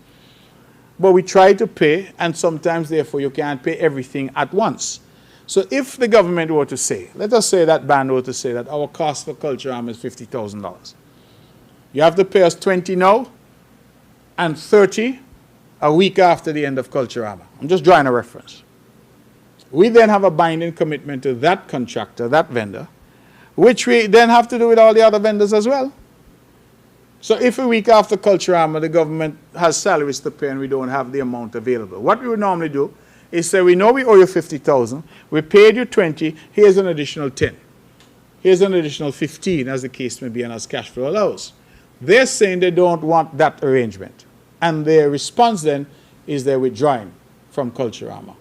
But we try to pay, and sometimes, therefore, you can't pay everything at once. So if the government were to say, let us say that band were to say that our cost for Culture Arm is $50,000. You have to pay us 20 now and 30 a week after the end of Culture Armor. I'm just drawing a reference. We then have a binding commitment to that contractor, that vendor, which we then have to do with all the other vendors as well. So if a week after Culture Armor the government has salaries to pay and we don't have the amount available, what we would normally do is say, we know we owe you 50,000, we paid you 20, here's an additional 10. Here's an additional 15, as the case may be, and as cash flow allows. They're saying they don't want that arrangement. And their response then is they're withdrawing from Culture Armor.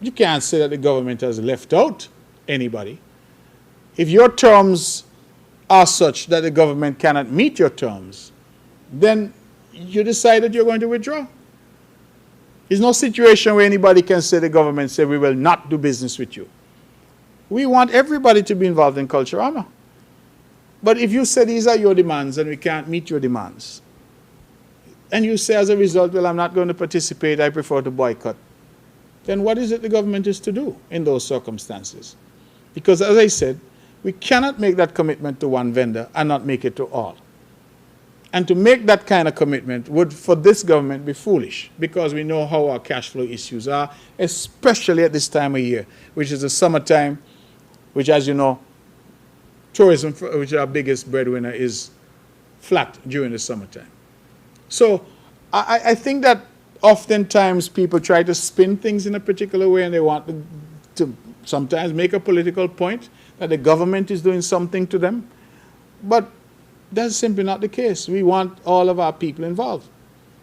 You can't say that the government has left out anybody. If your terms are such that the government cannot meet your terms, then you decide that you're going to withdraw. There's no situation where anybody can say, the government say, we will not do business with you. We want everybody to be involved in Culture Armor. But if you say these are your demands and we can't meet your demands, and you say as a result, well, I'm not going to participate, I prefer to boycott, then what is it the government is to do in those circumstances? Because as I said, we cannot make that commitment to one vendor and not make it to all. And to make that kind of commitment would, for this government, be foolish, because we know how our cash flow issues are, especially at this time of year, which is the summertime, which, as you know, tourism, which is our biggest breadwinner, is flat during the summertime. So I think that oftentimes people try to spin things in a particular way, and they want to sometimes make a political point that the government is doing something to them. But that's simply not the case. We want all of our people involved.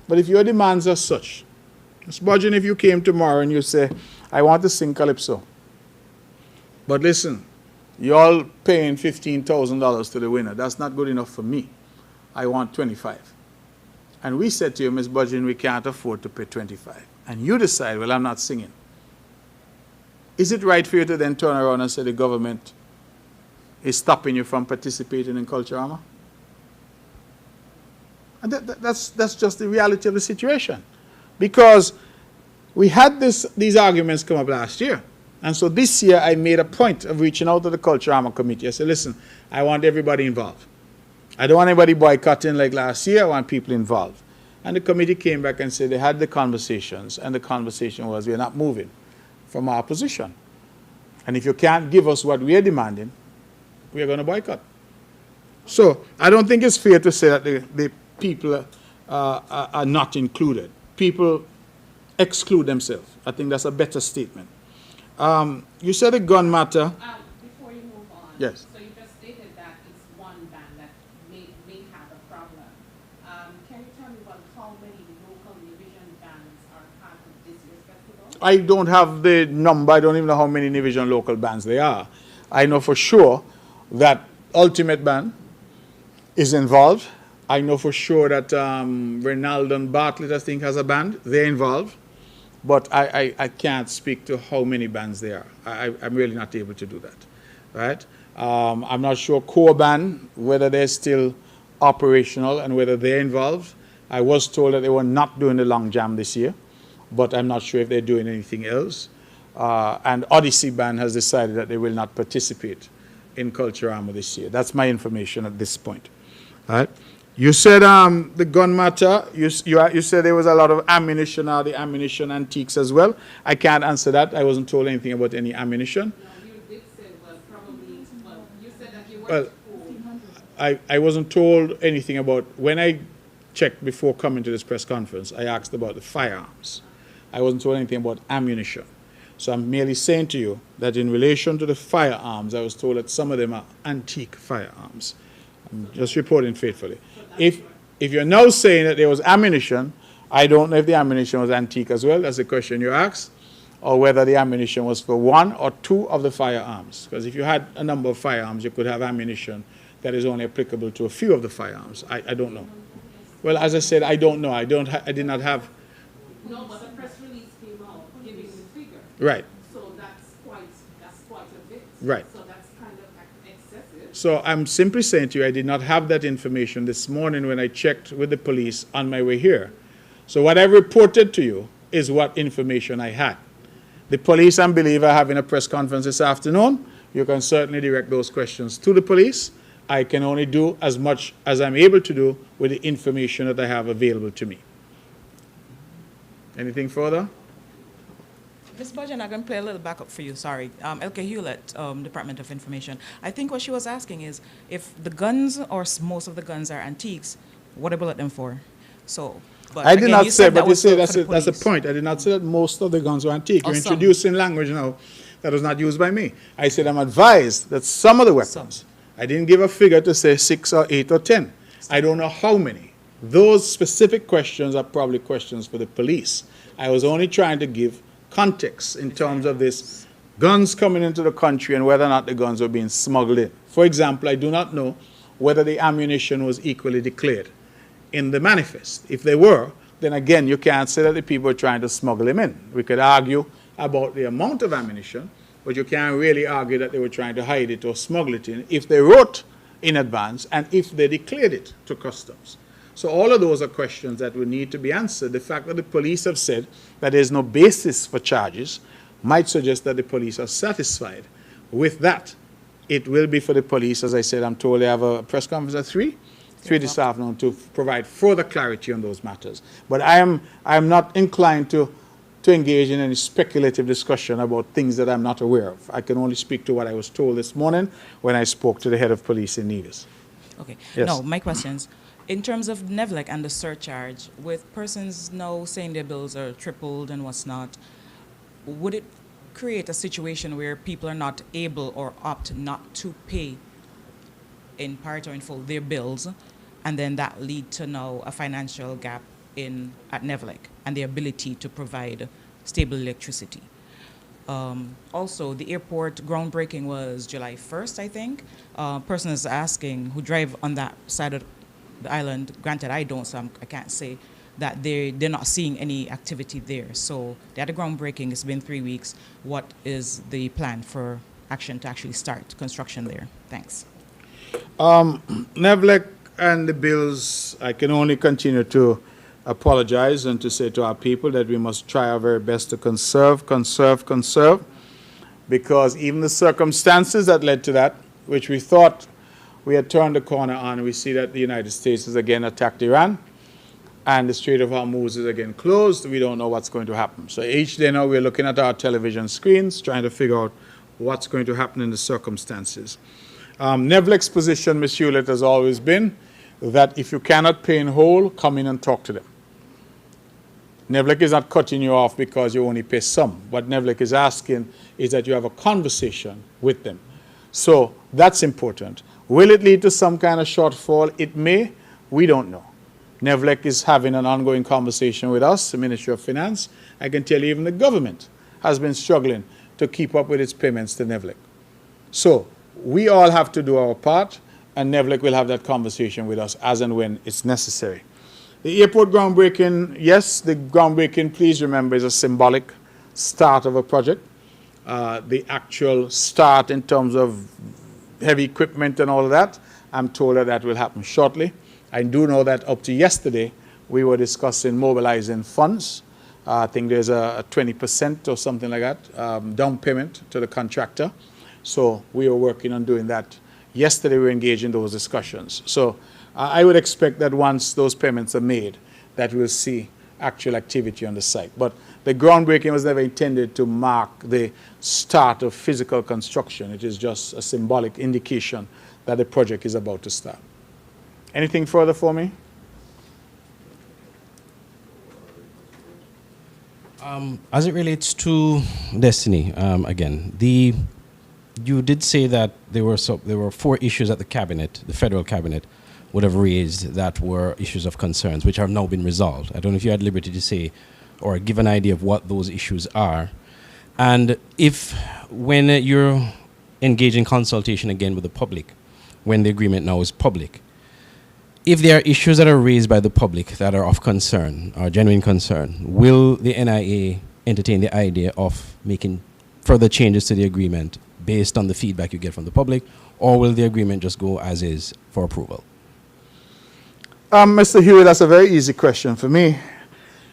But if your demands are such, Ms. Budgeon, if you came tomorrow and you say, I want to sing Calypso, but listen, you're all paying $15,000 to the winner. That's not good enough for me. I want 25. And we said to you, Ms. Budgeon, we can't afford to pay 25. And you decide, well, I'm not singing. Is it right for you to then turn around and say the government is stopping you from participating in Culture Armor? And that's just the reality of the situation. Because we had these arguments come up last year. And so this year I made a point of reaching out to the Culture Armor Committee. I said, listen, I want everybody involved. I don't want anybody boycotting like last year. I want people involved. And the committee came back and said they had the conversations, and the conversation was, we're not moving from our position. And if you can't give us what we are demanding, we are going to boycott. So I don't think it's fair to say that the people are not included. People exclude themselves. I think that's a better statement. You said the gun matter. Before you move on, yes. So you just stated that it's one band that may have a problem. Can you tell me about how many local Nevision bands are part of this year's festival? I don't have the number. I don't even know how many Nevision local bands there are. I know for sure that Ultimate Band is involved. I know for sure that Renald and Bartlett, I think, has a band. They're involved. But I can't speak to how many bands there are. I'm really not able to do that. Right? I'm not sure Core Band, whether they're still operational and whether they're involved. I was told that they were not doing the Long Jam this year, but I'm not sure if they're doing anything else. And Odyssey Band has decided that they will not participate in Culture Armor this year. That's my information at this point. All right? You said the gun matter, you said there was a lot of ammunition, or the ammunition antiques as well. I can't answer that. I wasn't told anything about any ammunition. No, you did say, you said that you were told. I wasn't told anything about, when I checked before coming to this press conference, I asked about the firearms. I wasn't told anything about ammunition. So I'm merely saying to you that in relation to the firearms, I was told that some of them are antique firearms. I'm just reporting faithfully. If you're now saying that there was ammunition, I don't know if the ammunition was antique as well. That's the question you asked. Or whether the ammunition was for one or two of the firearms. Because if you had a number of firearms, you could have ammunition that is only applicable to a few of the firearms. I don't know. Well, as I said, I don't know. I did not have. No, but the press release came out giving the figure. Right. So that Right. So that's kind of excessive. So I'm simply saying to you, I did not have that information this morning when I checked with the police on my way here. So what I've reported to you is what information I had. The police, I believe, are having a press conference this afternoon. You can certainly direct those questions to the police. I can only do as much as I'm able to do with the information that I have available to me. Anything further? Ms. Budgeon, I'm going to play a little backup for you, sorry. Elke Hewlett, Department of Information. I think what she was asking is, if the guns or most of the guns are antiques, what do I bullet them for? So, but I did again, not you say, said but you was say for that's the the police. point. I did not say that most of the guns were antique. Or You're some. introducing language now that was not used by me. I said I'm advised that some of the weapons, I didn't give a figure to say 6 or 8 or 10. I don't know how many. Those specific questions are probably questions for the police. I was only trying to give context in terms of this guns coming into the country and whether or not the guns were being smuggled in. For example, I do not know whether the ammunition was equally declared in the manifest. If they were, then again, you can't say that the people are trying to smuggle them in. We could argue about the amount of ammunition, but you can't really argue that they were trying to hide it or smuggle it in if they wrote in advance and if they declared it to customs. So all of those are questions that would need to be answered. The fact that the police have said that there's no basis for charges might suggest that the police are satisfied with that. It will be for the police, as I said, I'm told they have a press conference at 3 this afternoon to provide further clarity on those matters. But I am not inclined to engage in any speculative discussion about things that I'm not aware of. I can only speak to what I was told this morning when I spoke to the head of police in Nevis. Okay. Yes. No, my questions. In terms of NEVLEC and the surcharge, with persons now saying their bills are tripled and what's not, would it create a situation where people are not able or opt not to pay in part or in full their bills, and then that lead to now a financial gap at NEVLEC and the ability to provide stable electricity? Also, the airport groundbreaking was July 1st, I think. Person is asking who drive on that side of the island. Granted, I don't, so I can't say that they're not seeing any activity there. So they had a groundbreaking. It's been 3 weeks. What is the plan for action to actually start construction there? Thanks. NEVLEC and the bills, I can only continue to apologize and to say to our people that we must try our very best to conserve, because even the circumstances that led to that, which we thought we had turned the corner on, we see that the United States has again attacked Iran, and the Strait of Hormuz is again closed. We don't know what's going to happen. So each day now we're looking at our television screens, trying to figure out what's going to happen in the circumstances. NEVLEC's position, Ms. Hewlett, has always been that if you cannot pay in whole, come in and talk to them. NEVLEC is not cutting you off because you only pay some. What NEVLEC is asking is that you have a conversation with them. So that's important. Will it lead to some kind of shortfall? It may. We don't know. NEVLEC is having an ongoing conversation with us, the Ministry of Finance. I can tell you even the government has been struggling to keep up with its payments to NEVLEC. So we all have to do our part, and NEVLEC will have that conversation with us as and when it's necessary. The airport groundbreaking, yes, the groundbreaking, please remember, is a symbolic start of a project. The actual start in terms of heavy equipment and all of that, I'm told that that will happen shortly. I do know that up to yesterday, we were discussing mobilizing funds. I think there's a 20% or something like that, down payment to the contractor. So we are working on doing that. Yesterday, we were engaged in those discussions. So I would expect that once those payments are made, that we'll see actual activity on the site. But the groundbreaking was never intended to mark the start of physical construction. It is just a symbolic indication that the project is about to start. Anything further for me? As it relates to Destiny, again, you did say that there were 4 issues that the cabinet, the federal cabinet, would have raised that were issues of concerns, which have now been resolved. I don't know if you had liberty to say or give an idea of what those issues are. And if, when you're engaging consultation again with the public, when the agreement now is public, if there are issues that are raised by the public that are of concern or genuine concern, will the NIA entertain the idea of making further changes to the agreement based on the feedback you get from the public, or will the agreement just go as is for approval? Mr. Huey, that's a very easy question for me.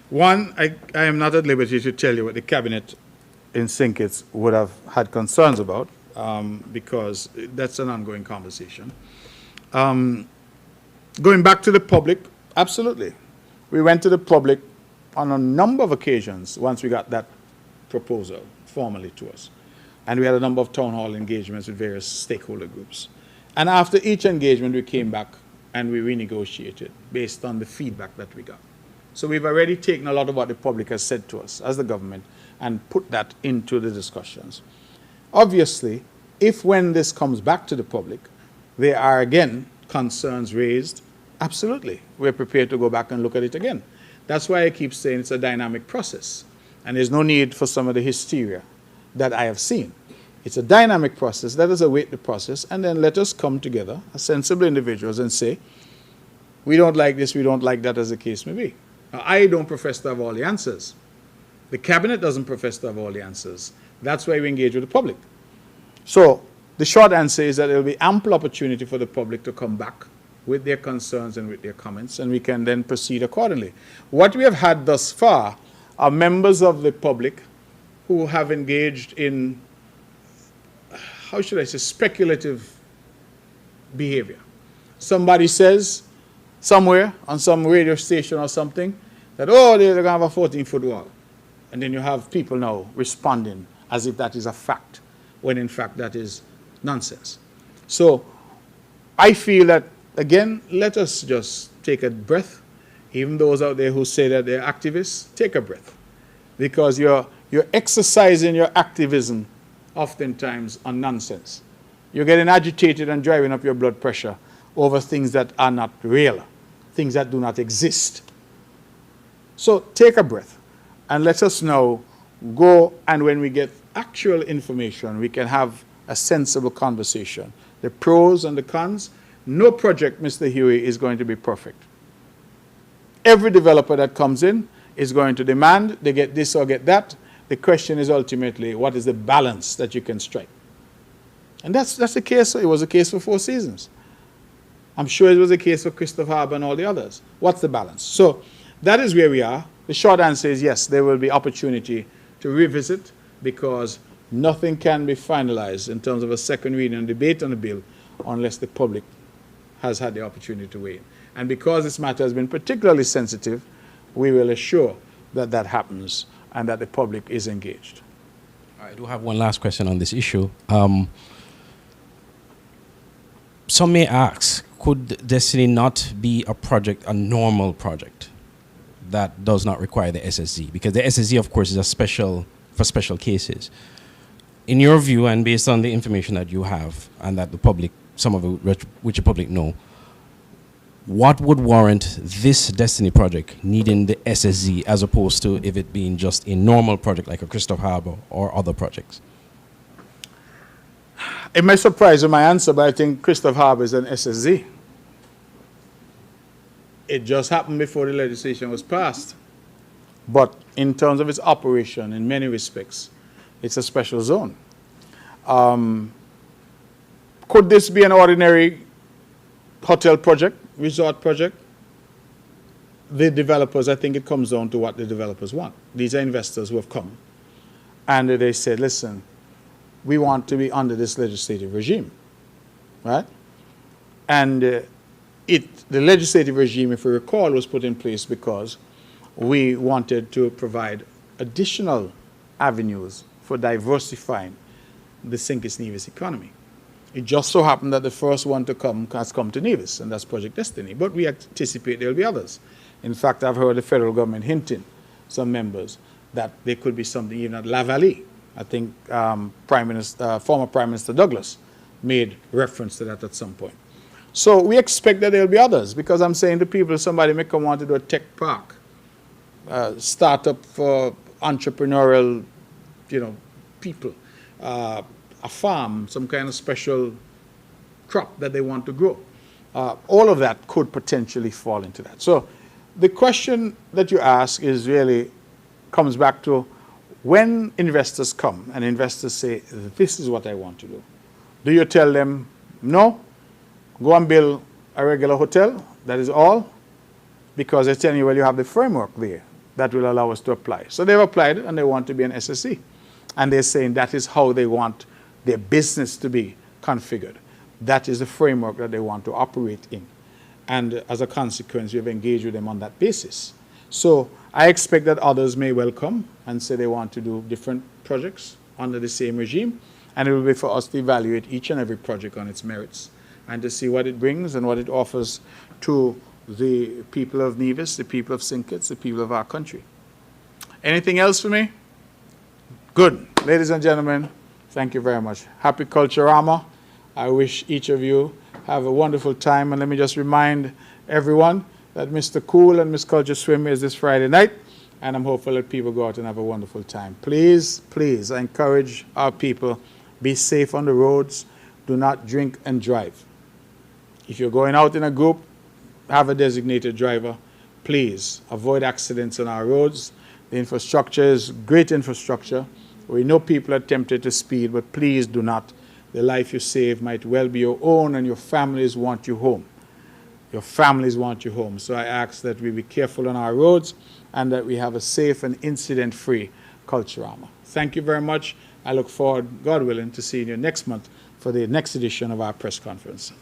One, I am not at liberty to tell you what the cabinet in St. Kitts would have had concerns about, because that's an ongoing conversation. Going back to the public, absolutely. We went to the public on a number of occasions once we got that proposal formally to us. And we had a number of town hall engagements with various stakeholder groups. And after each engagement, we came back and we renegotiated based on the feedback that we got. So we've already taken a lot of what the public has said to us as the government and put that into the discussions. Obviously, if when this comes back to the public, there are again concerns raised, absolutely. We're prepared to go back and look at it again. That's why I keep saying it's a dynamic process. And there's no need for some of the hysteria that I have seen. It's a dynamic process. Let us await the process, and then let us come together as sensible individuals and say, we don't like this, we don't like that, as the case may be. Now, I don't profess to have all the answers. The cabinet doesn't profess to have all the answers. That's why we engage with the public. So the short answer is that there will be ample opportunity for the public to come back with their concerns and with their comments, and we can then proceed accordingly. What we have had thus far are members of the public who have engaged in, how should I say, speculative behavior. Somebody says somewhere on some radio station or something that, oh, they're going to have a 14-foot wall. And then you have people now responding as if that is a fact, when in fact that is nonsense. So I feel that, again, let us just take a breath. Even those out there who say that they're activists, take a breath. Because you're exercising your activism oftentimes on nonsense. You're getting agitated and driving up your blood pressure over things that are not real, things that do not exist. So take a breath and let us now go, and when we get actual information, we can have a sensible conversation. The pros and the cons. No project, Mr. Huey, is going to be perfect. Every developer that comes in is going to demand they get this or get that. The question is ultimately, what is the balance that you can strike? And that's the case. It was a case for Four Seasons. I'm sure it was a case for Christopher Harbour and all the others. What's the balance? So that is where we are. The short answer is yes, there will be opportunity to revisit, because nothing can be finalized in terms of a second reading and debate on the bill unless the public has had the opportunity to weigh in. And because this matter has been particularly sensitive, we will assure that that happens and that the public is engaged. I do have one last question on this issue. Some may ask, could Destiny not be a normal project that does not require the SSZ? Because the SSZ, of course, is for special cases. In your view, and based on the information that you have and that the public, some of it which the public know, what would warrant this Destiny project needing the SSZ as opposed to if it being just a normal project like a Christopher Harbour or other projects? It may surprise you my answer, but I think Christopher Harbour is an SSZ. It just happened before the legislation was passed. But in terms of its operation, in many respects, it's a special zone. Could this be an ordinary hotel project, resort project? The developers, I think it comes down to what the developers want. These are investors who have come. And they said, listen, we want to be under this legislative regime, right? And the legislative regime, if we recall, was put in place because we wanted to provide additional avenues for diversifying the St. Kitts Nevis economy. It just so happened that the first one to come has come to Nevis, and that's Project Destiny. But we anticipate there will be others. In fact, I've heard the federal government hinting, some members, that there could be something even at La Vallée. I think former Prime Minister Douglas made reference to that at some point. So we expect that there will be others, because I'm saying to people, somebody may come on to do a tech park, startup for entrepreneurial, people, a farm, some kind of special crop that they want to grow. All of that could potentially fall into that. So the question that you ask is really comes back to when investors come and investors say, this is what I want to do you tell them, no, go and build a regular hotel, that is all? Because they're telling you, well, you have the framework there that will allow us to apply. So they've applied and they want to be an SSE. And they're saying that is how they want their business to be configured. That is the framework that they want to operate in. And as a consequence, we've engaged with them on that basis. So I expect that others may well come and say they want to do different projects under the same regime. And it will be for us to evaluate each and every project on its merits and to see what it brings and what it offers to the people of Nevis, the people of St. Kitts, the people of our country. Anything else for me? Good. Ladies and gentlemen, thank you very much. Happy Culturama. I wish each of you have a wonderful time. And let me just remind everyone that Mr. Cool and Miss Culture Swim is this Friday night. And I'm hopeful that people go out and have a wonderful time. Please, please, I encourage our people, be safe on the roads. Do not drink and drive. If you're going out in a group, have a designated driver. Please avoid accidents on our roads. The infrastructure is great infrastructure. We know people are tempted to speed, but please do not. The life you save might well be your own, and your families want you home. Your families want you home. So I ask that we be careful on our roads and that we have a safe and incident-free Culturama. Thank you very much. I look forward, God willing, to seeing you next month for the next edition of our press conference.